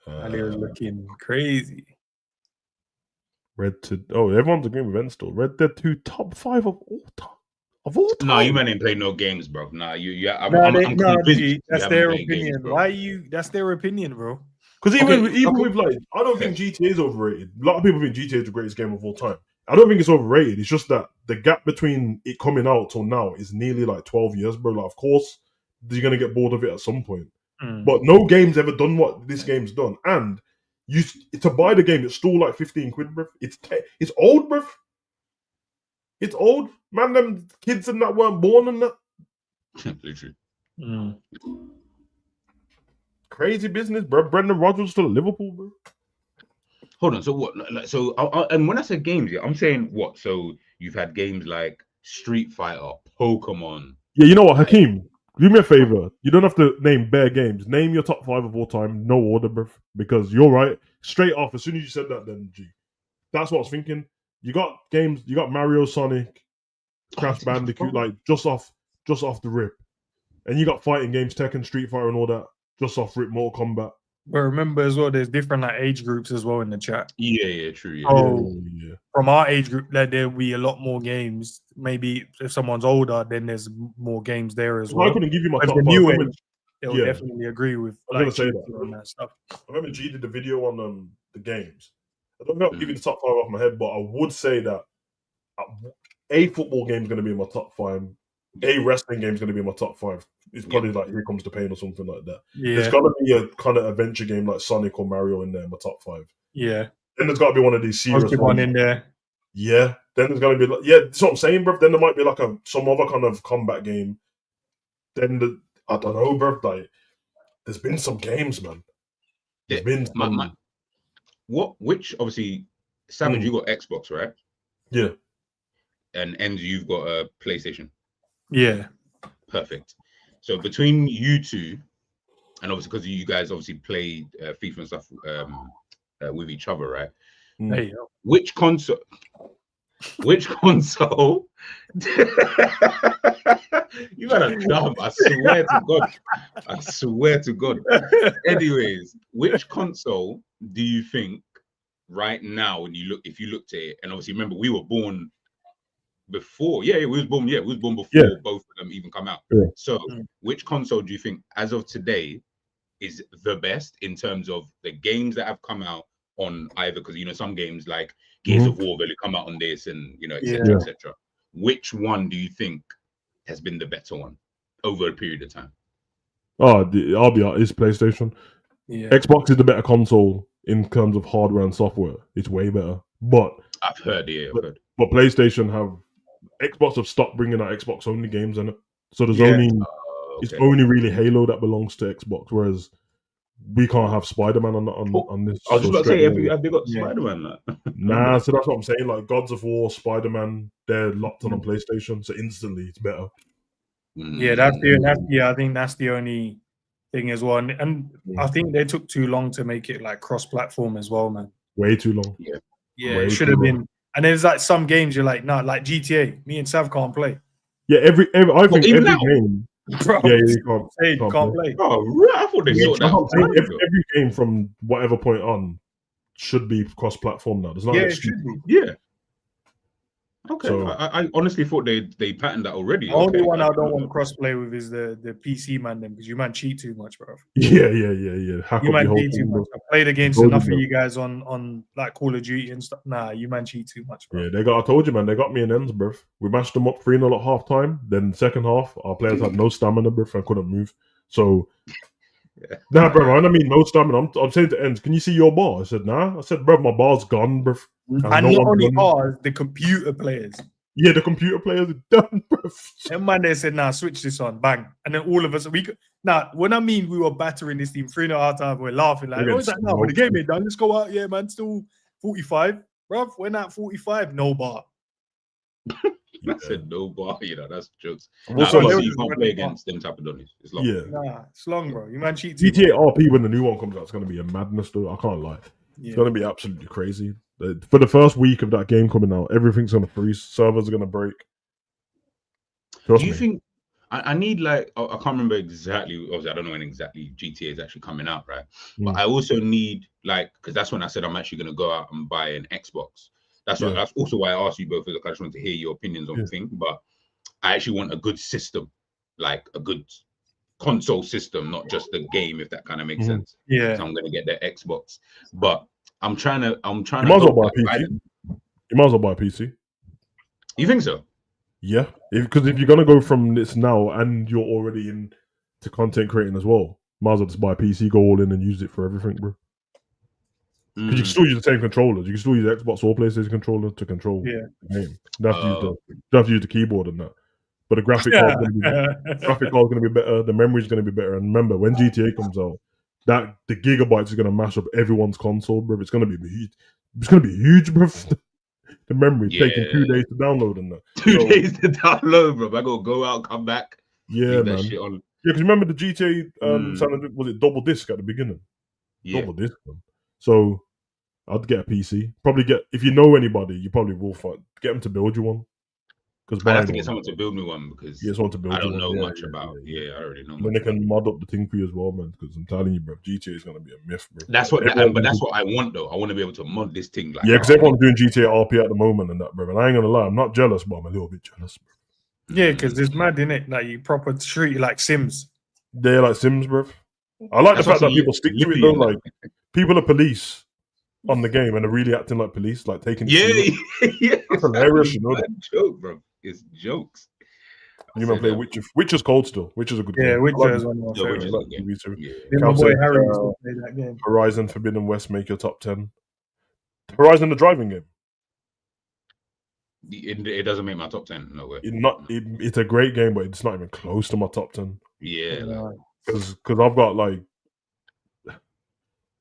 Halle was looking crazy. Everyone's agreeing with Enstall. Red Dead 2 top 5 of all time. No, you man ain't played no games, bro. Nah, I'm convinced. That's their opinion. Games, that's their opinion, bro. Because even with like, I don't think GTA is overrated. A lot of people think GTA is the greatest game of all time. I don't think it's overrated. It's just that the gap between it coming out till now is nearly like 12 years, bro. Like, of course, you're gonna get bored of it at some point. But no game's ever done what this game's done. And to buy the game, it's still like 15 quid, bro. It's old, bro. It's old. Man, them kids and that weren't born and that. Literally. Crazy business, bro. Brendan Rodgers still at Liverpool, bro. Hold on. So what? And when I said games, I'm saying what? So you've had games like Street Fighter, Pokemon. Yeah, you know what, Hakeem? Do me a favor. You don't have to name bare games. Name your top 5 of all time. No order, bro. Because you're right. Straight off, as soon as you said that, then G. That's what I was thinking. you got games. You got Mario, Sonic, Crash Bandicoot, like just off the rip, and you got fighting games, Tekken, Street Fighter, and all that just off rip. Mortal Kombat. But remember as well, there's different like age groups as well in the chat. Yeah, true. Yeah. So from our age group, there'll be a lot more games. Maybe if someone's older, then there's more games there as well. I couldn't give you my top the 5. new age, they'll definitely agree with I was like gonna say that. on that stuff. I remember G did the video on the games. I don't know if I'll give you the top 5 off my head, but I would say that a football game is going to be in my top 5. A wrestling game is going to be in my top 5. It's probably like Here Comes the Pain or something like that. Yeah. There's got to be a kind of adventure game like Sonic or Mario in there in my top 5. Yeah. Then there's got to be one of these serious one in there. Yeah. Then there's going to be like, that's what I'm saying, bro. Then there might be like some other kind of combat game. Then I don't know, bro. Like, there's been some games, man. There's been some... Which obviously, Savage, you got Xbox, right? Yeah. And you've got a PlayStation. Yeah. Perfect. So between you two, and obviously because you guys obviously played FIFA and stuff with each other, right? There you go. Which console? You gotta dumb. I swear to God. Anyways, which console do you think right now, when if you looked at it, and obviously remember we were born before, we was born before both of them even come out. Yeah. So which console do you think as of today is the best in terms of the games that have come out on either, because some games like Gears of War really come out on this, and etc. etc. Which one do you think has been the better one over a period of time? I'll be honest, it's PlayStation. Yeah. Xbox is the better console in terms of hardware and software. It's way better. But I've heard. But PlayStation Xbox have stopped bringing out Xbox only games in it. So there's only it's only really Halo that belongs to Xbox, whereas we can't have Spider-Man on this. I was just about to say, have they got Spider-Man? Nah, so that's what I'm saying. Like Gods of War, Spider-Man, they're locked on PlayStation, so instantly it's better. Yeah, I think that's the only thing as well. And I think they took too long to make it like cross-platform as well, man. Way too long. Yeah, it should have been. And there's like some games you're like, nah, like GTA. Me and Sav can't play. Yeah, I think every game. Bro, you can't play. Oh, right. I thought they sorted that. Every game from whatever point on should be cross-platform now. There's not it should be. Yeah. Okay. So, I honestly thought they patterned that already. The only one I don't want cross-play with is the PC man, then, because you man cheat too much, bro. Yeah. You man cheat too much. I played against enough of you guys on like Call of Duty and stuff. Nah, you man cheat too much, bro. Yeah, I told you, man, they got me in ends, bro. We mashed them up 3-0 at half time. Then second half, our players had no stamina, bro, and couldn't move. So nah, bro, I don't mean no stamina. I'm saying to ends, can you see your bar? I said, nah. I said, bro, my bar's gone, bro. And not only ours, the computer players. Yeah, the computer players are done, bro. And man, they said, nah, switch this on, bang. And then all of us, when I mean we were battering this team 3.5 times, we're laughing like, oh, it's like, no, but the game ain't done. Let's go out, yeah, man. Still 45. Bruv, we're not 45, no bar. I said no bar, that's jokes. Also, you can't play against them type of dummies. It's long. Yeah. Nah, it's long, bro. You man cheat. GTA RP, when the new one comes out, it's going to be a madness, though. I can't lie. It's going to be absolutely crazy. For the first week of that game coming out, everything's going to freeze. Servers are going to break. Do you think... I need I can't remember exactly. Obviously, I don't know when exactly GTA is actually coming out, right? But I also need because that's when I said I'm actually going to go out and buy an Xbox. That's also why I asked you both, because I just wanted to hear your opinions on the thing. But I actually want a good system, like a good console system, not just the game, if that kind of makes sense. Yeah. So I'm going to get the Xbox, but I'm trying to. You might as well buy a PC. You might as well buy a PC. You think so? Yeah, because if you're gonna go from this now and you're already into content creating as well, might as well just buy a PC, go all in, and use it for everything, bro. Because you can still use the same controllers. You can still use the Xbox or PlayStation controller to control the game. You have to use the keyboard and that. But the graphic card's gonna be better. The memory's gonna be better. And remember, when GTA comes out, the gigabytes is gonna mash up everyone's console, bro. It's gonna be huge. It's gonna be huge, bro. The memory taking 2 days to download and that. 2 days to download, bro. I gotta go out, come back. Yeah, man. Shit on. Yeah, because remember the GTA was it double disc at the beginning? Yeah. Double disc, man. So I'd get a PC. Probably if you know anybody, you probably will get them to build you one. Because I have to get someone to build me one because I don't know much about. Yeah, I already know. Then they can mod up the thing for you as well, man. Because I'm telling you, bro, GTA is gonna be a myth, bro. That's what, but that's what I want though. I want to be able to mod this thing. Like, because everyone's doing GTA RP at the moment and that, bro. And I ain't gonna lie, I'm not jealous, but I'm a little bit jealous, bro. Yeah, because it's mad, innit? Like you proper treat it like Sims. They're like Sims, bro. I like the fact that people stick to it though. Like people are police on the game and they're really acting like police, like taking it yeah. That's hilarious, you know. Joke, bro. It's jokes. You man play Witcher. Witcher's cold still. Witcher's a good game. Yeah, Witcher is one of my favorites. My boy Harry used to play that game. Horizon Forbidden West make your top 10. Horizon the driving game. It doesn't make my top 10. No way. It's a great game, but it's not even close to my top 10. Yeah, because I've got like,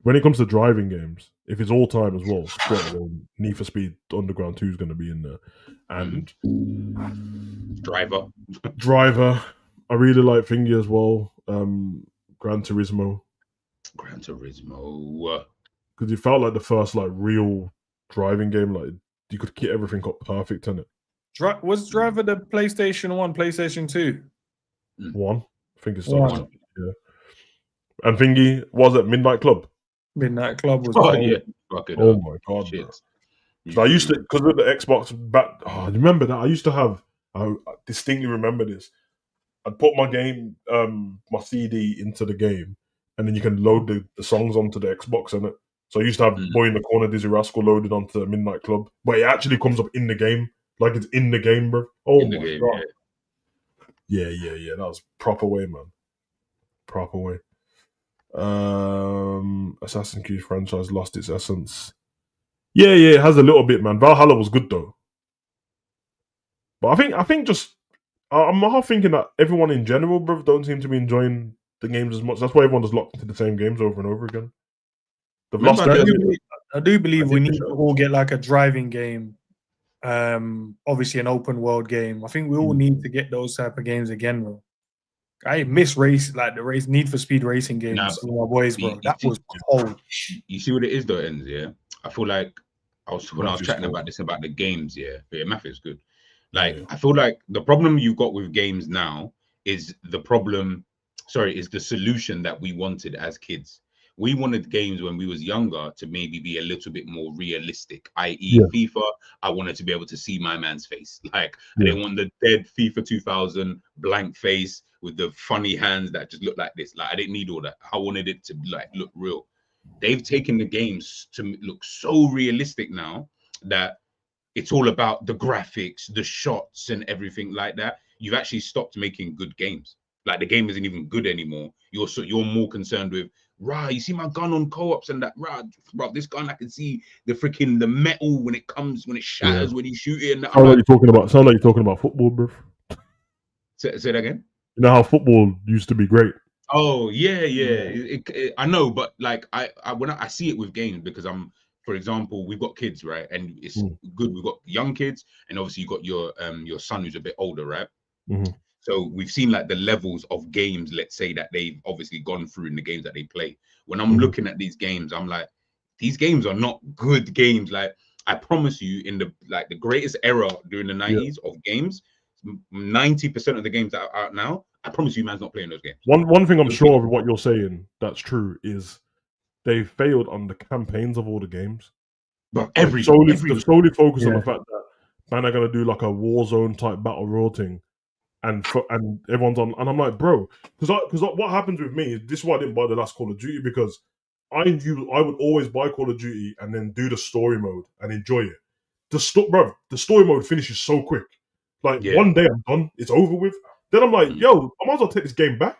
when it comes to driving games, if it's all time as well, Need for Speed Underground 2 is going to be in there, and Driver. I really like Thingy as well. Gran Turismo, because it felt like the first like real driving game. Like you could keep everything up perfect in it. Was Driver the PlayStation 1, PlayStation 2? 1, I think it's one. Yeah. And Thingy was at Midnight Club. Midnight Club was. Oh my god! So I used to, because of the Xbox back. Oh, I remember that. I distinctly remember this. I'd put my game, my CD into the game, and then you can load the songs onto the Xbox in it. So I used to have Boy in the Corner, Dizzy Rascal loaded onto Midnight Club, but it actually comes up in the game, like it's in the game, bro. Oh my god! Yeah. That was proper way, man. Proper way. Assassin's Creed franchise lost its essence. Yeah, it has a little bit, man. Valhalla was good though, but I think just I'm half thinking that everyone in general, bro, don't seem to be enjoying the games as much. That's why everyone just locked into the same games over and over again. I do believe we need to all get like a driving game, obviously an open world game. I think we all need to get those type of games again, bro. I miss the Need for Speed racing games. My boys, bro, that was cold. You see what it is though, Ends, yeah? I feel like when I was chatting about the games, yeah, math is good. Like, I feel like the problem you've got with games now is the solution that we wanted as kids. We wanted games when we was younger to maybe be a little bit more realistic, i.e. FIFA. I wanted to be able to see my man's face. Like, I didn't want the dead FIFA 2000 blank face with the funny hands that just look like this. Like, I didn't need all that. I wanted it to like look real. They've taken the games to look so realistic now that it's all about the graphics, the shots, and everything like that. You've actually stopped making good games. Like, the game isn't even good anymore. You're more concerned with, you see my gun on co-ops and that, bro, this gun, I can see the metal when it shatters when you shoot it. Sound like you're talking about football, bro. Say that again. You know how football used to be great. Oh yeah. I know, but like when I see it with games, because for example, we've got kids, right? And it's good. We've got young kids, and obviously you got your son who's a bit older, right? Mm-hmm. So we've seen like the levels of games, let's say, that they've obviously gone through in the games that they play. When I'm looking at these games, I'm like, these games are not good games. Like, I promise you, in the greatest era during the 90s of games, 90% of the games that are out now, I promise you, man's not playing those games. One thing I'm sure of what you're saying that's true is they failed on the campaigns of all the games. But they're solely focused on the fact that man are gonna do like a Warzone type battle royale thing, and everyone's on. And I'm like, bro, because what happens with me? This is why I didn't buy the last Call of Duty, because I would always buy Call of Duty and then do the story mode and enjoy it. The story mode finishes so quick. Like, one day I'm done, it's over with. Then I'm like, yo, I might as well take this game back.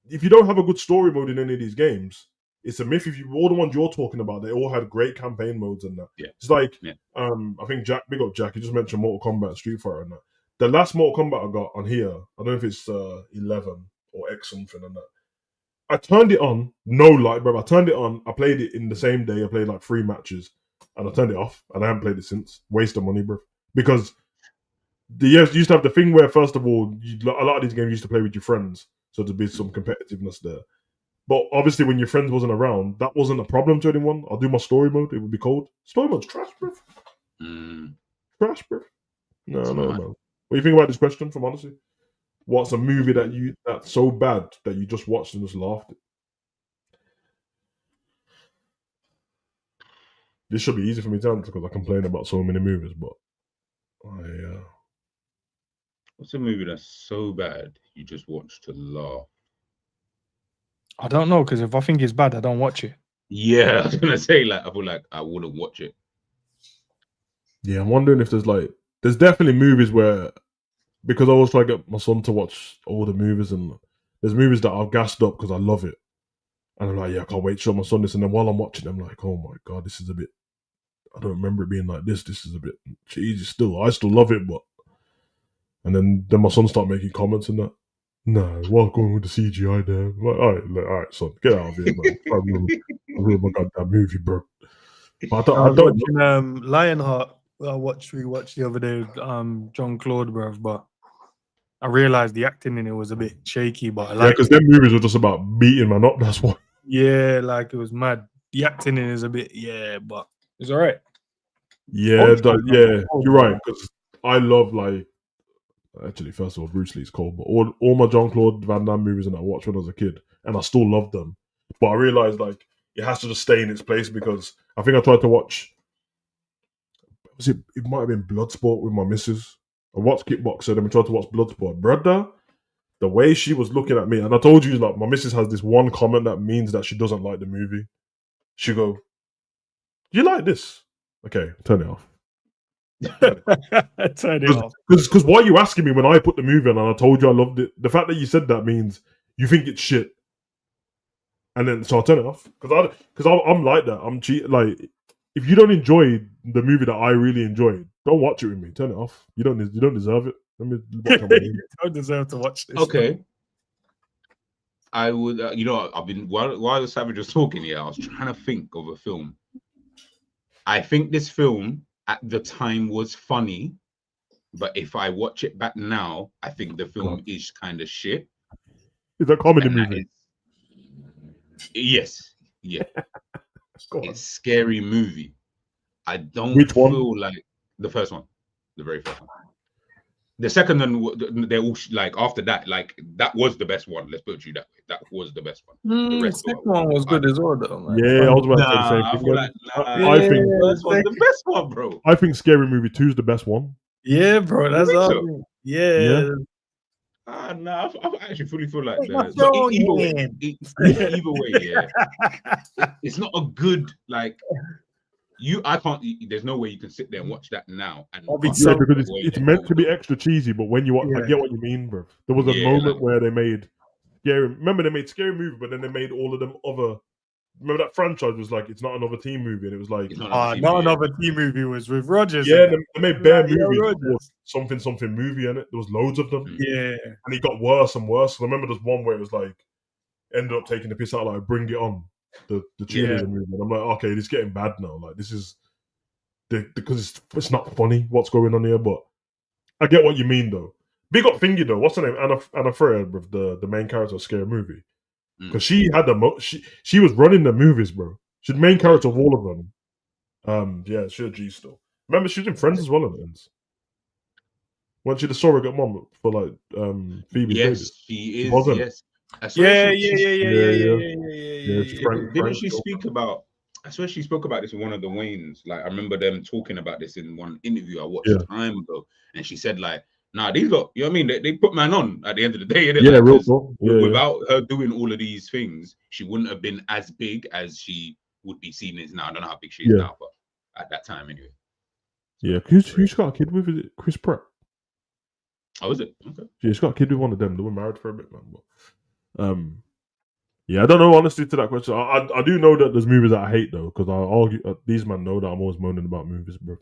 If you don't have a good story mode in any of these games, it's a myth. All the ones you're talking about, they all had great campaign modes and that. Yeah. It's like, I think big up Jack, he just mentioned Mortal Kombat, Street Fighter and that. The last Mortal Kombat I got on here, I don't know if it's 11 or X something and that. I turned it on, no light, bro. I turned it on, I played it in the same day, I played like 3 matches, and I turned it off, and I haven't played it since. Waste of money, bro. Because you used to have the thing where, first of all, a lot of these games used to play with your friends, so there'd be some competitiveness there. But obviously, when your friends wasn't around, that wasn't a problem to anyone. I'll do my story mode. It would be cold. Story mode's trash, bro. Trash, bro. No, man. What do you think about this question? From honestly, what's a movie that's so bad that you just watched and just laughed? This should be easy for me to answer because I complain about so many movies. But what's a movie that's so bad you just watch to laugh? I don't know, because if I think it's bad, I don't watch it. Yeah, I was gonna say, like, I feel like I wouldn't watch it. Yeah, I'm wondering if there's definitely movies where, because I always try to get my son to watch all the movies, and there's movies that I've gassed up because I love it, and I'm like, yeah, I can't wait to show my son this, and then while I'm watching, I'm like, oh my god, this is a bit. I don't remember it being like this. This is a bit cheesy. Still, I still love it, but. And then my son start making comments and that. Nah, what's going with the CGI there? I'm like, all right, son, get out of here, man. I ruined my goddamn movie, bro. But I don't watching Lionheart. We watched the other day, John Claude, bro. But I realized the acting in it was a bit shaky. But because them movies were just about beating man up. That's why. Yeah, like it was mad. The acting in it is a bit, but it's all right. Yeah, you're right. Because I love actually, first of all, Bruce Lee's cold, but all my Jean-Claude Van Damme movies and I watched when I was a kid, and I still love them. But I realized it has to just stay in its place because I think I tried to watch. It might have been Bloodsport with my missus. I watched Kickboxer, then we tried to watch Bloodsport. Brother, the way she was looking at me, and I told you, my missus has this one comment that means that she doesn't like the movie. She go, "You like this? Okay, turn it off." Turn it off. Because why are you asking me when I put the movie on and I told you I loved it? The fact that you said that means you think it's shit. And then so I turn it off because I'm like that. I'm cheat. Like if you don't enjoy the movie that I really enjoyed, don't watch it with me. Turn it off. You don't deserve it. Let me watch you don't deserve to watch this. Okay. I would. I've been while the Savage was talking here. I was trying to think of a film. I think this film at the time was funny, but if I watch it back now, I think the film is kind of shit. It's a comedy movie. Yes, yeah. It's Scary Movie. I don't feel like the first one, the very first one. The second one, they're all after that. That was the best one. Let's put it that way. That was the best one. The second one was good as well, though. Man. Yeah, I was about to say the same thing. I think this was the best one, bro. I think Scary Movie 2 is the best one. Yeah, bro. That's all. Yeah. I actually fully feel like either way, yeah. It's not a good I can't. There's no way you can sit there and watch that now. And because it's meant to be extra cheesy, but when you watch, I get what you mean, bro. There was a moment where they made Scary. Remember, they made Scary Movie, but then they made all of them other. Remember that franchise was it's not another team movie, and it was not another team movie was with Rogers. Yeah, they made bare movies. Something movie in it. There was loads of them. Yeah, and it got worse and worse. So I remember there's one where it was ended up taking the piss out Bring It On. The cheerleader movie. And I'm like, okay, it's getting bad now. This is because it's not funny what's going on here, but I get what you mean though. Big up Thingy though. What's her name? Anna Freya, with the main character of Scary Movie. Because she had she was running the movies, bro. She's the main character of all of them. Yeah, she's a G still. Remember, she was in Friends as well at the end. Wasn't she the surrogate mom for Phoebe? Yes, she is. Yes. Yeah. Didn't she speak about? I swear she spoke about this in one of the Waynes. I remember them talking about this in one interview I watched time ago, and she said "Nah, these lot, you know what I mean? They put man on at the end of the day. Yeah, real talk. Without her doing all of these things, she wouldn't have been as big as she would be seen as now. I don't know how big she is now, but at that time anyway. Yeah, who's got a kid with? Is it Chris Pratt? Oh, is it? Okay. Yeah, she's got a kid with one of them. They were married for a bit, man. But, yeah, I don't know honestly to that question. I do know that there's movies that I hate though, because I argue these men know that I'm always moaning about movies, bro.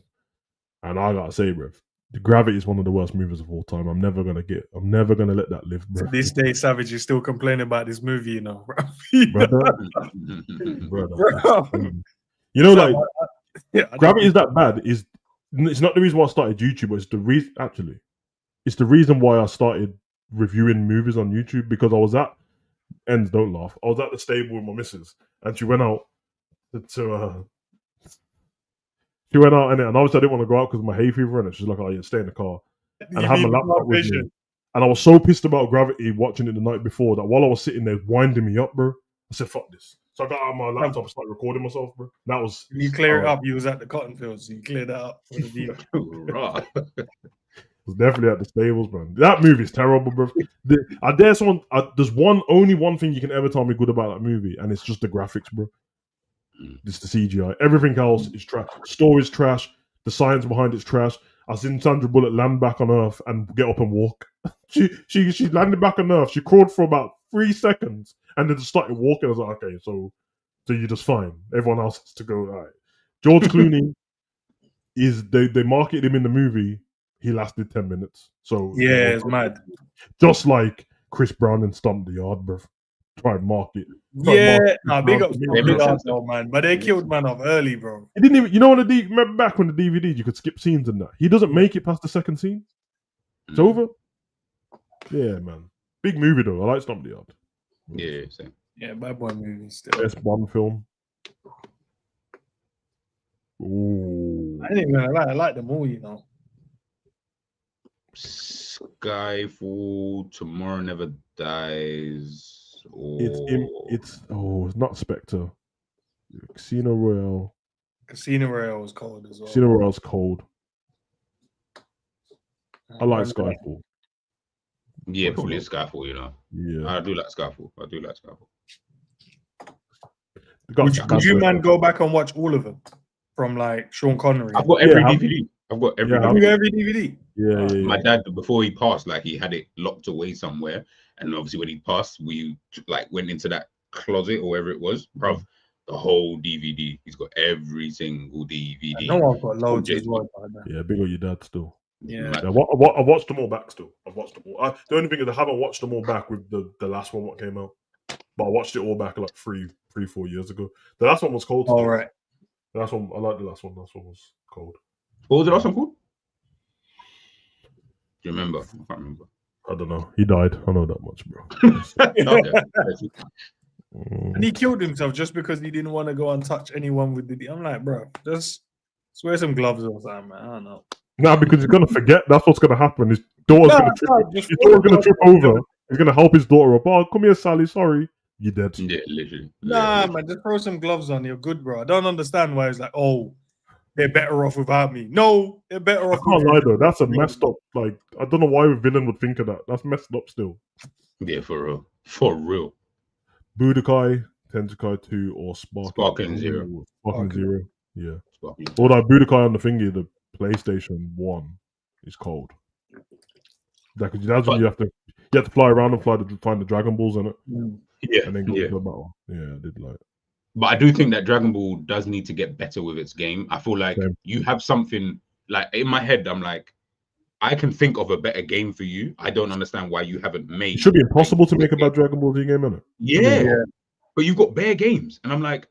And I gotta say, bro, The Gravity is one of the worst movies of all time. I'm never gonna let that live, bro. To this day, Savage is still complaining about this movie, you know, bro. Brother. Gravity is that bad. It's not the reason why I started YouTube, but it's the reason. Actually, it's the reason why I started reviewing movies on YouTube, because ends. Don't laugh. I was at the stable with my missus, and she went out she went out and obviously I didn't want to go out because of my hay fever and she's like, "Oh, yeah, stay in the car." And I had my laptop with me, and I was so pissed about Gravity watching it the night before that while I was sitting there winding me up, bro, I said, "Fuck this." So I got out my laptop and started recording myself, bro. That was you clear it up. You was at the cotton fields, so you cleared that up. was definitely at the stables, man. That movie's terrible, bro. I dare someone. There's only one thing you can ever tell me good about that movie, and it's just the graphics, bro. It's the CGI. Everything else is trash. Story's trash. The science behind it's trash. I seen Sandra Bullock land back on Earth and get up and walk. she landed back on Earth. She crawled for about 3 seconds and then just started walking. I was like, okay, so you're just fine. Everyone else has to go. All right. George Clooney they marketed him in the movie. He lasted 10 minutes. So yeah, it's mad. Just like Chris Brown and Stomp the Yard, bro. Try and market. Big up man. But they killed man off early, bro. It didn't even. You know when remember back when the DVDs you could skip scenes and that. He doesn't make it past the second scene. It's over. Yeah, man. Big movie though. I like Stomp the Yard. Yeah, same. Yeah, bad boy movie still. Best Bond film. Ooh. I didn't even like them all, you know. Skyfall, Tomorrow Never Dies. It's not Spectre. Casino Royale. Casino Royale was cold as well. Casino Royale's cold. I like Skyfall. Yeah, probably Skyfall, you know. Yeah. I do like Skyfall. Could you man go back and watch all of them? From like Sean Connery. I've got every DVD. I've got every DVD. Yeah. My dad, before he passed, like he had it locked away somewhere. And obviously when he passed, we like went into that closet or wherever it was, bruv. The whole DVD. He's got every single DVD. No one's got loads as well. Yeah, big on your dad still. Yeah. I watched them all back still. I've watched them all. The only thing is I haven't watched them all back with the last one what came out. But I watched it all back like 4 years ago. The last one was cold. All right. The last one, I like the last one. The last one was cold. What was the last one called? Do you remember? I can't remember. I don't know. He died. I know that much, bro. And he killed himself just because he didn't want to go and touch anyone with the. I'm like, bro, just wear some gloves or something, man. I don't know. Nah, because he's gonna forget. That's what's gonna happen. His daughter's gonna trip over. He's gonna help his daughter up. Oh, come here, Sally. Sorry, you're dead. Yeah, literally. Nah, man, just throw some gloves on. You're good, bro. I don't understand why it's like, oh, they're better off without me. No, they're better off. I can't lie though. That's a messed up. Like, I don't know why a villain would think of that. That's messed up still. Yeah, for real. For real. Budokai, Tenkai 2, or Sparking Zero. Sparking Zero. Yeah. Sparking. Or that Budokai on the thingy, the PlayStation 1 is cold. That's when you have to fly around and find the Dragon Balls in it. Yeah. And then go to the battle. Yeah, I did like it. But I do think that Dragon Ball does need to get better with its game. I feel like you have something like in my head, I'm like, I can think of a better game for you. I don't understand why you haven't made. It should be impossible to make a bad Dragon Ball Z game, isn't it? Yeah. But you've got bare games, and I'm like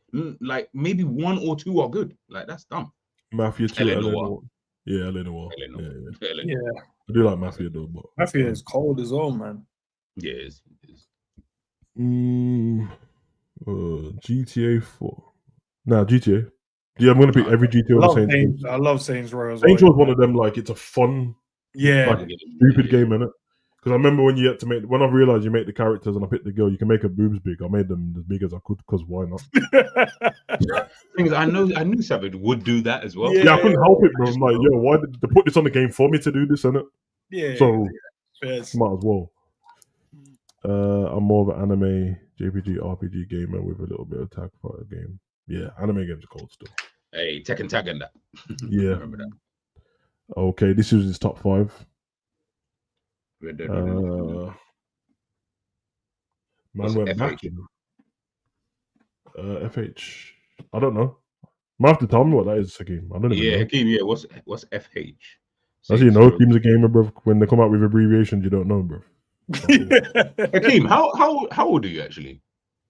maybe 1 or 2 are good. Like that's dumb. Mafia 2, Eleanor. Yeah, Eleanor. Yeah. I do like Mafia though, but Mafia is cold as well, man. Yeah, it is. GTA 4. Nah, GTA. Yeah, I'm gonna pick every GTA. I love Saints Row. Saints Row is one of them. Like, it's a fun, stupid game, innit? Because I remember when you had to when I realized you make the characters and I picked the girl, you can make her boobs big. I made them as big as I could because why not? Things I knew Savage would do that as well. Yeah, I couldn't help it, bro. I'm like, yo, why did they put this on the game for me to do this, innit? Yeah. So might as well. I'm more of an anime JPG RPG gamer with a little bit of tag fighter game. Yeah, anime games are cold still. Hey, Tekken Tag and that. Yeah. Remember that. Okay, this is his top 5. Man went back. FH. I don't know. Might have to tell me what that is, Hakeem. I don't even know. Hakeem, yeah. What's FH? As you know, Hakeem's a gamer, bro. When they come out with abbreviations, you don't know, bro. Hakeem, how old are you actually?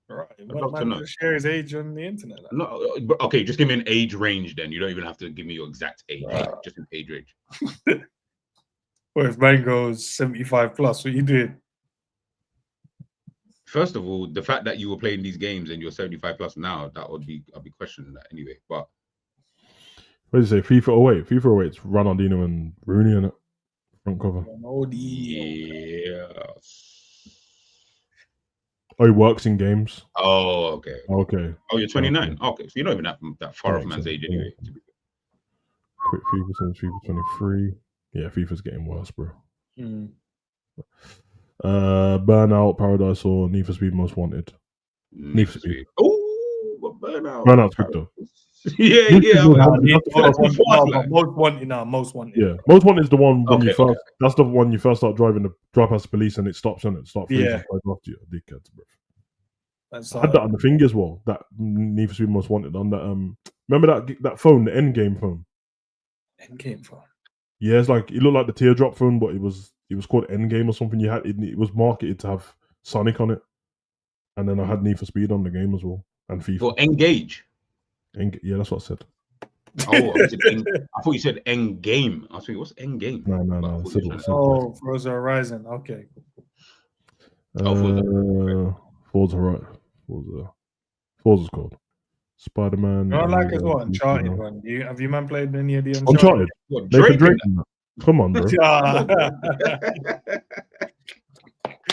Right. Man, share his age on the internet. Like. No, okay, just give me an age range then. You don't even have to give me your exact age. Just an age range. Well, if man goes 75 plus, what you did? First of all, the fact that you were playing these games and you're 75 plus now, I'll be questioning that anyway. But what did you say? FIFA 08. FIFA 08. It's Ronaldinho and Rooney in it. Front cover. yeah. Oh, he works in games. Oh, okay. Okay. Oh, you're 29. Okay, so you're not even that far off man's age anyway. Quick FIFA since FIFA 23. Yeah, FIFA's getting worse, bro. Burnout, Paradise, or Need for Speed Most Wanted. Need for Speed. Oh, what Burnout? Burnout's good though. Yeah. Most Wanted. Yeah, Most Wanted is the one when you first. That's the one you first start driving the drive past the police and it stops and it starts freezing right after you. Dickheads, bro. I had that on the thing as well. That Need for Speed Most Wanted on that. Remember that phone, the Endgame phone. Endgame phone. Yeah, it's like it looked like the teardrop phone, but it was called Endgame or something. You had it was marketed to have Sonic on it, and then I had Need for Speed on the game as well and FIFA. For Engage. Yeah, that's what I said. Oh, I thought you said Endgame. I was thinking, what's Endgame? No. Forza Horizon. Okay. Forza, right? Forza's called Spider-Man. I like as well. Uncharted one. Have you man played any of the Uncharted? Nathan Drake. Come on, bro. Did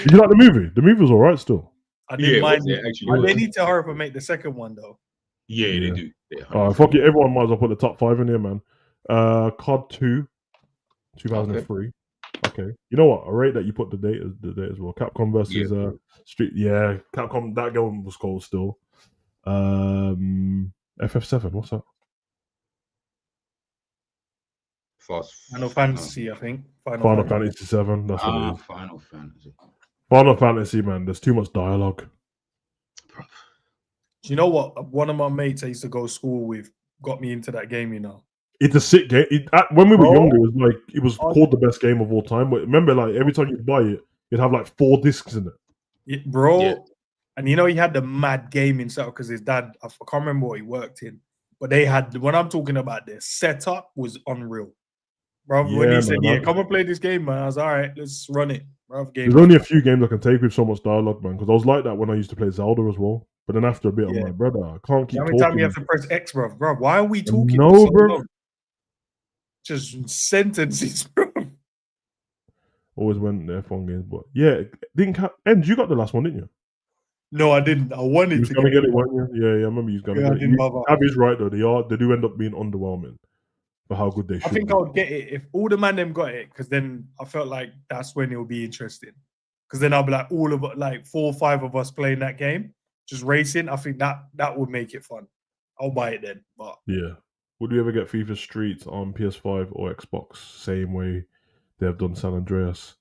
you like the movie? The movie was alright still. I didn't mind it. They need to hurry up and make the second one though. Yeah, they do. Fuck it. Everyone might as well put the top 5 in here, man. COD 2, 2003. Okay. You know what? I rate that you put the date as well. Capcom versus Street. Yeah, Capcom. That game was cold still. FF7. What's that? Final Fantasy, I think. Final Fantasy 7. That's what it is. Final Fantasy. Final Fantasy, man. There's too much dialogue. Do you know what? One of my mates I used to go to school with got me into that game, you know. It's a sick game. When we were younger, it was called the best game of all time. But remember, like every time you buy it, it'd have like 4 discs in it. Bro. Yeah. And you know, he had the mad gaming setup because his dad, I can't remember what he worked in, but they had, when I'm talking about this, setup was unreal. Bro, when he said, come and play this game, man, I was all right, let's run it. Bro, there's only a few games I can take with so much dialogue, man, because I was like that when I used to play Zelda as well. But then after a bit, I'm like, brother, I can't keep talking. Every time you have to press X, bro, why are we talking? No, bro. Just sentences, bro. Always went the F1 games, but yeah, and you got the last one, didn't you? No, I didn't. I wanted to get it, weren't you? Yeah, I remember you was gonna get it. Abby's right though. They do end up being underwhelming for how good they should. I think I would get it if all the man them got it, because then I felt like that's when it will be interesting. Because then I'll be like all of like 4 or 5 of us playing that game, just racing. I think that would make it fun. I'll buy it then. But yeah, would you ever get FIFA Street on PS5 or Xbox? Same way they have done San Andreas.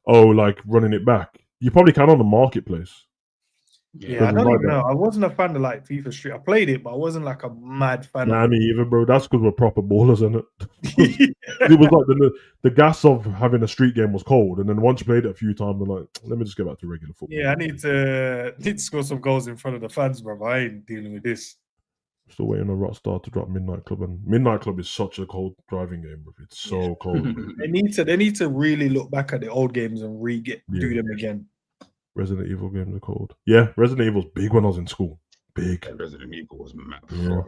Oh, like running it back. You probably can on the marketplace. Yeah, I don't even know. I wasn't a fan of like FIFA Street. I played it, but I wasn't like a mad fan. Nah, me either, bro. That's because we're proper ballers, isn't it? It was like the gas of having a street game was cold, and then once you played it a few times, I'm like, let me just get back to regular football. Yeah, I need to score some goals in front of the fans, bro. I ain't dealing with this. Still waiting on Rockstar to drop Midnight Club, and Midnight Club is such a cold driving game, bro. It's so cold. They need to really look back at the old games and do them again. Resident Evil games are cold. Yeah, Resident Evil's big when I was in school. Big. Yeah, Resident Evil was mad. Yeah.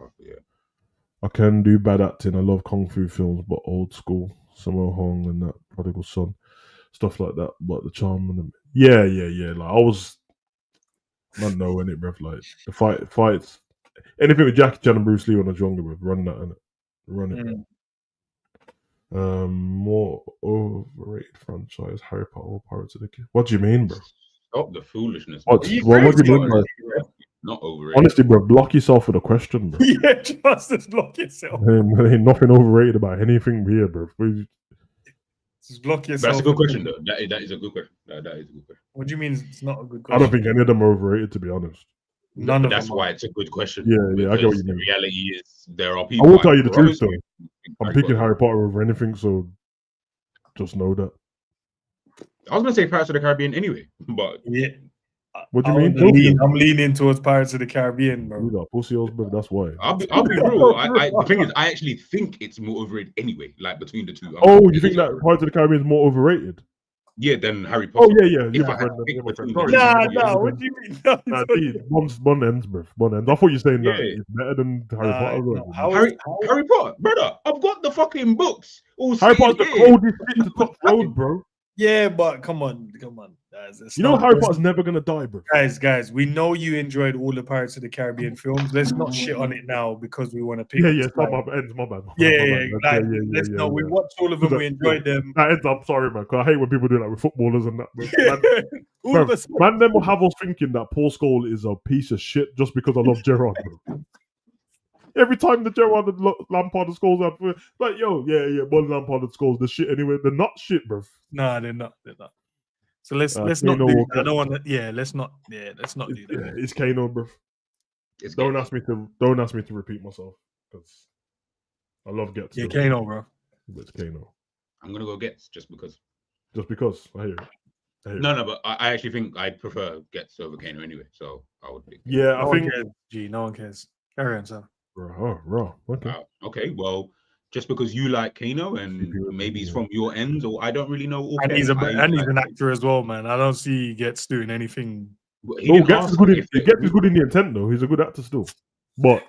I can do bad acting. I love Kung Fu films, but old school. Sammo Hung and that Prodigal Son. Stuff like that. But the charm and the... Yeah. Like, I was... I don't know, innit, bruv? Like, the fights... Anything with Jackie Chan and Bruce Lee when I was younger, bruv. Run that, innit? Run it. More overrated franchise, Harry Potter or Pirates of the Caribbean. What do you mean, bro? Stop the foolishness. What do you mean, bro? Not overrated. Honestly, bro, block yourself with a question, bro. Yeah, just block yourself. There ain't nothing overrated about anything here, bro. Just block yourself. That's a good question, though. That is a good question. That is a good question. What do you mean it's not a good question? I don't think any of them are overrated, to be honest. None of That's them why it's a good question. Yeah, I get what you mean. The reality is there are people. I will tell you the truth, though. I'm picking Harry Potter over anything, so just know that. I was gonna say Pirates of the Caribbean anyway, but yeah. What do you mean? I'm leaning towards Pirates of the Caribbean, bro. You got pussy holes, bro. That's why. I'll be real. The thing is, I actually think it's more overrated anyway. Like between the two. You think that Pirates of the Caribbean is more overrated? Yeah, then Harry Oh Potter. yeah, If my I had friend. to pick Yeah, my friend. between Sorry, the two, Nah, yeah. what do you mean? No, Nah, Bond ends, bro. Bond ends. I thought you were saying that Yeah. it's better than Harry Potter. no. How Harry Potter, brother. I've got the fucking books all Harry sitting Potter's the here. coldest shit to touch road, bro. Yeah, but come on, guys. You know Harry Potter's never gonna die, bro. Guys, we know you enjoyed all the Pirates of the Caribbean films. Let's not shit on it now because we want to pick. Yeah, it's not my bad. My bad. Let's know. We watched all of them. We enjoyed them. That ends. I'm sorry, man. Cause I hate when people do that with footballers and that. Bro. All of us. Man, them will have us thinking that Paul Scholes is a piece of shit just because I love Gerrard, bro. Every time the Gerrard and Lampard and Scholes have, like, yo, yeah, one Lampard and Scholes, the shit anyway. They're not shit, bro. Nah, they're not. So let's not do that. I don't want to. Yeah, let's not do that. It's Kano, bro. Don't ask me to repeat myself because I love Gets. Yeah, Kano, bro. It's Kano. I'm gonna go Gets just because. Just because I hear it. No, but I actually think I'd prefer Gets over Kano anyway. So I would pick. Yeah, I think. No one cares. Carry on, sir. Raw. Okay. Okay. Well, just because you like Kano and maybe he's from your end, or I don't really know. And he's an actor as well, man. I don't see Gets doing anything. Gets is good in the intent though. He's a good actor still. But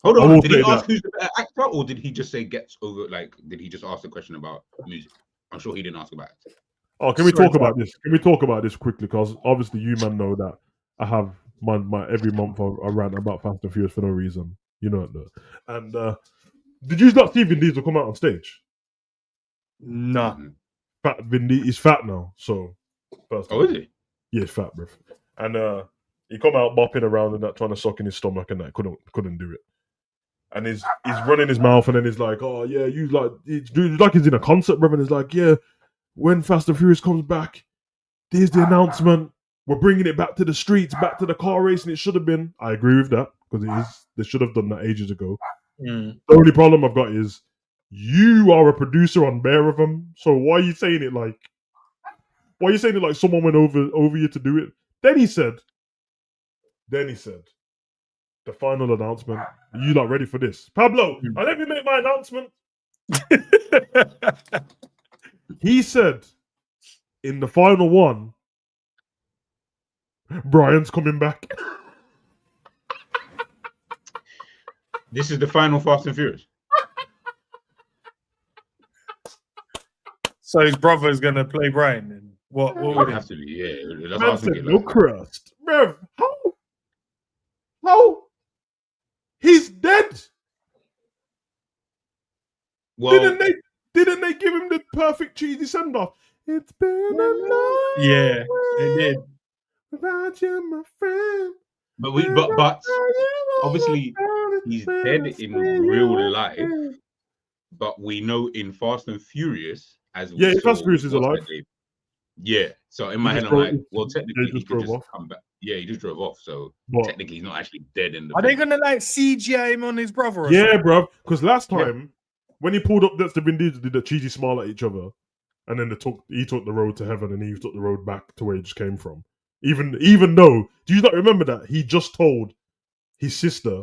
hold on, did he ask who's the better actor, or did he just say Gets over? Like, did he just ask the question about music? I'm sure he didn't ask about it. Oh, can we talk about this? Can we talk about this quickly? Because obviously you man know that I have my every month I rant about Fast and Furious for no reason. You know that. And did you not see Vin Diesel come out on stage? Nah. Vin Diesel is fat now, so is he? Yeah, he's fat, bro. And he come out bopping around and that, trying to suck in his stomach and that couldn't do it. And he's running his mouth and then he's like, oh yeah, you like he's in a concert, bro. And he's like, yeah, when Fast and Furious comes back, here's the announcement. We're bringing it back to the streets, back to the car racing. It should have been. I agree with that because they should have done that ages ago. The only problem I've got is you are a producer on bare of them. So why are you saying it like? Why are you saying it like someone went over you to do it? Then he said, the final announcement. Are you not ready for this? Pablo, let me make my announcement. He said, in the final one, Brian's coming back. This is the final Fast and Furious. So his brother is gonna play Brian, and what would it have to be? Yeah, that's Man what I said think. no crust, bro. How? He's dead. Well, didn't they give him the perfect cheesy send off? It's been a long yeah, they did. Without you, my friend. But obviously he's dead in real life. But we know in Fast and Furious, as we saw, Fast and Furious is alive. Yeah. So in my head, I'm like, well, technically he could just come back. Yeah, he just drove off. So technically he's not actually dead in the. Are they gonna like CGI him on his brother? Or something? Bro. Because last time when he pulled up, that's the Vin Diesel did a cheesy smile at each other, and then he took the road to heaven, and he took the road back to where he just came from. Even though, do you not remember that he just told his sister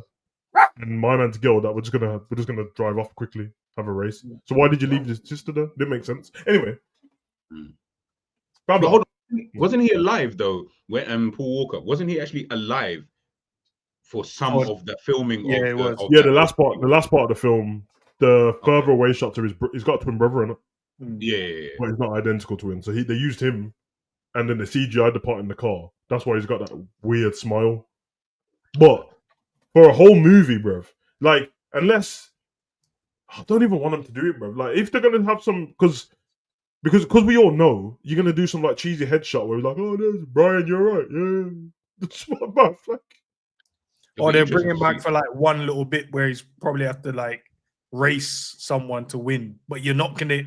and my man's girl that we're just gonna drive off quickly, have a race. So why did you leave your sister there? Didn't make sense. Anyway, but hold on, wasn't he alive though? When Paul Walker, wasn't he actually alive for some of the filming? Yeah, it was. The last part of the film, the further away shots of he's got a twin brother in it. Yeah, but he's not identical twin. So they used him. And then the CGI the part in the car. That's why he's got that weird smile. But for a whole movie, bruv, like, unless I don't even want them to do it, bruv. Like, if they're gonna have some, because we all know you're gonna do some like cheesy headshot where we're like, oh, there's Brian, you're right, yeah, that's my mouth, like. Or they're bringing back for like one little bit where he's probably have to like race someone to win, but you're not gonna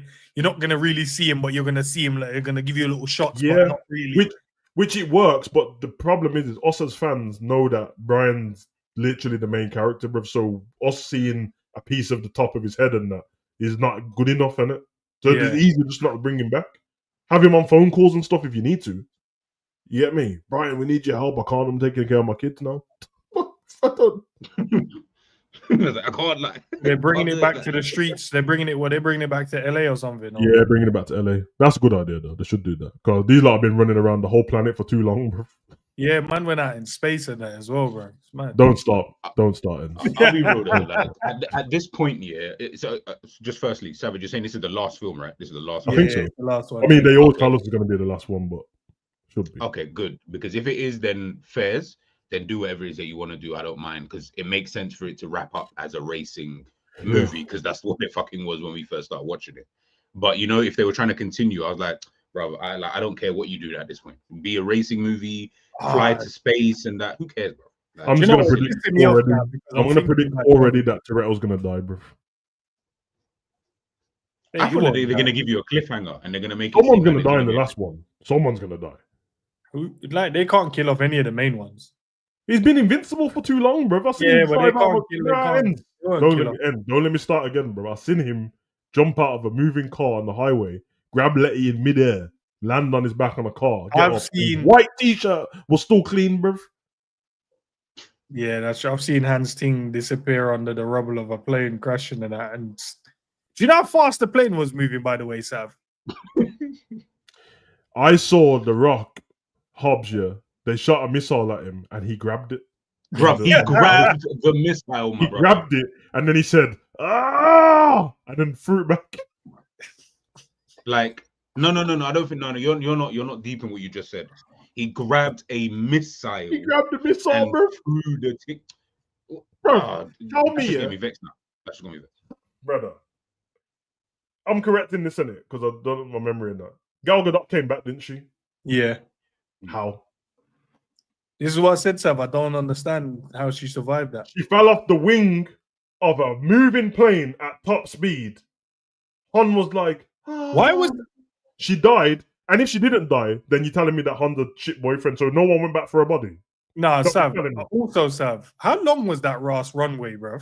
really see him, but you're gonna see him. Like, they're gonna give you a little shots, but not really. Which it works, but the problem is us as fans know that Brian's literally the main character, bruv. So us seeing a piece of the top of his head and that is not good enough, innit? So it's easy just not to bring him back. Have him on phone calls and stuff if you need to. You get me? Brian, we need your help. I can't. I'm taking care of my kids now. I don't. I was like, I can't lie. They're bringing Can't it do back like to the streets. They're bringing it. Well, they're bringing it back to LA or something. Or... Yeah, bringing it back to LA. That's a good idea, though. They should do that because these lot have been running around the whole planet for too long, bro. Yeah, man went out in space and that as well, bro. It's mad. Don't stop. Don't start. I'll be real though. Like, at this point, yeah. So just firstly, Savage, you're saying this is the last film, right? This is the last. I think so. The last one. I mean, they always tell us it's going to be the last one, but should be. Okay, good. Because if it is, then fairs. Then do whatever it is that you want to do. I don't mind because it makes sense for it to wrap up as a racing movie because that's what it fucking was when we first started watching it. But you know, if they were trying to continue, I was like, bro, I don't care what you do at this point. Be a racing movie, fly to space, and that. Who cares, bro? Like, I'm just going to predict already. I'm going to predict already that Toretto's going to die, bro. I thought they're going to give you a cliffhanger and they're going to make. Someone's going to die in the last one. Someone's going to die. Like they can't kill off any of the main ones. He's been invincible for too long, bro. I've seen him but they can't kill. Don't let me start again, bro. I've seen him jump out of a moving car on the highway, grab Letty in midair, land on his back on a car. I've seen white t-shirt was still clean, bro. Yeah, that's true. I've seen Hans Ting disappear under the rubble of a plane crashing and that. And do you know how fast the plane was moving? By the way, Sav. I saw The Rock, Hobbs. Yeah. They shot a missile at him and he grabbed it. Bro, he grabbed the missile, my brother. He grabbed it and then he said, "Ah!" and then threw it back. Like, no. I don't think you're not deep in what you just said. He grabbed a missile. He grabbed the missile, bro. Threw the bro, tell me, yeah. Me vexed now. That's gonna be vexed. Brother. I'm correcting this in it because I don't have my memory in that. Gal Gadot came back, didn't she? Yeah. How? This is what I said, Sav. I don't understand how she survived that. She fell off the wing of a moving plane at top speed. Han was like, why was she died? And if she didn't die, then you're telling me that Han's a shit boyfriend, so no one went back for her body. Nah, Sav. Also, Sav, how long was that Ross runway, bro?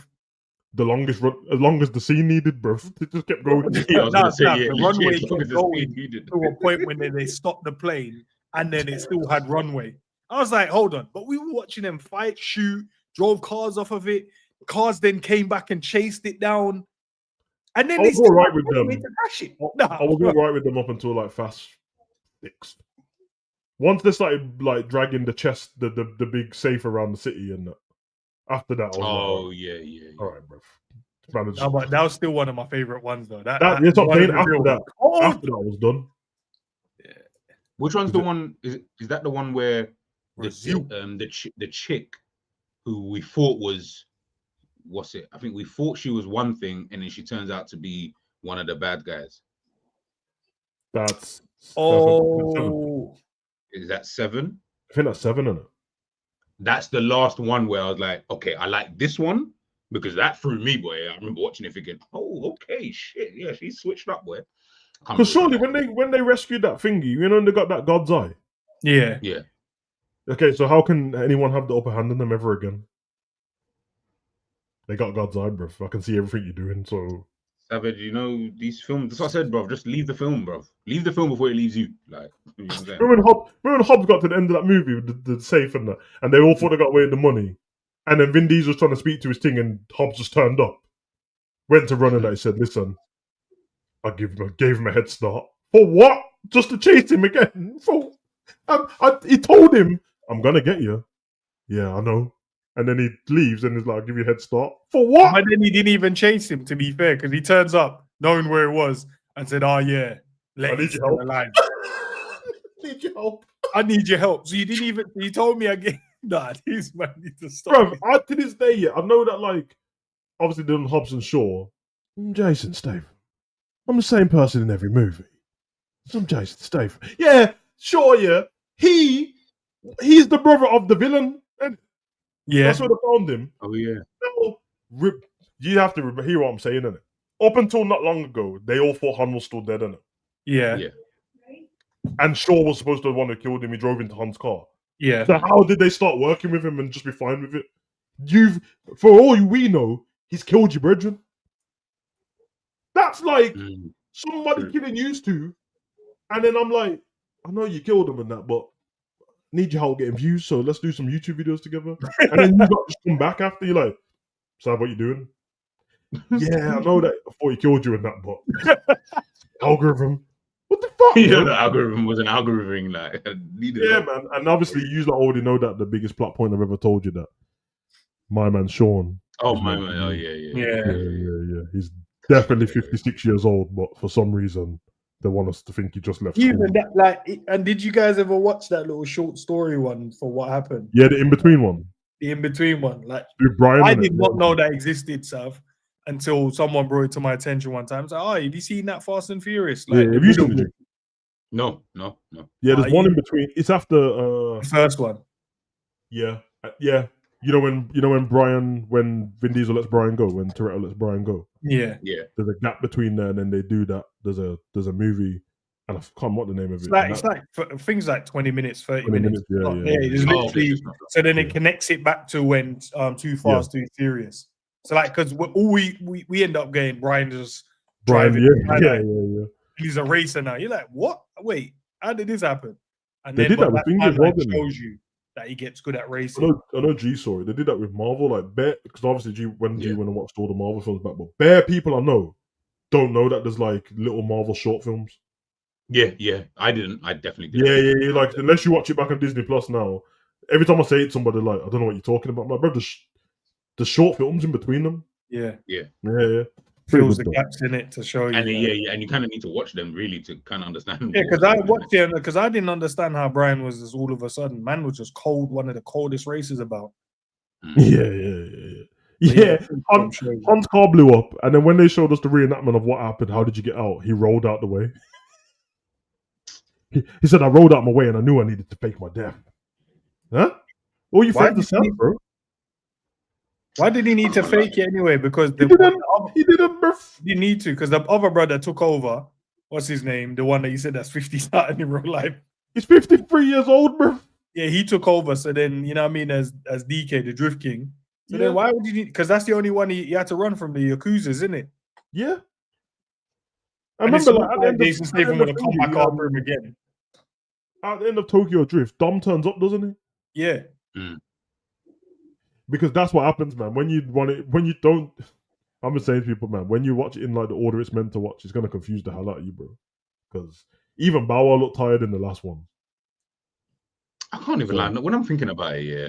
The longest run, as long as the scene needed, bro. It just kept going. The runway kept going to a point when they stopped the plane, and then it still had runway. I was like, hold on. But we were watching them fight, shoot, drove cars off of it. Cars then came back and chased it down. And then I was all right with them. I was all right with them up until like Fast 6. Once they started like dragging the chest, the big safe around the city, and after that, I was yeah. All right, bro. But that was still one of my favorite ones, though. That's what I'm saying. After that was done. Yeah. Which one's the one? Is that the one where the chick who we thought was I think we thought she was one thing, and then she turns out to be one of the bad guys. That's is that 7? I think that's 7, isn't it? That's the last one where I was like, okay, I like this one because that threw me, boy. I remember watching it thinking, oh, okay, shit, yeah, she switched up, boy. Because surely when they rescued that thingy, you know, they got that God's eye. Yeah. Okay, so how can anyone have the upper hand on them ever again? They got God's eye, bro. I can see everything you're doing. So, Savage, you know these films. That's what I said, bro. Just leave the film, bro. Leave the film before it leaves you. Like, you know remember when Hobbs got to the end of that movie with the safe and that, and they all thought they got away with the money, and then Vin Diesel was trying to speak to his thing, and Hobbs just turned up, went to run, and he said, "Listen, I gave him a head start for what? Just to chase him again? He told him, I'm gonna get you. Yeah, I know." And then he leaves and is like, "I'll give you a head start for what?" But then he didn't even chase him, to be fair, because he turns up knowing where it was and said, "Oh yeah, I need your help. Alive. Need your help. I need your help." So you didn't even. You told me again. Nah, these man need to stop. Bro, to this day, yeah, I know that like obviously doing Hobbs and Shaw. I'm Jason Statham. I'm the same person in every movie. I'm Jason Statham. Yeah, sure, yeah. He's the brother of the villain. And yeah, that's where they found him. Oh yeah. No, you have to hear what I'm saying, innit? Up until not long ago, they all thought Han was still dead, innit? Yeah. And Shaw was supposed to be the one who killed him. He drove into Han's car. Yeah. So how did they start working with him and just be fine with it? For all we know, he's killed you, brethren. That's like somebody killing used to, and then I'm like, I know you killed him and that, but need your help getting views, so let's do some YouTube videos together. And then you got to come back after, you're like, So what you doing? Yeah, I know that. I thought he killed you in that, but algorithm. What the fuck? You know, Man? the algorithm was an algorithm. Like, I needed Yeah, that. man. And obviously, you already know that the biggest plot point I've ever told you that my man Sean. Oh is my meant man! to Oh be- Yeah. yeah. He's definitely 56 years old, but for some reason, they want us to think he just left school. Even that, like, and did you guys ever watch that little short story one for what happened? Yeah, the in between one. The in between one, like, With Brian. I innit? did not know that existed, Sav, until someone brought it to my attention one time. It's like, oh, have you seen that Fast and Furious? Like, Yeah, the have you seen middle the bit, No. Yeah, there's one in between. It's after. the first one. Yeah. You know when Vin Diesel lets Brian go, when Toretto lets Brian go. Yeah. There's a gap between there, and then they do that. There's a movie, and I can't remember what the name of it. It's like things like 20 minutes, 30 minutes. Yeah. It's literally, so then it connects it back to when Too Fast, Too Furious. So like, because we end up getting Brian just driving. Yeah. He's a racer now. You're like, what? Wait, how did this happen? And They then did that with Fingers, wasn't it? shows you that he gets good at racing. I know G saw it. They did that with Marvel, like Bear, because obviously G went and watched all the Marvel films back, but bare people I know don't know that there's like little Marvel short films. Yeah. I didn't. I definitely didn't. Yeah. Like unless you watch it back on Disney Plus now, every time I say it to somebody, like, I don't know what you're talking about. My brother, the short films in between them. Yeah. Fills Fills the gaps in it to show you. And and you kind of need to watch them really to kind of understand. Yeah, because I watched it because I didn't understand how Brian was just all of a sudden, man was just cold, one of the coldest races about. Yeah. Hans car blew up, and then when they showed us the reenactment of what happened, how did you get out? He rolled out the way. He said, I rolled out my way and I knew I needed to fake my death. Huh? All you fake the self, bro. Why did he need to fake it anyway? Because he didn't, bro. You need to, because the other brother took over. What's his name? The one that you said that's 50 starting in real life. He's 53 years old, bro. Yeah, he took over. So then, you know what I mean, as DK, the Drift King. So then why would you need, because that's the only one he had to run from the Yakuzas, isn't it? Yeah. I remember like, Jason Statham would have come back after him again. At the end of Tokyo Drift, Dom turns up, doesn't he? Yeah. Because that's what happens, man. When you want it, when you don't, I'm just saying to people, man, when you watch it in like the order it's meant to watch, it's gonna confuse the hell out of you, bro. Because even Bow Wow looked tired in the last one. I can't even lie. When I'm thinking about it, yeah,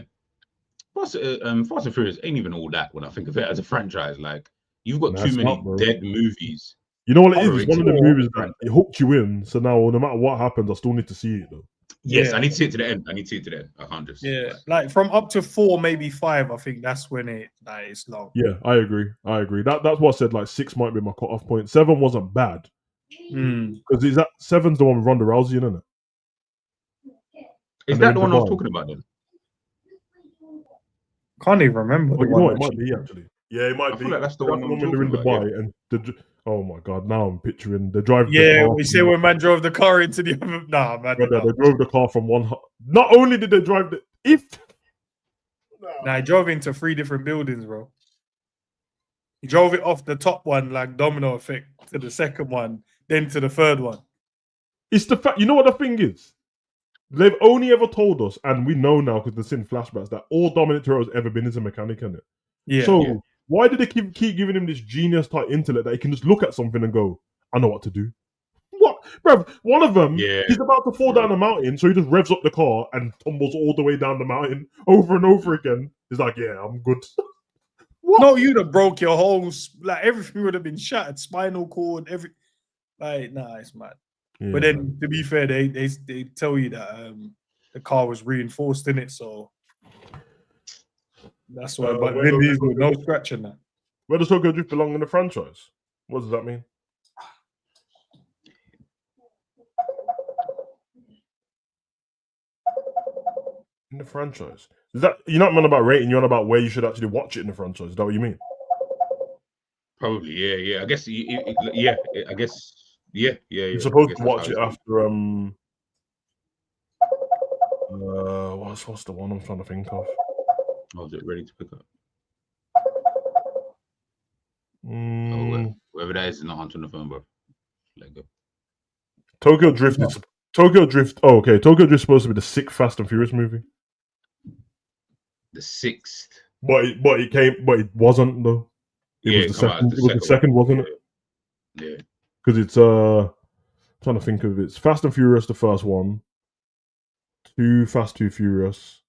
Fast and Furious ain't even all that when I think of it as a franchise. Like, you've got too many dead movies. You know what it is? It's one of the movies that it hooked you in. So now, no matter what happens, I still need to see it, though. Yes, I need to see it to the end. I can't just. Yeah, like from up to 4, maybe 5, I think that's when it's long. Yeah, I agree. That's what I said. Like 6 might be my cut-off point. 7 wasn't bad. Because is that 7's the one with Ronda Rousey, isn't it? Is that the one I was talking about then? Can't even remember. You know, it might be actually. Yeah, it might be. Like that's the one when they're in Dubai and oh my god, now I'm picturing they drive. Yeah, we say when man drove the car into the other. Nah, man. They drove the car from one. Not only did they drive he drove into 3 different buildings, bro. He drove it off the top one like domino effect to the second one, then to the third one. It's the fact. You know what the thing is? They've only ever told us, and we know now because they've seen flashbacks, that all Dominic Toretto's ever been is a mechanic, isn't it? Yeah. So why did they keep giving him this genius type intellect that he can just look at something and go, "I know what to do"? What, bro? One of them, he's about to fall down a mountain, so he just revs up the car and tumbles all the way down the mountain over and over again. He's like, "Yeah, I'm good." What? No, you'd have broke your whole, like everything would have been shattered, spinal cord, it's mad. Yeah. But then, to be fair, they tell you that the car was reinforced in it, so that's why. But Vin Diesel, no scratching that. Where does Tokyo Drift belong in the franchise? What does that mean? In the franchise, is that you're not on about rating? You're on about where you should actually watch it in the franchise. Is that what you mean? Probably, yeah. I guess, I guess. Yeah. You're supposed to watch it after what's the one I'm trying to think of? Oh, is it ready to pick up? Whoever that is not answering the phone, bro. Let go. Tokyo Drift is Tokyo Drift. Oh, okay. Tokyo Drift is supposed to be the 6th Fast and Furious movie. The 6th. But it wasn't though. It was the second. It was the second, wasn't it? Yeah. Because it's trying to think of it. It's Fast and Furious, the first one. 2 Fast, 2 Furious.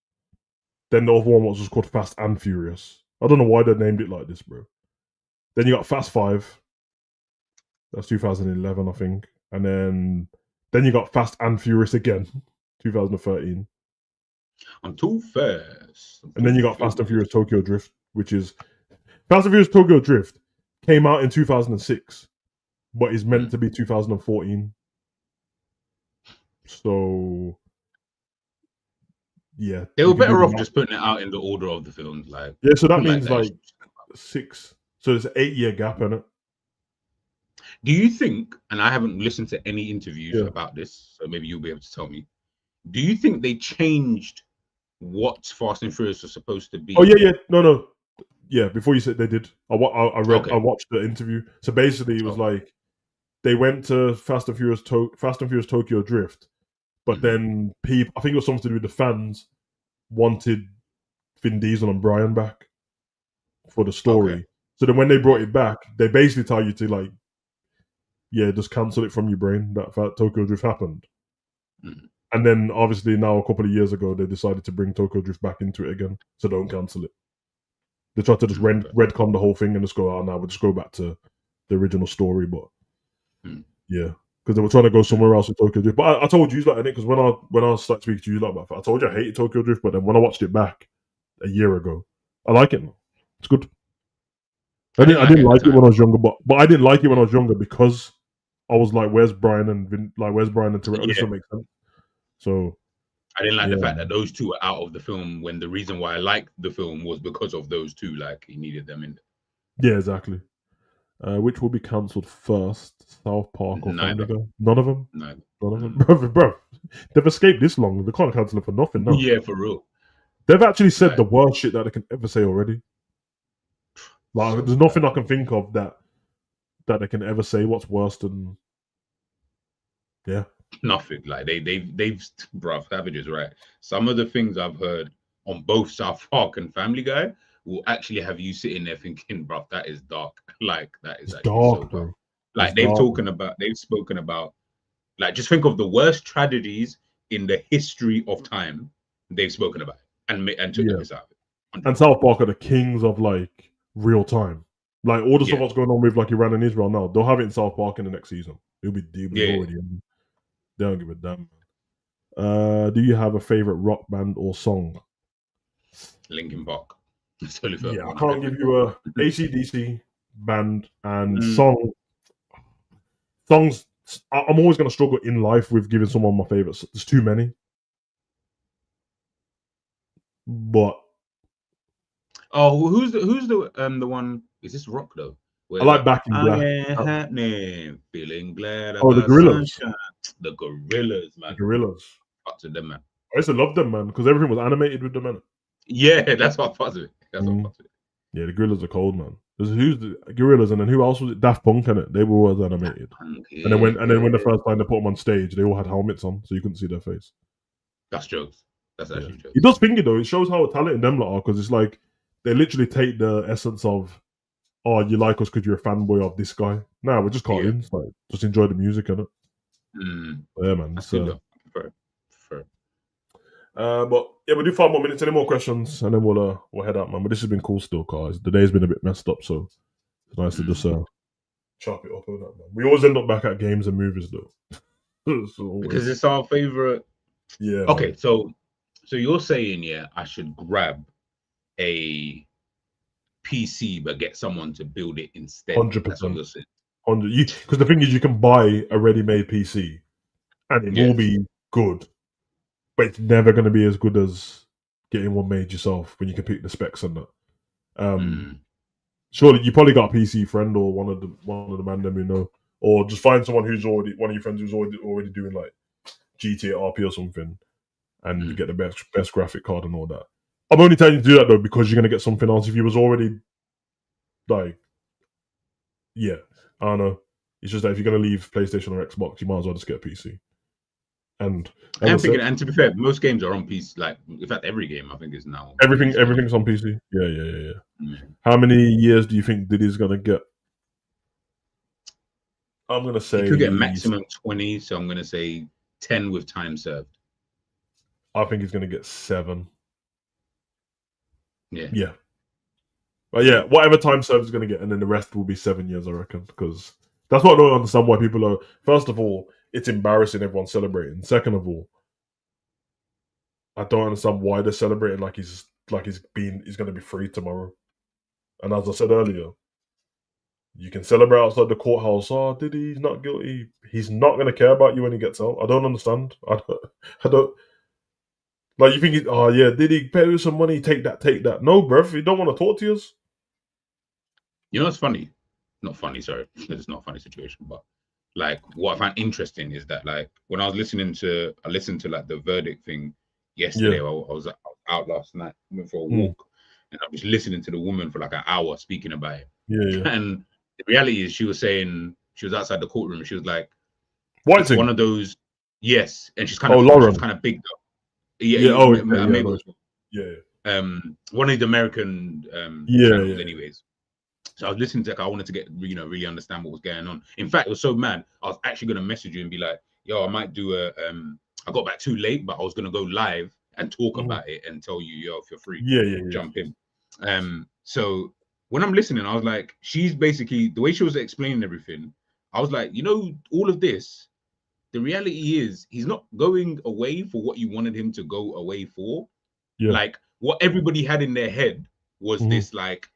Then the other one was just called Fast and Furious. I don't know why they named it like this, bro. Then you got Fast 5. That's 2011, I think. And then you got Fast and Furious again, 2013. I'm too fast. And then you got Fast and Furious Tokyo Drift, which is Fast and Furious Tokyo Drift came out in 2006, but is meant to be 2014. So yeah, they were better off just putting it out in the order of the films. Like so that means like 6. So there's an 8-year gap in it. Do you think? And I haven't listened to any interviews about this, so maybe you'll be able to tell me. Do you think they changed what Fast and Furious was supposed to be? Oh yeah, no. Yeah, before you said they did, I watched the interview. So basically, it was like they went to Fast and Furious Tokyo Drift, but then people, I think it was something to do with the fans, wanted Vin Diesel and Brian back for the story. Okay. So then when they brought it back, they basically tell you to like, just cancel it from your brain that Tokyo Drift happened. And then obviously now a couple of years ago, they decided to bring Tokyo Drift back into it again. So don't cancel it. They tried to just redcon the whole thing and just go, now we'll just go back to the original story. But yeah, because they were trying to go somewhere else with Tokyo Drift. But I told you like, because when I started speaking to you like about it, I told you I hated Tokyo Drift. But then when I watched it back a year ago, I like it now. It's good. I didn't like it when I was younger, but I didn't like it when I was younger because I was like, where's Brian and Toretto? This doesn't make sense. So I didn't like the fact that those two were out of the film when the reason why I liked the film was because of those two. Like he needed them in there. Yeah, exactly. Which will be cancelled first? South Park or Family Guy? None of them. None of them, bro. They've escaped this long. They can't cancel it for nothing. No. Yeah, for real. They've actually said the worst shit that they can ever say already. Like, there's nothing I can think of that they can ever say what's worse than. Yeah. Nothing. Like they've bruv, Savage is right. Some of the things I've heard on both South Park and Family Guy will actually have you sitting there thinking, bruv, that is dark. Like that is dark, so bro. Like they've spoken about, like just think of the worst tragedies in the history of time. They've spoken about it and took this out of it. And South Park are the kings of like real time. Like all the stuff that's going on with like Iran and Israel now, they'll have it in South Park in the next season. It'll be already in. They don't give a damn. Do you have a favorite rock band or song? Linkin Park. I can't give you a AC/DC band and songs. I'm always going to struggle in life with giving someone my favorites. There's too many. But who's the one? Is this rock though? I like Back in Black. Happening, feeling glad. The Gorillas. Sunshine. The Gorillas, man. The Gorillas. Fuck to them, man. I used to love them, man, because everything was animated with them, man. Yeah, that's what fucks with it. Yeah, the Gorillas are cold, man. Who's the Gorillas, and then who else was it? Daft Punk, innit? They were always animated. And then when the first time they put them on stage, they all had helmets on, so you couldn't see their face. That's jokes. That's actually jokes. It does finger though. It shows how talented them lot are, because it's like they literally take the essence of, you like us because you're a fanboy of this guy. Nah, we're just cartoons. Like, just enjoy the music, innit? Yeah, man. Fair. But yeah, we'll do 5 more minutes. Any more questions, and then we'll head out, man. But this has been cool still, guys. The day's been a bit messed up, so it's nice to just chop it up on that, man. We always end up back at games and movies, though. Because it's our favorite. Yeah. Okay, man. So you're saying I should grab a PC but get someone to build it instead. 100%. That's what you're saying. Because the thing is, you can buy a ready-made PC, and it will be good, but it's never going to be as good as getting one made yourself when you can pick the specs and that. Surely you probably got a PC friend or one of the man them you know, or just find someone one of your friends who's already doing like GTA RP or something, and get the best graphic card and all that. I'm only telling you to do that though because you're going to get something else. If you was already like, I don't know. It's just that if you're going to leave PlayStation or Xbox, you might as well just get a PC. And I'm as I thinking, said, and to be fair, most games are on PC. Like, in fact, every game I think is now everything's on PC. Yeah. Mm. How many years do you think Diddy's gonna get? I'm gonna He could get say maximum 20, so I'm gonna say 10 with time served. I think he's gonna get 7. Yeah. Yeah. But yeah, whatever time served is gonna get, and then the rest will be 7 years, I reckon. Because that's what I don't understand why people are. First of all, it's embarrassing everyone's celebrating. Second of all, I don't understand why they're celebrating like he's gonna be free tomorrow. And as I said earlier, you can celebrate outside the courthouse. Oh, Diddy, he's not guilty. He's not gonna care about you when he gets out. I don't understand. I don't. Like, you think, oh yeah, Diddy, pay you some money, take that. No, bruv, you don't want to talk to us. You know what's funny? Not funny, sorry. It's not a funny situation, but like what I find interesting is that like when I listened to like the verdict thing yesterday. I was out last night, went for a walk, and I was listening to the woman for like an hour speaking about it. Yeah. And the reality is she was saying, she was outside the courtroom and she was like, White it's thing. one of those, yes, and she's kind of Lauren. she's kind of big though. One of the American channels, anyways. So I was listening to it. I wanted to get really understand what was going on. In fact, it was so mad. I was actually going to message you and be like, "Yo, I might do a." I got back too late, but I was going to go live and talk about it and tell you, "Yo, if you're free, jump in." So when I'm listening, I was like, she's basically the way she was explaining everything. I was like, all of this. The reality is, he's not going away for what you wanted him to go away for. Yeah. Like what everybody had in their head was this, like,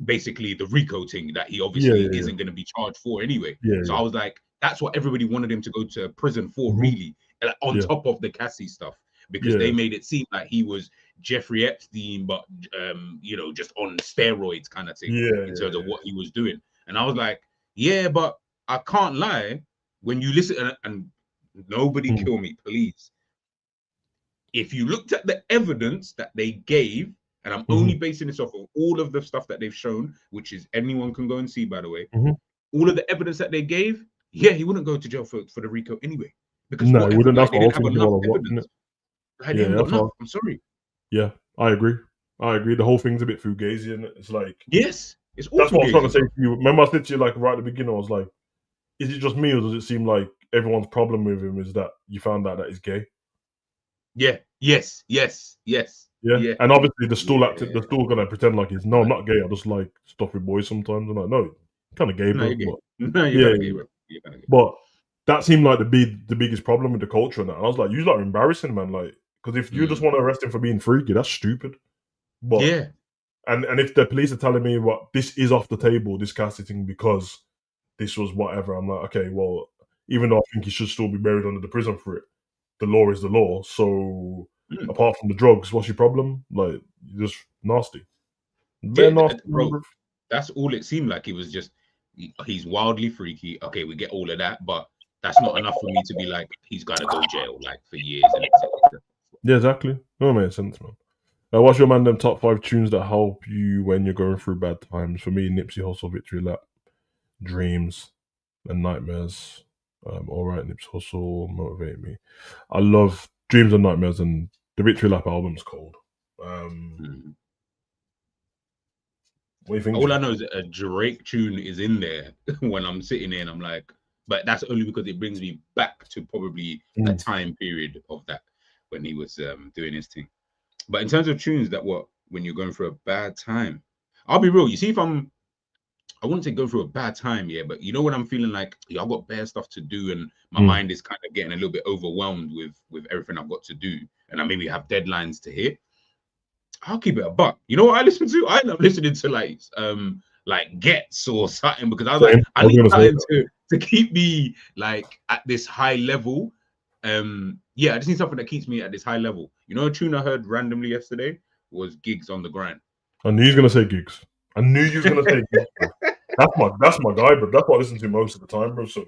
basically the RICO thing that he obviously isn't going to be charged for anyway. So I was like, that's what everybody wanted him to go to prison for, really, like, on top of the Cassie stuff, because they made it seem like he was Jeffrey Epstein, but just on steroids kind of thing in terms of what he was doing. And I was like, yeah, but I can't lie. When you listen, and nobody kill me, please. If you looked at the evidence that they gave, and I'm only basing this off of all of the stuff that they've shown, which is anyone can go and see, by the way, all of the evidence that they gave, he wouldn't go to jail for the RICO anyway. Because no, he wouldn't. That's they didn't have enough evidence. I'm sorry. Yeah, I agree. The whole thing's a bit fugazi, and it's like, yes, it's all that's what I was trying to say bro. to you. Remember, I said to you like right at the beginning, I was like, is it just me, or does it seem like everyone's problem with him is that you found out that he's gay? Yeah. Yes. Yeah. And obviously they're still gonna pretend like he's I'm not gay. I just like stuff with boys sometimes. I'm like, no, kind of gay, bro. You're gay, bro. But that seemed like the biggest problem with the culture and that. And I was like, you like embarrassing, man. Like, because if you just want to arrest him for being freaky, that's stupid. But and if the police are telling me what this is off the table, this Cassie thing, because this was whatever, I'm like, okay, well, even though I think he should still be buried under the prison for it, the law is the law. So apart from the drugs, what's your problem? Like, you're just nasty. Nasty, bro. That's all it seemed like. It was just, he's wildly freaky. Okay, we get all of that, but that's not enough for me to be like, he's got to go jail like for years. Yeah, exactly. No, it makes sense, man. What's your them top 5 tunes that help you when you're going through bad times? For me, Nipsey Hussle, Victory Lap, Dreams, and Nightmares. All right, Nipsey Hussle, Motivate Me. I love Dreams and Nightmares, and the Victory Lap album's cold. What do you think? All I know is that a Drake tune is in there when I'm sitting there and I'm like, but that's only because it brings me back to probably a time period of that when he was doing his thing. But in terms of tunes that when you're going through a bad time, I'll be real. You see, I wouldn't say go through a bad time, but when I'm feeling like I've got bare stuff to do and my mind is kind of getting a little bit overwhelmed with everything I've got to do, and I maybe have deadlines to hit, I'll keep it a buck. You know what I listen to? I end up listening to like Gets or something, because I was like, I need something to keep me like at this high level. I just need something that keeps me at this high level. You know, a tune I heard randomly yesterday was Gigs on the Grind. I knew he was gonna say Gigs. I knew you were gonna say Gigs. That's my guy, bro. That's what I listen to most of the time, bro. So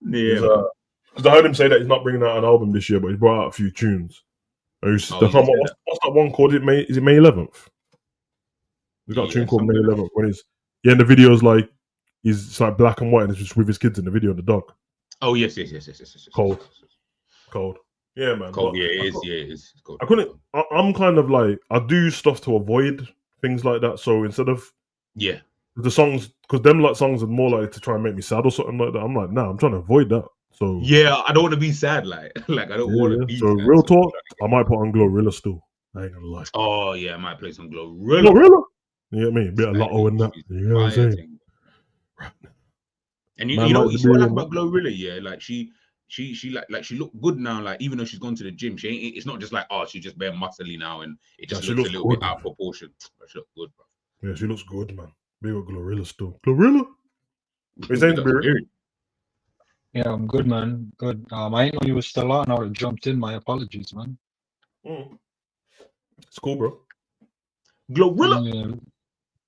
because I heard him say that he's not bringing out an album this year, but he brought out a few tunes. What's that one called? Is it May 11th? We've got a tune called May 11th when he's in the videos, like it's like black and white and it's just with his kids in the video and the dog. Oh yes. Cold. Cold. Yeah, man. Cold. But Yeah, it is. Yeah, it is. It's cold. I'm kind of like, I do stuff to avoid things like that. So instead of the songs, because them like songs are more likely to try and make me sad or something like that. I'm like, nah, I'm trying to avoid that. So yeah, I don't want to be sad. Like I don't want to be. So sad, real talk, I might put on Glorilla still. I ain't gonna lie. Oh yeah, I might play some Glorilla. Glorilla. You know what I mean? Bit of Lotto in that. You know what I'm saying? And you know what I like about Glorilla? Yeah, like she looked good now. Like even though she's gone to the gym, she ain't. It's not just like she's just bare muscly now, and it just looks a little bit out of proportion. But she looks good, bro. Yeah, she looks good, man. Big old Glorilla still. Glorilla. It's ain't the Yeah, I'm good, man. Good. I didn't know you were still on. I would have jumped in. My apologies, man. It's cool, bro. Glorilla.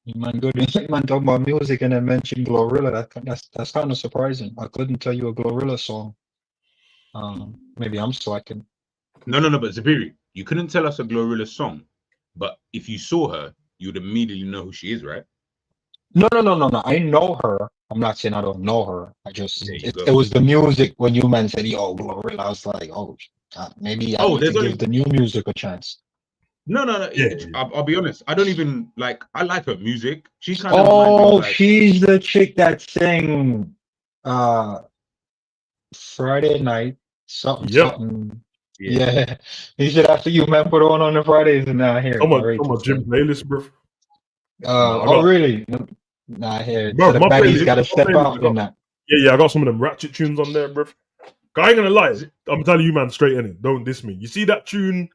Yeah, man, good. Man, talking about music and then mention Glorilla. That's kind of surprising. I couldn't tell you a Glorilla song. Maybe I'm slacking. No. But Zabiri, you couldn't tell us a Glorilla song, but if you saw her, you would immediately know who she is, right? No. I know her. I'm not saying I don't know her. I just it was the music when you man said, "Yo, Glorilla." I was like, maybe I need to give the new music a chance. No. Yeah. I'll be honest. I don't even like. I like her music. She's kind of. She's the chick that sang Friday night something. Yeah. He said after you man put on the Fridays and now here. Come on, gym playlist, bro. Really? Nah, here. Bro, so the baddies got to step out in that. Yeah, I got some of them ratchet tunes on there, bro. I ain't gonna lie. I'm telling you, man, straight in it. Don't diss me. You see that tune?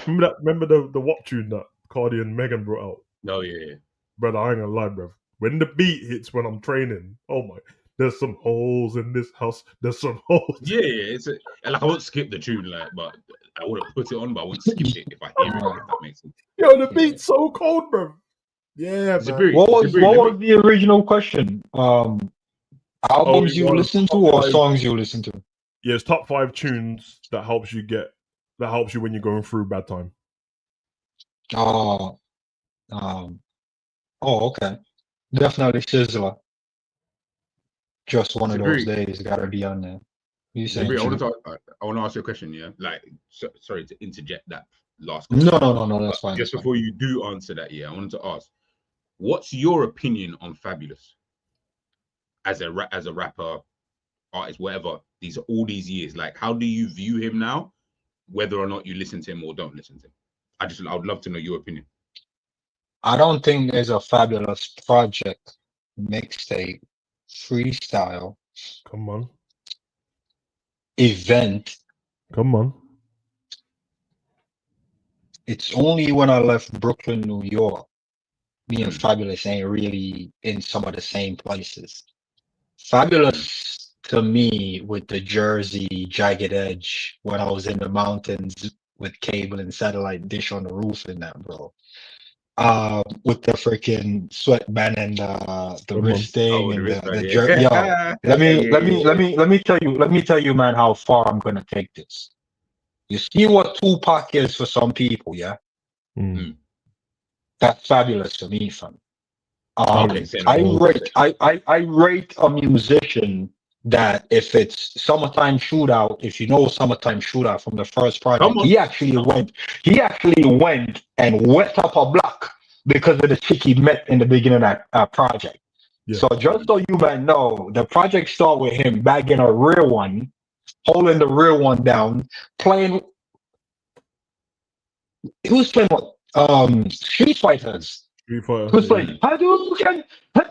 Remember the WAP tune that Cardi and Megan brought out? Oh yeah. Brother, I ain't gonna lie, bro. When the beat hits when I'm training, oh my, there's some holes in this house. There's some holes. Yeah. It's like I won't skip the tune, but I would have put it on, but I wouldn't skip it if I hear it. If that makes sense. Yo, the beat's so cold, bro. Yeah, man. What was the original question? Albums you listen to or songs you listen to? Yeah, it's top 5 tunes that helps you when you're going through bad time. Okay. Definitely Sizzler. Just one of those days, gotta be on there. I want to ask you a question, yeah? Like, sorry to interject that last question. No, that's fine. Just before you do answer that, I wanted to ask, what's your opinion on Fabulous as a rapper, artist, whatever? All these years, like, how do you view him now, whether or not you listen to him or don't listen to him? I would love to know your opinion. I don't think there's a Fabulous project, mixtape, freestyle. Come on. Event. Come on. It's only when I left Brooklyn, New York, me and Fabulous ain't really in some of the same places. Fabulous to me with the Jersey Jagged Edge when I was in the mountains with cable and satellite dish on the roof and that, bro. With the freaking sweatband and the wrist thing and the jersey. Let me tell you, man, how far I'm gonna take this. You see what Tupac is for some people, yeah? That's Fabulous to me, fam. I rate a musician that if it's Summertime Shootout, if you know Summertime Shootout from the first project, he actually went and wet up a block because of the chick he met in the beginning of that project. Yeah. So just so you might know, the project start with him bagging a real one, holding the real one down, playing. He was playing what? Street Fighters. He was playing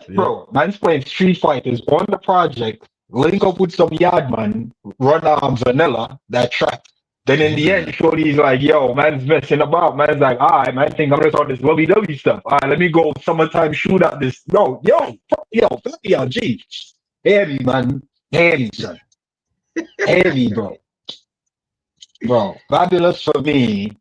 bro. Man's playing Street Fighters on the project. Link up with some Yardman, run Vanilla, that track. Then in the end, Shorty's like, yo, man's messing about. Man's like, all right, man, I think I'm gonna start this WW stuff. All right, let me go Summertime Shootout this. Yo, G. Heavy, man. Heavy, son. Heavy, bro. Bro, Fabulous for me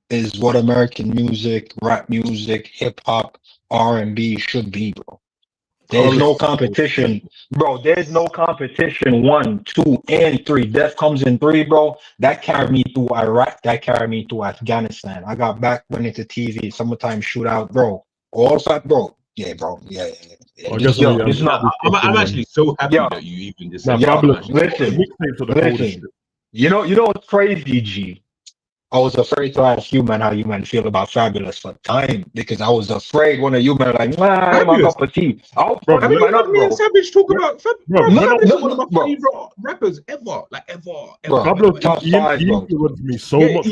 is what American music, rap music, hip hop, R&B should be, bro. There's no competition, bro. There's no competition. 1, 2, and 3. Death comes in 3, bro. That carried me through Iraq. That carried me through Afghanistan. I got back, went into TV, Summertime Shootout, bro. All that, bro. Yeah, bro. Yeah. I guess Yo, this is not. I'm actually so happy that you even just said Fabulous. Listen. You know what's crazy, G? I was afraid to ask you, man, how you man feel about Fabulous for time because I was afraid one of you man like, I'm a cup of tea. Have you heard me and Savage talk about Fabulous? Fabulous is one of my favorite rappers ever, like ever. Fabulous influenced me so much.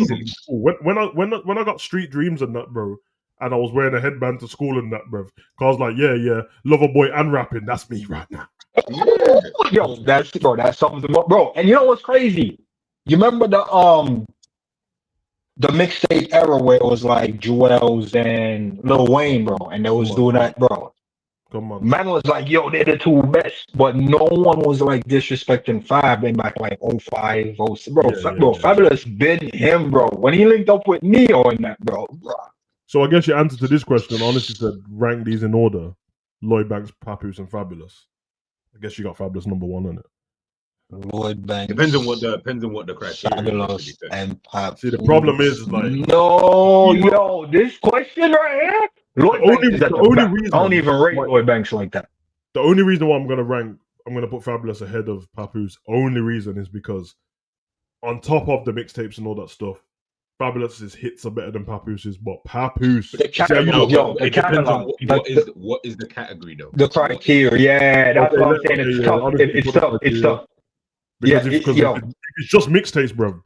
When I got Street Dreams and that, bro, and I was wearing a headband to school and that, bro, cause I was like, yeah, lover boy and rapping, that's me right now. Yo, that's something, bro. And you know what's crazy? You remember the mixtape era where it was like Jewels and Lil Wayne, bro, and they was doing that, bro. Come on. Man was like, yo, they're the two best, but no one was like disrespecting Fab in back like 05, 06. Bro, Fabulous been him, bro. When he linked up with Neo and that, bro. So I guess your answer to this question honestly said rank these in order: Lloyd Banks, Papoose, and Fabulous. I guess you got Fabulous number one on it. Lloyd Banks depends on what the criteria. Fabulous and Papoose. See, the problem is like yo, this question right here. Lloyd Banks is the only reason I don't even rate Lloyd Banks like that. The only reason why I'm gonna put Fabulous ahead of Papoose. Only reason is because on top of the mixtapes and all that stuff, Fabulous's hits are better than Papoose's, but Papoose. It depends on what is the category though. The criteria, yeah, that's what I'm saying. It's tough. It's tough. Because if it's just mixtapes, bro.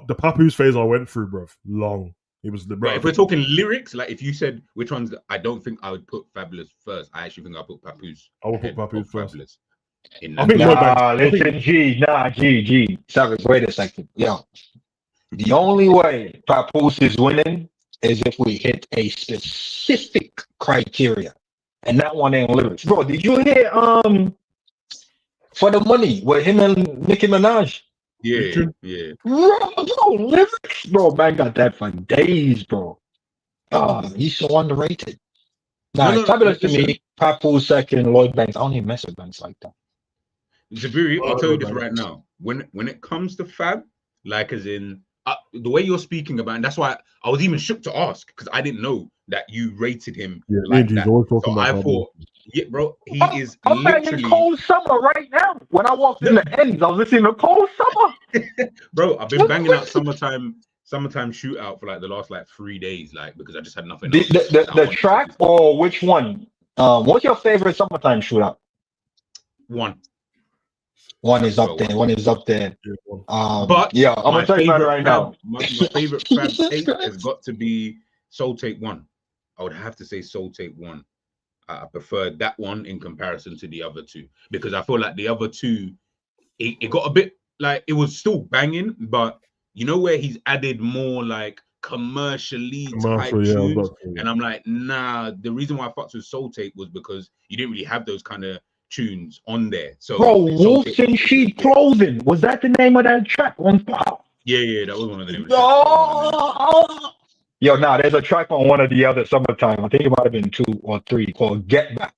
The Papoose phase I went through, bro, long. It was the bro. If we're talking lyrics, like if you said which ones, I don't think I would put Fabulous first. I actually think I'll put Papoose. I will put Papoose first. Fabulous. Listen, G. Savage, wait a second. Yo. The only way Papoose is winning is if we hit a specific criteria. And that one ain't lyrics. Bro, did you hear For the Money with him and Nicki Minaj? Yeah. Bro, lyrics, bro. Man got that for days, bro. He's so underrated. Fabulous to me. Papoose second, Lloyd Banks. I don't even mess with Banks like that. Zabiri, I'll tell you this right now. When it comes to Fab, like as in the way you're speaking about, and that's why I was even shook to ask because I didn't know that you rated him like that. So I thought, bro, he is literally Cold Summer right now. When I walked in the ends, I was listening to Cold Summer. Bro, I've been banging out summertime shootout for like the last 3 days, because I just had nothing else. The track or which one? What's your favorite summertime shootout? One is up there. But I'm gonna tell you right now. My favorite Fab tape has got to be Soul Tape 1. I would have to say Soul Tape 1. I prefer that one in comparison to the other two because I feel like the other two, it got a bit it was still banging, but you know where he's added more commercially type tunes, and I'm like, nah. The reason why I fucked with Soul Tape was because you didn't really have those kind of tunes on there. So, bro, Wolves in Sheep Clothing, was that the name of that track on Pop? Yeah, that was one of the names. Yo, there's a track on one of the other summertime. I think it might have been 2 or 3 called Get Back.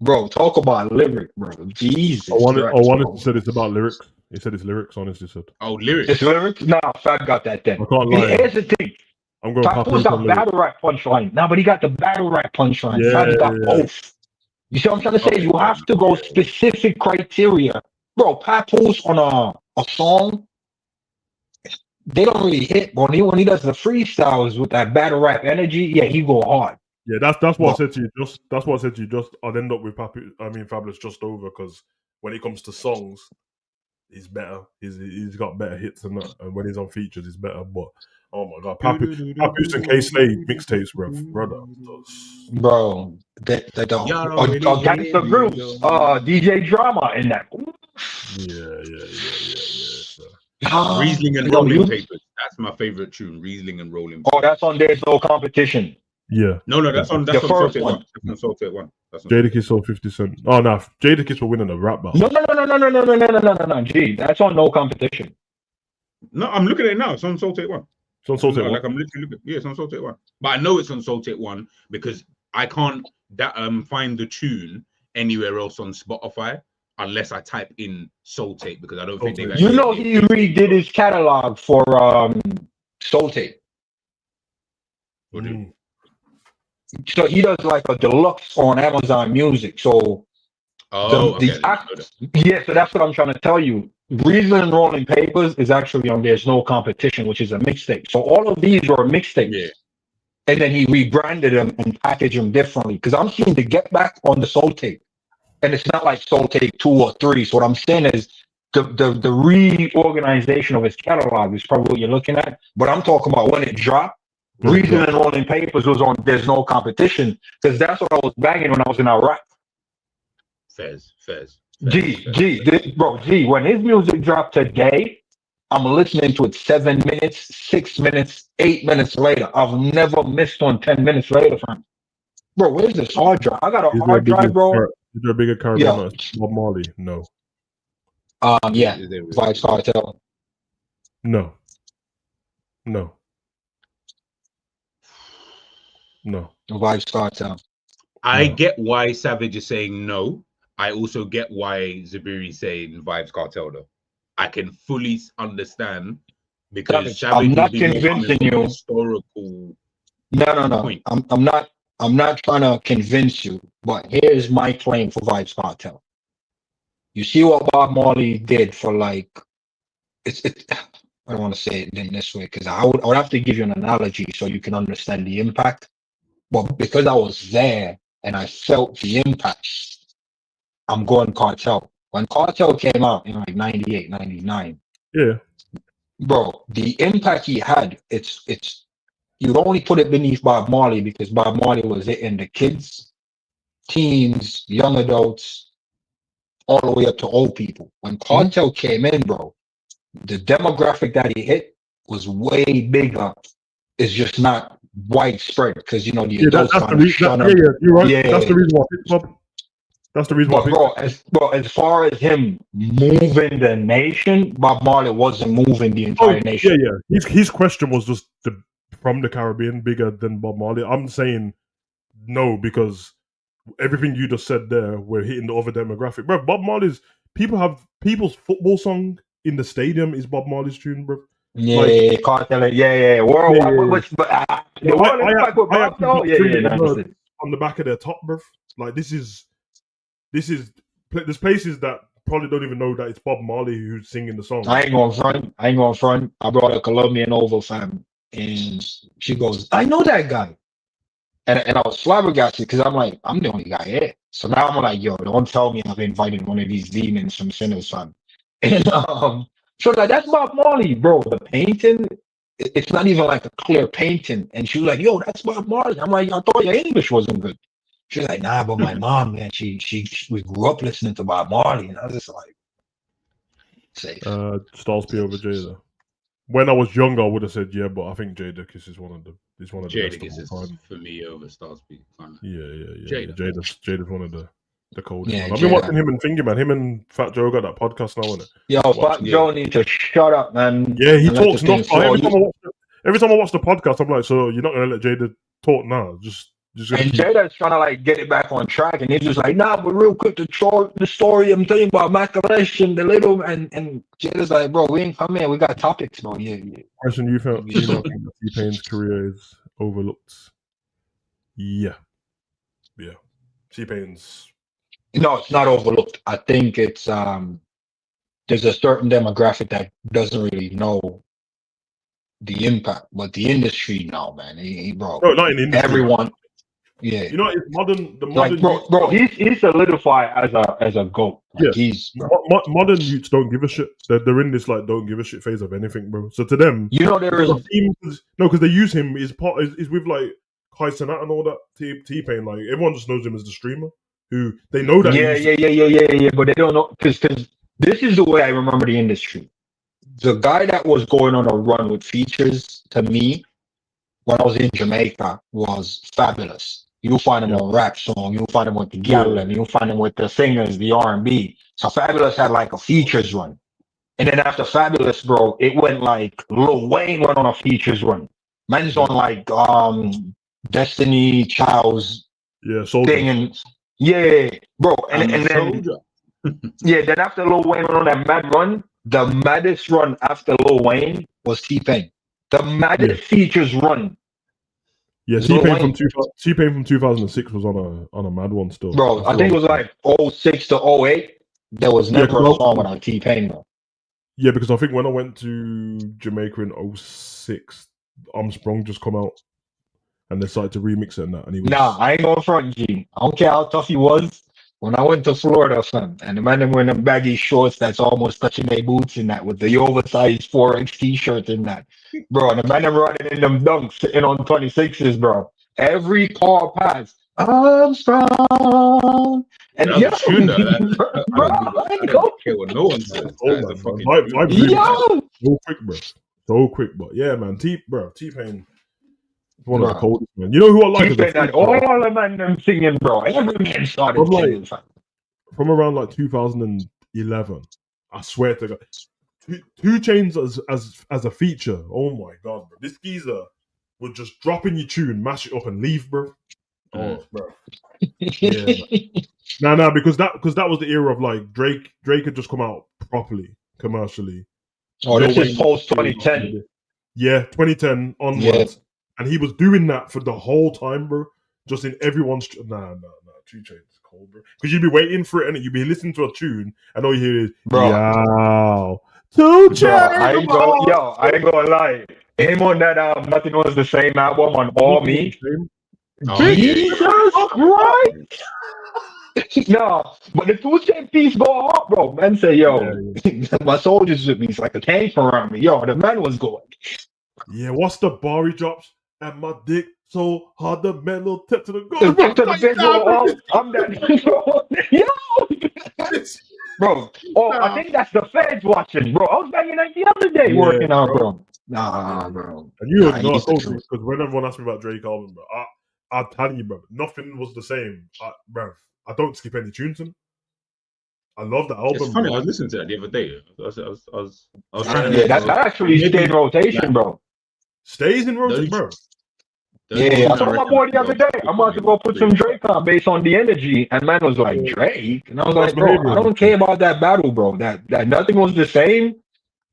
Bro, talk about lyric, bro. Jesus. I wanted to say it's about lyrics. He said it's lyrics, honestly said. Oh, lyrics. It's lyrics? Nah, Fab got that then. I can't lie. Here's the thing. I'm going Papoose got battle rap punchline. But he got the battle rap punchline. Fab's got both. You see what I'm trying to say? You have to go specific criteria. Bro, Papoose on a song, they don't really hit. But when he does the freestyles with that battle rap energy, he go hard. Yeah, that's what I said to you. That's what I said to you. I'd end up with Fabulous just over because when it comes to songs, he's better. He's got better hits and that. And when he's on features, he's better. But oh my god, Papoose and K-Slade mixtapes, brother. Bro, they don't. Gangsta Groups, DJ Drama in that. Yeah. Riesling and Rolling Papers. That's my favorite tune. Riesling and Rolling Papers. Oh, that's on There's No Competition. Yeah. No, that's on the first one. That's on Soul Tape 1. Jadakiss sold 50 Cent. Oh no, Jadakiss were winning the rap battle. No. Gee, that's on No Competition. No, I'm looking at it now. It's on Soul Tape 1. It's on Soul Tape 1. I'm literally looking. Yeah, it's on Soul Tape 1. But I know it's on Soul Tape 1 because I can't find the tune anywhere else on Spotify unless I type in Soul Tape because I don't think they've. He redid his catalog for Soul Tape. So he does like a deluxe on Amazon Music. So okay. So that's what I'm trying to tell you. Reason and Rolling Papers is actually on There's No Competition, which is a mixtape. So all of these are mixtapes. Yeah. And then he rebranded them and packaged them differently. Because I'm seeing the Get Back on the Soul Tape. And it's not like Soul Tape 2 or 3. So what I'm saying is the reorganization of his catalog is probably what you're looking at. But I'm talking about when it dropped. Reason and Rolling Papers was on There's No Competition. Because that's what I was banging when I was in Iraq. Fez. G, when his music dropped today, I'm listening to it 7 minutes, 6 minutes, 8 minutes later. I've never missed on 10 minutes later, fam. Bro, where's this hard drive? I got a hard drive, bro. Is there a bigger Caribbean Bob Marley? No. Yeah. Vibes Cartel. No. Vibes Cartel. I get why Savage is saying no. I also get why Zabiri is saying Vibes Cartel though. I can fully understand because Savage I'm not convincing you. Historical. No. I'm not trying to convince you, but here's my claim for Vibes Cartel. You see what Bob Marley did for like I don't want to say it in this way because I would have to give you an analogy so you can understand the impact. But because I was there and I felt the impact, I'm going Cartel. When Cartel came out in like 98, 99, yeah, bro, the impact he had, it's you'd only put it beneath Bob Marley because Bob Marley was hitting the kids, teens, young adults, all the way up to old people. When Cartel came in, bro, the demographic that he hit was way bigger. It's just not widespread because the adults you're right. Yeah. That's the reason why it's up. That's the reason why. As far as him moving the nation, Bob Marley wasn't moving the entire nation. Yeah. His question was just from the Caribbean bigger than Bob Marley. I'm saying no because everything you just said there, we're hitting the other demographic, bro. Bob Marley's people's football song in the stadium is Bob Marley's tune, bro. Yeah, Cartel. Yeah. Worldwide. On the back of their top, bro. Like there's places that probably don't even know that it's Bob Marley who's singing the song. I ain't going front. I brought a Colombian over, fam, and she goes, "I know that guy," and I was flabbergasted because I'm like, I'm the only guy here. So now I'm like, yo, don't tell me I've invited one of these demons from Sinners, fam. And so like that's Bob Marley, bro. The painting, it's not even like a clear painting. And she was like, yo, that's Bob Marley. I'm like, I thought your English wasn't good. She's like, nah, but my mom, man, we grew up listening to Bob Marley, and I was just like, safe. Styles P over Jada. When I was younger, I would have said yeah, but I think Jadakiss is one of the best is for me over Styles P. Yeah. Jada's one of the coldest. Yeah, I've been watching him and thinking, man. Him and Fat Joe got that podcast now, innit? Yo, Fat Joe needs to shut up, man. Yeah, he talks not. Every time I watch the podcast, I'm like, so you're not gonna let Jada talk now? And Jada's trying to like get it back on track, and he's just like, nah, but real quick, the story I'm telling you about Macalash and the little, and Jada's like, bro, we ain't come in, we got topics, bro. Yeah. Question: you don't think that T-Pain's career is overlooked? Yeah. T-Pain's. No, it's not overlooked. I think it's there's a certain demographic that doesn't really know the impact, but the industry now, man, bro. No, not in the industry. Everyone. Yeah, it's modern. Like, bro, he's solidified as a GOAT. Like, he's modern youths don't give a shit. They're in this like don't give a shit phase of anything, bro. So to them, there is because they use him is with like Kai Cenat and all that T-Pain. Like everyone just knows him as the streamer who they know that. Yeah. But they don't know because this is the way I remember the industry. The guy that was going on a run with features to me when I was in Jamaica was Fabulous. You'll find him on rap song. You'll find him with the Gallon. You'll find him with the singers, the R&B. So Fabulous had like a features run. And then after Fabulous, bro, it went like Lil Wayne went on a features run. Man's on like Destiny Child's thing. And bro. And then then after Lil Wayne went on that mad run, the maddest run after Lil Wayne was T-Pain. The maddest features run Yeah, Lil T-Pain Wayne. from 2006 was on a mad one still. Bro, I think it was like 06 to 08. There was never a song without T-Pain, bro. Yeah, because I think when I went to Jamaica in 06, Armstrong just come out and they started to remix it and that. And he was... Nah, I ain't going front, G. I don't care how tough he was. When I went to Florida, fam, and the man them wearing them baggy shorts that's almost touching their boots in that with the oversized 4X t-shirt in that. Bro, and the man them running in them dunks sitting on 26s, bro. Every car pass, I'm strong. And I don't care what no one says. So quick, bro. So quick, but yeah, man. T-Pain. One of the coldest, man. You know who I like? All the man them singing, bro. Every man started singing. From around like 2011, I swear to God, 2 Chainz as a feature. Oh my God, bro! This geezer would just drop in your tune, mash it up, and leave, bro. Oh, bro. Yeah. No, because that was the era of like Drake had just come out properly commercially. Oh, this is post 2010. Yeah, 2010 onwards. Yeah. And he was doing that for the whole time, bro. Just in everyone's... Nah. 2 Chainz is cold, bro. Because you'd be waiting for it, and you'd be listening to a tune, and all you hear is... Bro. Yow. 2 Chainz! I ain't gonna lie. Him on that Nothing Was the Same album on All Me. Jesus Christ! No, but the 2 Chainz piece go hard, bro. Man say, yo, my soldiers with me. It's like a tank around me. Yo, the man was going. Yeah, what's the bar he drops? And my dick so hard, the metal tip to the goal. I'm that. Yo! Bro, I think that's the feds watching, bro. I was banging that the other day working out, bro. Nah, bro. And you know, because when everyone asks me about Drake album, bro, I'm telling you, bro, nothing was the same. Bro, I don't skip any tunes in. I love the album. It's funny, bro. I was listening to that the other day. I was that actually stayed in rotation, bro. Stays in rotation, bro. Yeah, I told my boy the other day, I'm about to go put some Drake on based on the energy, and man was like, Drake? And I was like, bro, I don't care about that battle, bro. That nothing was the same.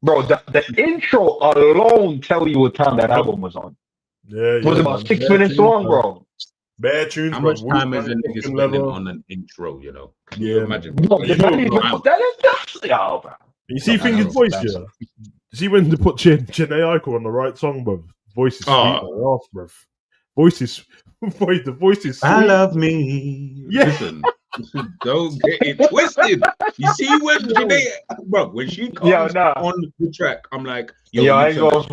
Bro, the intro alone tell you what time that album was on. Yeah, it was about 6 minutes long, bro. Bad tunes. How much time is a nigga spending on an intro, you know? Can you imagine? Bro, you see Finger's voice, yeah? You see when they put Jhené Aiko on the right song, bro? Voice is sweet, bro. The voice is sweet. I love me. Yeah. Listen, don't get it twisted. You see when Jhené, bro, when she comes on the track, I'm like, yo, I ain't gonna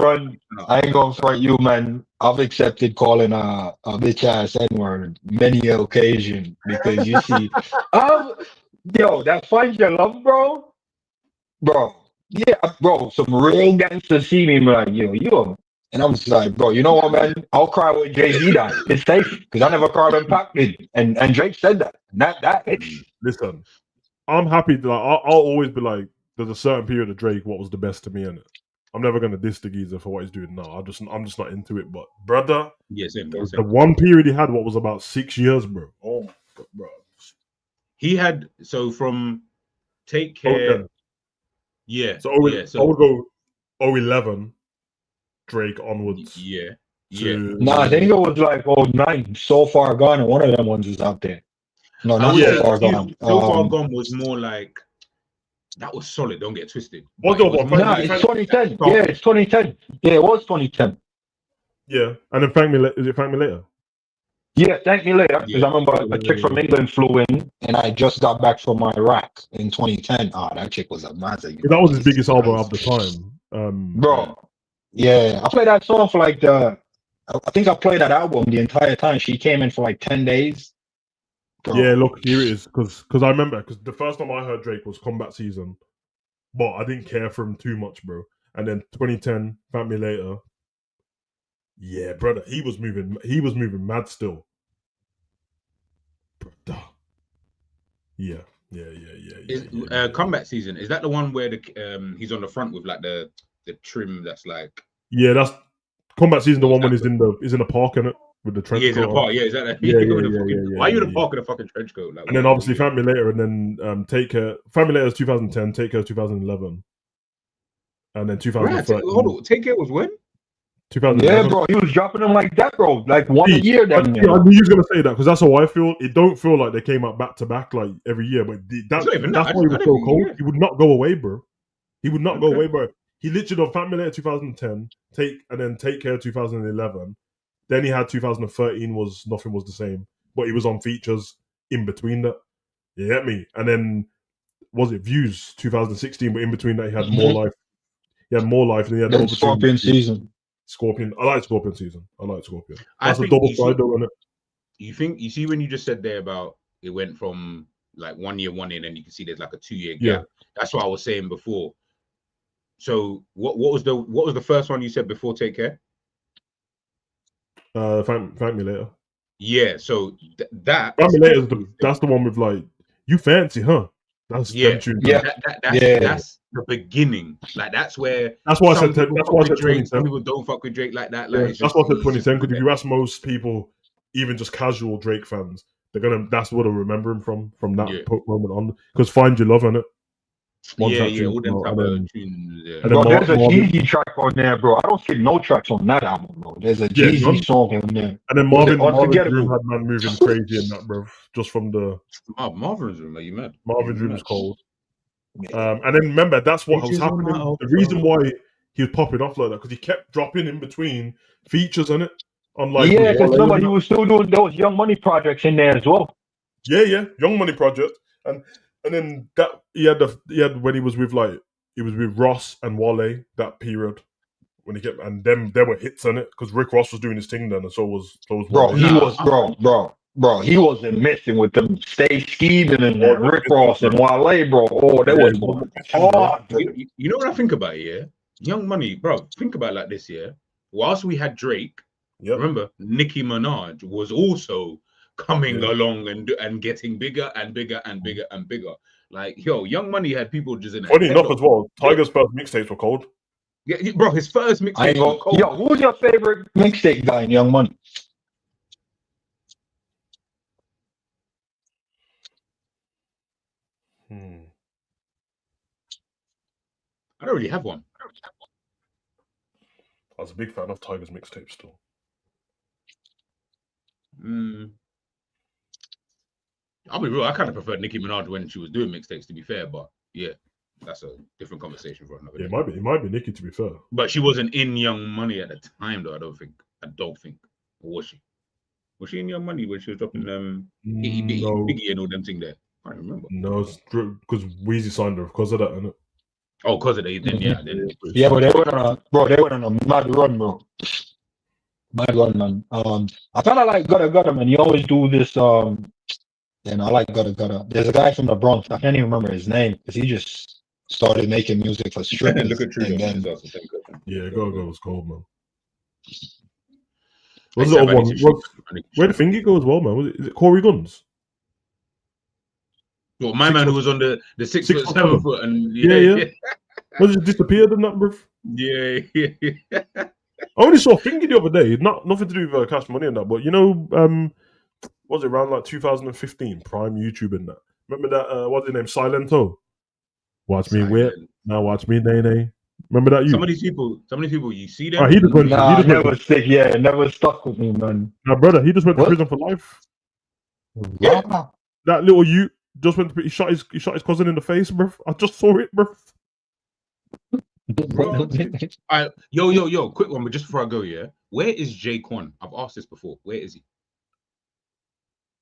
front you, man. I've accepted calling a bitch ass N-word many occasions because you see, yo, that Find Your Love, bro. Yeah, bro, some real gangsters see me like, yo. And I'm just like, bro, you know what, man? I'll cry when Jay-Z died. It's safe because I never cried when Pac did. And Drake said that. That listen, I'm happy that I'll always be like, there's a certain period of Drake what was the best to me in it. I'm never gonna diss the geezer for what he's doing now. I'm just not into it. But brother, the one period he had, what was about 6 years, bro. Oh my God, bro. He had from Take Care. Okay. Yeah. So I would go 011. Drake onwards. Yeah. Nah, I think it was like 09. So Far Gone, and one of them ones was out there. No, not So Far Gone. So Far Gone was more like that was solid. Don't get twisted. It's 2010. Yeah, it's 2010. Yeah, it was 2010. Yeah, and then Thank Me Later. Is it Thank Me Later? Yeah, Thank Me Later. Because I remember a chick from England flew in, and I just got back from Iraq in 2010. That chick was amazing. That was his biggest album of the time, bro. Yeah, I played that song for like I think I played that album the entire time. She came in for like 10 days. Bro. Yeah, look, here it is. Because I remember, because the first time I heard Drake was Kombat Season, but I didn't care for him too much, bro. And then 2010, Thank Me Later. Yeah, brother, he was moving mad still. Brother. Yeah. Combat Season, is that the one where he's on the front with like the trim that's like... Yeah, that's Combat Season, the one when he's in the park, in it, with the trench coat. He's in the park, is that that? Why are you in the park in a fucking trench coat? Like, and then obviously Thank Me Later, and then Take Care. Thank Me Later is 2010, Take Care is 2011. And then 2013. Hold on, Take Care was when? 2011. Yeah, bro, he was dropping them like that, bro. Like one a year. I knew you was gonna say that because that's how I feel. It don't feel like they came out back to back like every year, but that's why he was so cold. He would not go away, bro. He would not go away, bro. He literally done Family Later 2010, Take Care 2011. Then he had 2013 was Nothing Was the Same, but he was on features in between that. You get me? And then was it Views 2016? But in between that, he had More Life. He had More Life, and he had Scorpion Season. Scorpion. I like Scorpion Season. That's a double side though, isn't it? You see when you just said there about it went from like 1 year, one in, and you can see there's like a 2-year gap. Yeah. That's what I was saying before. So what was the first one you said before Take Care? Thank Me Later. Yeah. So that Thank Me Later that's the one with like You Fancy, huh? That's that's the beginning. Like that's why I said Drake. Some people don't fuck with Drake like that. Like that's why I said 2010. Because if you ask most people, even just casual Drake fans, that's what they'll remember him from that moment on. Because Find Your Love on it. All them type of tunes. Yeah. Bro, there's a Jeezy track on there, bro. I don't skip no tracks on that album, bro. There's a Jeezy song on there. And then Marvin's Room had man moving crazy in that, bro. Just from the Marvin's Room, are you mad? Marvin's Room is cold. And then remember, that's what was happening. The reason why he was popping off like that because he kept dropping in between features on it. Because remember he was still doing those Young Money projects in there as well. Yeah, Young Money project, and then that he had when he was with Ross and Wale that period when he kept and them there were hits on it because Rick Ross was doing his thing then and so was Wale. Bro, he wasn't messing with them. Stay Scheming and Rick Ross and Wale, bro. Oh, that was hard. You know what I think about it, yeah? Young Money, bro. Think about it like this, yeah. Whilst we had Drake, remember Nicki Minaj was also coming along and getting bigger and bigger and bigger and bigger. Like, Young Money had people just in it. Funny enough as well, Tiger's first mixtapes were cold. Yeah, bro, his first mixtape were cold. Yo, who's your favorite mixtape guy in Young Money? I don't really have one. I was a big fan of Tiger's mixtapes still. I'll be real. I kind of preferred Nicki Minaj when she was doing mixtapes, to be fair. But yeah, that's a different conversation for another day. It might be Nicki, to be fair. But she wasn't in Young Money at the time, though. I don't think. Or was she? Was she in Young Money when she was dropping Biggie and all them things there? I don't remember. No, it's because Weezy signed her because of that, isn't it? Oh, because of that, then yeah. But they went on a mad run, bro. Mad run, man. I kind of like Gutta, man. You always do this. And I like Gutta. There's a guy from the Bronx. I can't even remember his name because he just started making music for strippers. Look at yeah, Gutta was cold, man. What's the other one? Where did Fingy go as well, man? Is it Corey Guns? Well, my man who was on the 6 foot, 7 foot, and yeah. Was it disappeared in that, bro? Yeah. I only saw Fingy the other day. Nothing to do with Cash Money and that, but was it around like 2015? Prime YouTube and that. Remember that? What's his name? Silento. Watch me whip. Now watch me nay. Remember that? Some of these people, you see them. Never stuck with me, man. Nah, brother, he just went to prison for life. Yeah. That little you just went to. He shot his cousin in the face, bro. I just saw it, bro. Yo, quick one, but just before I go, yeah. Where is Jay Quan? I've asked this before. Where is he?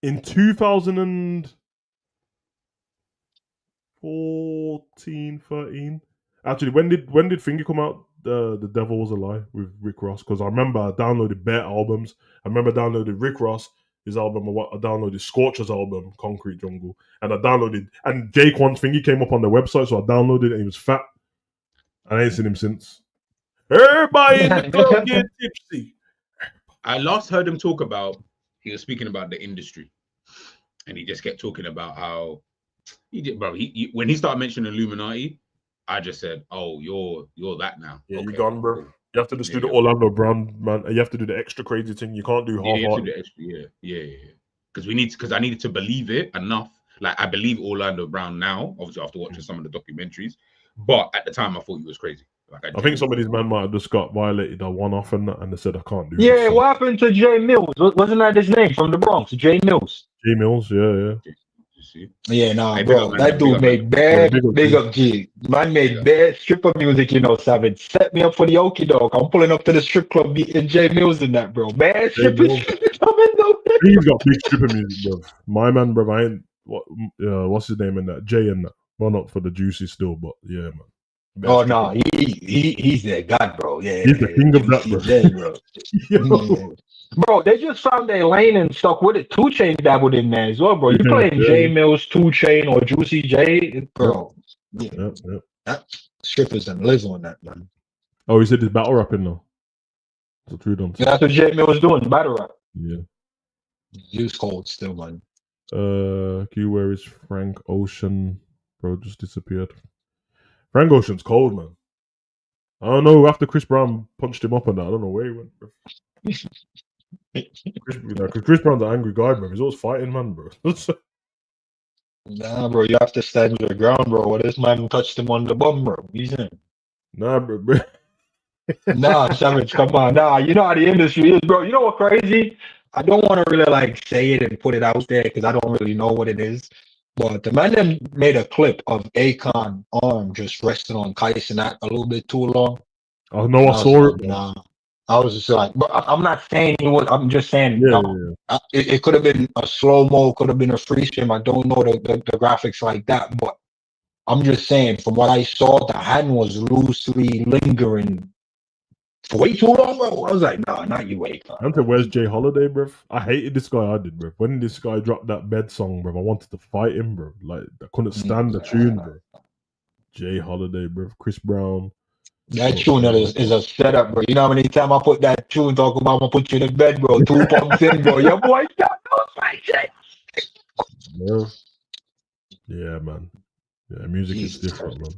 In 2014, 13. Actually, when did Finger come out? The Devil Was a Lie with Rick Ross. Because I remember I downloaded bare albums. I remember I downloaded Rick Ross, his album. I downloaded Scorcher's album, Concrete Jungle. And Jay Quan's Finger came up on their website, so I downloaded it and he was fat. And I ain't seen him since. Everybody in the club get tipsy. I last heard him talk about, he was speaking about the industry. And he just kept talking about how he did, bro. When he started mentioning Illuminati, I just said, "Oh, you're that now." Yeah, okay. You're gone, bro. You have to just do the Orlando Brown, man. You have to do the extra crazy thing. You can't do half-hearted. Because I needed to believe it enough. Like I believe Orlando Brown now, obviously after watching some of the documentaries. But at the time, I thought he was crazy. Like I think some of these men might have just got violated a one-off and that, and they said I can't do. Yeah, what happened to Jay Mills? Wasn't that his name from the Bronx? Jay Mills. Jay Mills, yeah. Yeah, nah, Hey, bro. That dude made bad, big up G. Man made bad stripper music, you know, Savage. Set me up for the okie doke. I'm pulling up to the strip club beating Jay Mills in that, bro. Bad stripper coming though. He's got big stripper music, bro. My man, bro, I ain't what's his name in that? Jay in that. Well, not for the juicy still, but yeah, man. Best oh no, he's their god, bro. Yeah, he's the king of that, bro. Jay, bro. Bro, they just found their lane and stuck with it. 2 Chainz dabbled in there as well, bro. You playing J Mills, 2 Chainz, or Juicy J, bro. Yeah. That strippers and live on that, man. Oh, he said he's battle rapping now. That's what that's what J Mills doing, battle rap. Yeah. He's cold still, man. Where is Frank Ocean? Bro, just disappeared. Frank Ocean's cold, man. I don't know. After Chris Brown punched him up and that, I don't know where he went, bro. Chris Brown's an angry guy, bro. He's always fighting, man, bro. Nah, bro, you have to stand your ground, bro. What this man touched him on the bum, bro? He's in. Nah, bro. Nah, Savage, come on. Nah, you know how the industry is, bro. You know what crazy? I don't want to really like say it and put it out there because I don't really know what it is. But the man then made a clip of Akon arm just resting on Kyson that a little bit too long. Oh no, I saw it. Nah. I was just like, but I'm not saying he was. I'm just saying, it could have been a slow mo, could have been a free stream. I don't know the graphics like that, but I'm just saying, from what I saw, the hand was loosely lingering for way too long, bro. I was like, nah, not you, Akon. I said, where's Jay Holiday, bro? I hated this guy. I did, bro. When this guy dropped that bed song, bro, I wanted to fight him, bro. Like I couldn't stand the tune, bro. Jay Holiday, bro. Chris Brown. That tune is a setup, bro. You know how many times I put that tune talking about I'm gonna put you in bed, bro. 2 pumps in, bro. Your boy got no fight shit. Yeah, man. Yeah, music is different, man.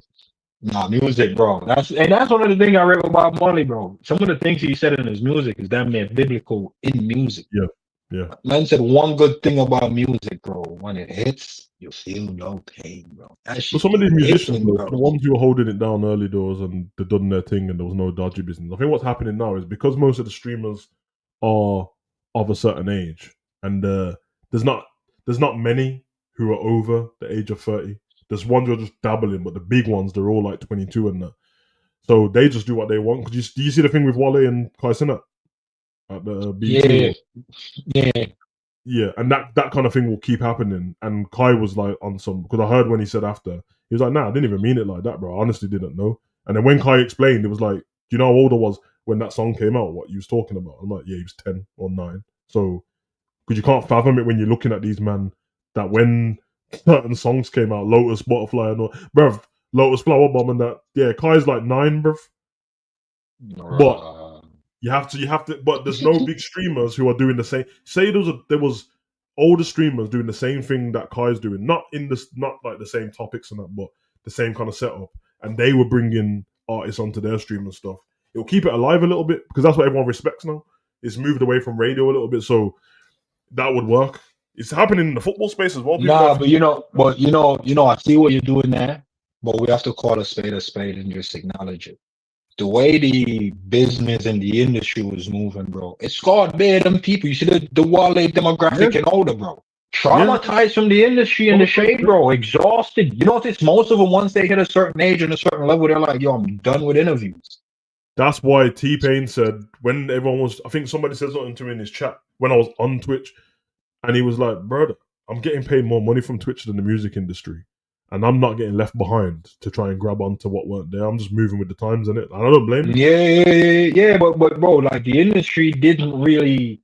Nah, music, bro. That's one of the things I read about Marley, bro. Some of the things he said in his music is damn near biblical in music. Yeah. Man said one good thing about music, bro. When it hits, you feel no pain, bro. So some of these musicians, bro, the ones who were holding it down early doors and they done their thing and there was no dodgy business. I think what's happening now is because most of the streamers are of a certain age, and there's not many who are over the age of 30. There's ones who are just dabbling, but the big ones, they're all like 22 and that. So they just do what they want. Do you see the thing with Wale and Kai Cenat at the BT? Yeah, and that kind of thing will keep happening. And Kai was like on some, because I heard when he said after, he was like, nah, I didn't even mean it like that, bro. I honestly didn't know. And then when Kai explained, it was like, do you know how old I was when that song came out? What he was talking about? I'm like, yeah, he was 10 or 9. So, because you can't fathom it when you're looking at these man that when certain songs came out, Lotus Butterfly and all, bruv, Lotus Flower Bomb and that. Yeah, Kai's like 9, bruv. But you have to. But there's no big streamers who are doing the same. Say there was older streamers doing the same thing that Kai's doing, not like the same topics and that, but the same kind of setup, and they were bringing artists onto their stream and stuff. It'll keep it alive a little bit because that's what everyone respects now. It's moved away from radio a little bit, so that would work. It's happening in the football space as well. But you know, I see what you're doing there, but we have to call a spade and just acknowledge it. The way the business and the industry was moving, bro, it scarred bad them people. You see the Wale demographic and older, bro. Traumatized from the industry and the shade, bro. Exhausted. You know this? Most of them, once they hit a certain age and a certain level, they're like, yo, I'm done with interviews. That's why T-Pain said, when everyone was, I think somebody said something to me in his chat when I was on Twitch, and he was like, brother, I'm getting paid more money from Twitch than the music industry. And I'm not getting left behind to try and grab onto what weren't there. I'm just moving with the times, innit? I don't blame him. Yeah. But bro, like the industry didn't really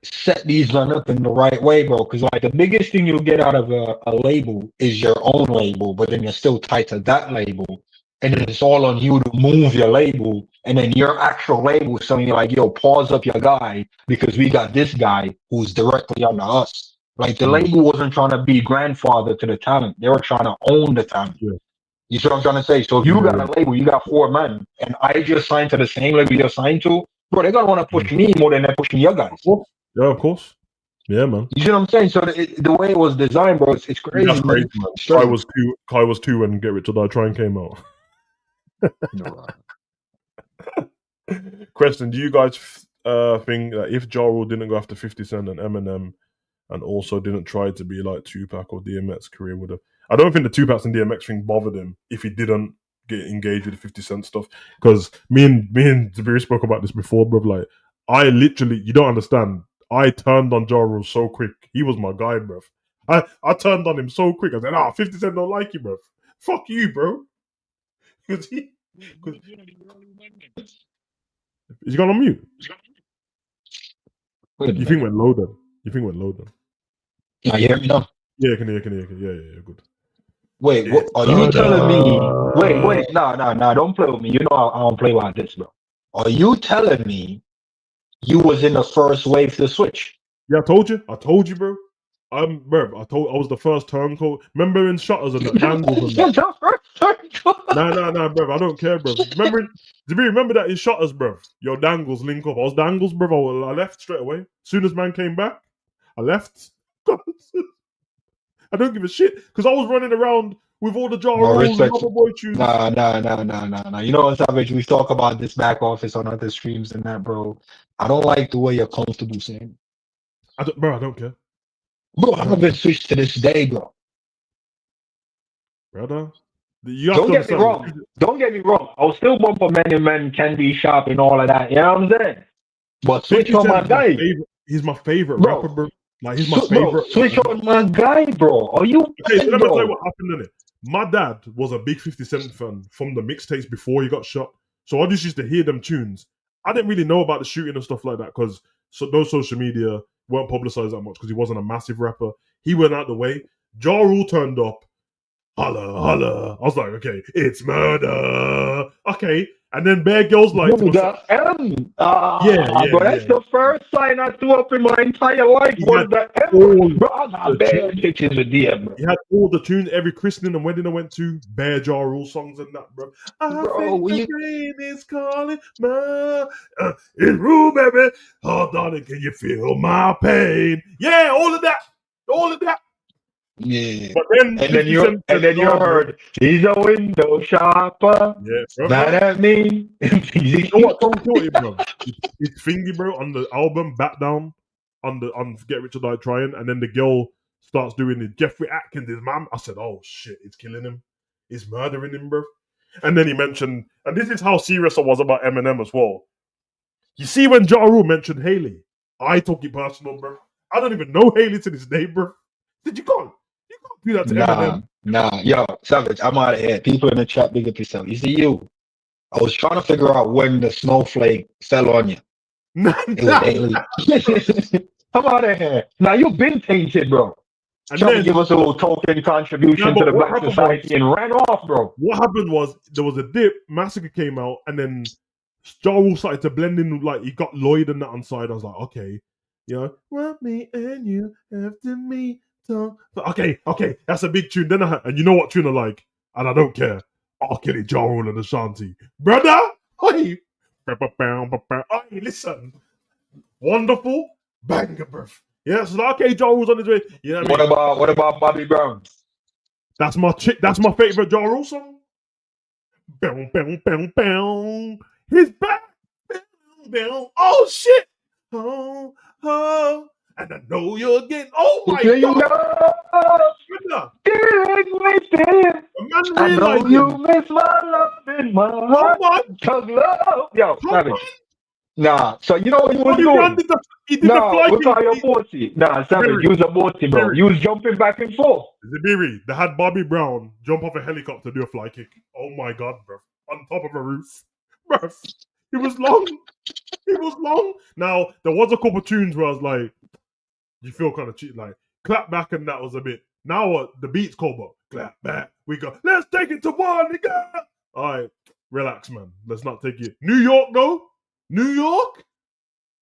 set these men up in the right way, bro. Because like the biggest thing you'll get out of a label is your own label, but then you're still tied to that label. And then it's all on you to move your label. And then your actual label is telling you like, yo, pause up your guy because we got this guy who's directly under us. Like the label wasn't trying to be grandfather to the talent. They were trying to own the talent. Yeah. You see what I'm trying to say? So if you got a label, you got 4 men, and I just signed to the same label you're signed to, bro, they're going to want to push me more than they're pushing your guys. Yeah, of course. Yeah, man. You see what I'm saying? So the way it was designed, bro, it's crazy. That's crazy, man. Kai was 2 when Get Rich or Die Trying came out. Question: do you guys think that if Ja Rule didn't go after 50 Cent and Eminem, and also didn't try to be like Tupac or DMX, career would have? I don't think the Tupac and DMX thing bothered him if he didn't get engaged with the 50 Cent stuff. Because me and Zabiri spoke about this before, bro. Like, I literally, you don't understand. I turned on Ja Rule so quick. He was my guy, bro. I turned on him so quick. I said, 50 Cent don't like you, bro. Fuck you, bro. Because he... Is he gone on mute? You think we're loaded? Yeah, you hear me now? Yeah, I can hear. Yeah, good. Wait, what are you telling me? Wait, no, don't play with me. You know I don't play like this, bro. Are you telling me you was in the first wave to switch? Yeah, I told you, bro. Bro, I was the first turncoat. Remember in Shutters and the dangles and that? Nah, bro. I don't care, bro. Remember that in Shutters, bro. Your dangles link up. I was dangles, bro. I left straight away. Soon as man came back, I left. I don't give a shit because I was running around with all the Ja Rule and other boy tunes. Nah. You know what, Savage? We talk about this back office on other streams and that, bro. I don't like the way you're comfortable saying. I don't care. Bro, I haven't switched to this day, bro. Brother, don't get me wrong. I'll still bump for Many Men, Can Be Sharp, and all of that. You know what I'm saying? But switch on my guy. He's my favorite rapper, bro. Like, he's my favorite. Bro, switch on my guy, bro. Are you? Okay, so let me tell you what happened in it. My dad was a big 50 Cent fan from the mixtapes before he got shot. So I just used to hear them tunes. I didn't really know about the shooting and stuff like that because those social media weren't publicized that much because he wasn't a massive rapper. He went out the way. Ja Rule turned up. Holla, holla. I was like, okay, it's murder. Okay. And then Bear Girls like... But that's the first sign I threw up in my entire life was the M. Bro, I got bad pictures with DM, bro. He had all the tunes, every christening and wedding I went to, Bear Ja Rule songs and that, bro. The rain is calling it's Rule, baby. Oh, darling, can you feel my pain? Yeah, all of that. Yeah, but then you heard he's a window shopper. Yeah, bro. Mad at me. You know what song killed him, bro? It's Fingy, bro, on the album Back Down on Get Rich or Die Trying, and then the girl starts doing it. Jeffrey Atkins, his mom. I said, oh shit, it's killing him. It's murdering him, bro. And then he mentioned, and this is how serious I was about Eminem as well. You see, when Ja Rule mentioned Haley, I took it personal, bro. I don't even know Haley to this day, bro. You can't do that to Eminem. Nah, yo, Savage, I'm out of here. People in the chat, big up yourself. You see, I was trying to figure out when the snowflake fell on you. It was Haley. I'm out of here. Now, you've been tainted, bro. And trying to give us a little token contribution to the black society and ran off, bro. What happened was, there was a dip, Massacre came out, and then Ja Rule started to blend in, like, he got Lloyd and that on side. I was like, okay. Want me and you after me. Okay, that's a big tune. Then and you know what tune I like, and I don't care. I'll kill it, Ja Rule and Ashanti, brother. Hey, listen, wonderful banger, bruv. Yeah, so okay, Ja Rule's on his way. You know what about Bobby Brown? That's my chick. That's my favorite Ja Rule song. Bow, bow, bow, bow. He's back. Bow, bow. Oh shit. Oh. And I know you're getting. Oh my God! I know you miss my love in my heart. Yo, Savage. Nah, so you know what he was doing? He did the fly kick. Savage, you was a boaty, bro. You was jumping back and forth. Zabiri, they had Bobby Brown jump off a helicopter do a fly kick. Oh my God, bro! On top of a roof, bro. It was long. Now there was a couple tunes where I was like, you feel kind of cheated, like clap back, and that was a bit. Now what? The beat's called, but clap back. We go. Let's take it to one, nigga. All right, relax, man. Let's not take it. New York, though. New York.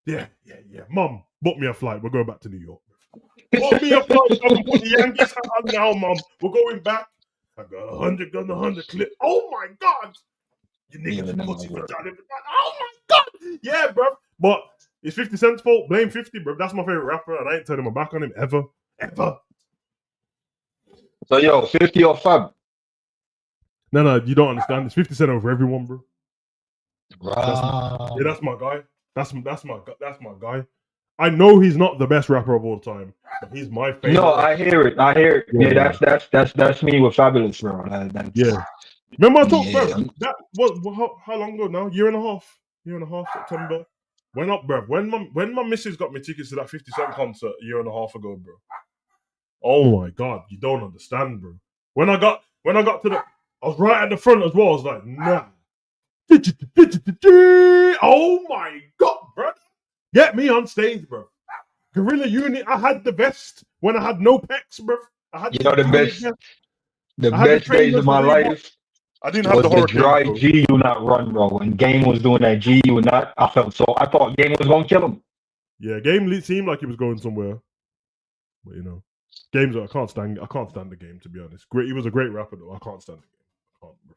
Yeah. Mom, book me a flight. We're going back to New York. Book me a flight. I'm gonna put the Yankees hat on now, Mom. We're going back. I got 100 clip. Oh my God. You niggas pussy for Johnny. Oh my God. Yeah, bro. But it's 50 Cent's fault. Blame 50, bro. That's my favorite rapper, and I ain't turning my back on him ever. So, 50 or Fab? No, you don't understand. It's 50 Cent over everyone, bro. Wow. That's my guy. That's my guy. I know he's not the best rapper of all time, but he's my favorite. No, I hear it. Yeah, that's me with Fabulous, bro. Yeah. Remember I talked, bro. That was how long ago now? Year and a half, September. Went up, bro. When my missus got me tickets to that 50 Cent concert a year and a half ago, bro. Oh my god, you don't understand, bro. When I got to the, I was right at the front as well. I was like, nah. Oh my god, bro. Get me on stage, bro. Gorilla Unit, I had the best when I had no pecs, bro. I had the best days of my life. I didn't have the dry G unit run, bro. When Game was doing that G unit, I thought Game was gonna kill him. Yeah, Game seemed like he was going somewhere, but you know, Games I can't stand the Game, to be honest. Great, he was a great rapper though. I can't stand the Game. I can't, bro.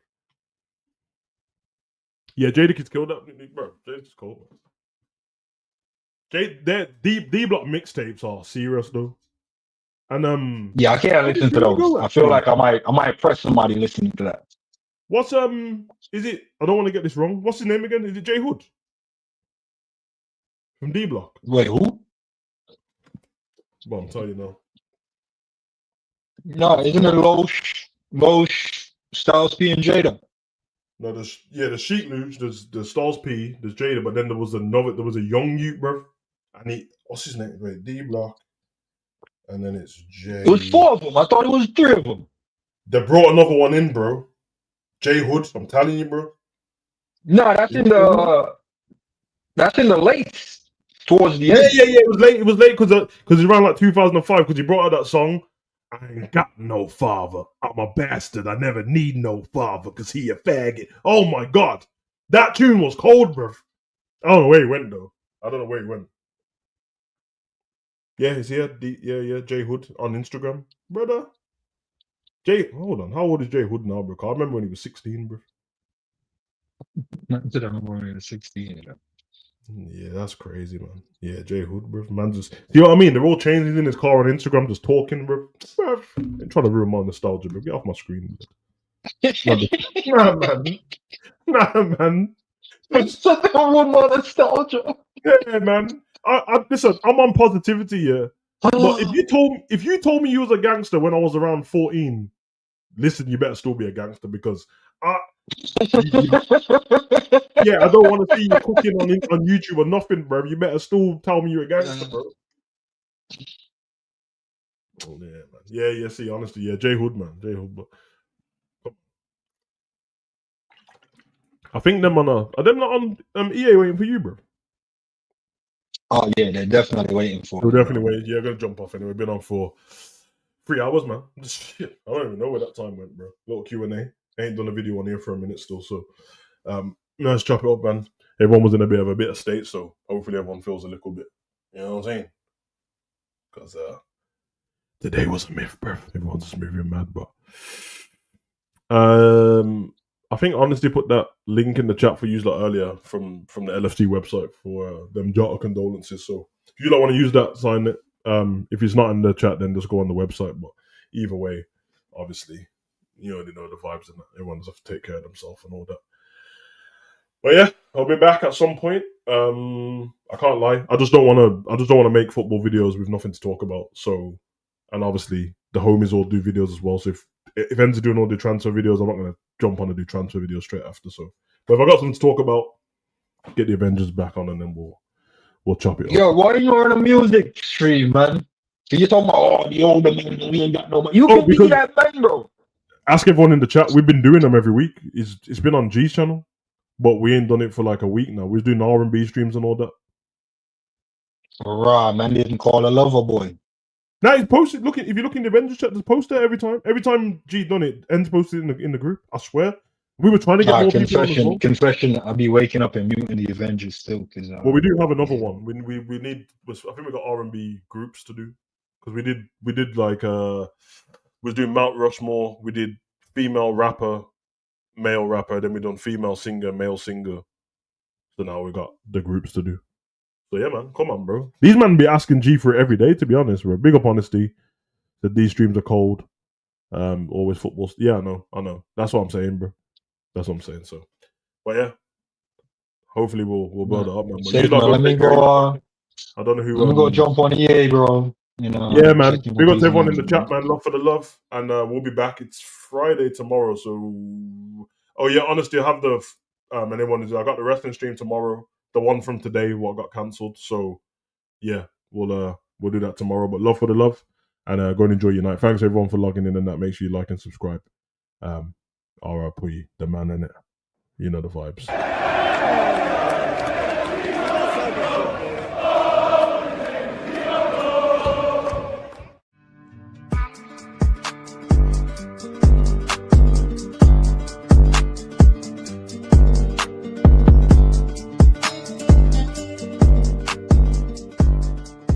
Yeah, Jadakiss killed that, bro. Jadakiss cool. D Block mixtapes are serious though, and yeah, I can't listen to those. I feel like I might press somebody listening to that. What's is it? I don't want to get this wrong. What's his name again? Is it J Hood from D Block? Wait, who? Well, I'm telling you now. No, isn't it Losh, Styles P and Jada? No, the Sheet Luge, there's the Styles P, there's Jada, but then there was a young youth, bro. And what's his name? Wait, D Block. And then it's J. It was 4 of them. I thought it was 3 of them. They brought another one in, bro. J Hood, I'm telling you, bro. No, that's in the late. Towards the end. Yeah. It was late because it's around like 2005 because he brought out that song. I ain't got no father. I'm a bastard. I never need no father because he a faggot. Oh my god, that tune was cold, bro. I don't know where he went though. I don't know where he went. Yeah, he's here. Yeah, J Hood on Instagram, brother. Hold on. How old is J Hood now, bro? I remember when he was 16, bro. I remember when he was 16. Yeah, that's crazy, man. Yeah, J Hood, bro. Man, just you know what I mean? They're all changing in his car on Instagram, just talking, bro. They're trying to ruin my nostalgia, bro. Get off my screen, Nah, man. It's something to ruin my nostalgia. Yeah, man. Listen, I'm on positivity, yeah. But if you told me you was a gangster when I was around 14, listen, you better still be a gangster because I don't want to see you cooking on YouTube or nothing, bro. You better still tell me you're a gangster, bro. Oh yeah, man. Yeah. See, honestly, yeah, J Hood, man, J Hood. But I think them are them not on EA waiting for you, bro? Oh yeah, they're definitely waiting for. They're definitely waiting. Yeah, gonna jump off anyway. Been on for 3 hours, man. Shit, I don't even know where that time went, bro. Little Q&A. Ain't done a video on here for a minute still, so let's chop it up, man. Everyone was in a bit of state, so hopefully everyone feels a little bit. You know what I'm saying? Because today was a myth, bro. Everyone's just moving mad, but I think honestly put that link in the chat for you like earlier from the LFC website for them Jota condolences. So if you don't want to use that, sign it. If it's not in the chat, then just go on the website. But either way, obviously, you already know the vibes and that. Everyone does have to take care of themselves and all that. But yeah, I'll be back at some point. I can't lie. I just don't want to make football videos with nothing to talk about. So, and obviously the homies all do videos as well. So if Enzo doing all the transfer videos, I'm not going to jump on and do transfer videos straight after. So, but if I got something to talk about, get the Avengers back on and then we'll chop it up. Yo, why are you on a music stream, man? You talking about the older man, we ain't got no money. You can be that man, bro. Ask everyone in the chat. We've been doing them every week. It's been on G's channel, but we ain't done it for like a week now. We're doing R&B streams and all that. Right, man didn't call a lover boy. Now he's posted. If you look in the Avengers chat, there's a poster every time. Every time G done it, N's posted in the group. I swear. We were trying to get more people on as well. Confession, I'll be waking up and muting the Avengers still. Well, we do have another one. We need. I think we got R&B groups to do because we did like we was doing Mount Rushmore. We did female rapper, male rapper. Then we done female singer, male singer. So now we got the groups to do. So yeah, man, come on, bro. These men be asking G for it every day. To be honest, bro. Big up honesty that these streams are cold. Always football. Yeah, I know. That's what I'm saying, bro. That's what I'm saying. So, but yeah, hopefully we'll build it up, man. But Safe, man. Let me go. I don't know who. Let me go jump on EA, bro. You know. Yeah, man. Big up to everyone in the chat, man. Love for the love, and we'll be back. It's Friday tomorrow, so. Oh yeah, honestly, I have the anyone is. I got the wrestling stream tomorrow. The one from today, what got cancelled. So yeah, we'll do that tomorrow. But love for the love, and go and enjoy your night. Thanks everyone for logging in and that. Make sure you like and subscribe. RIP the man in it. You know the vibes.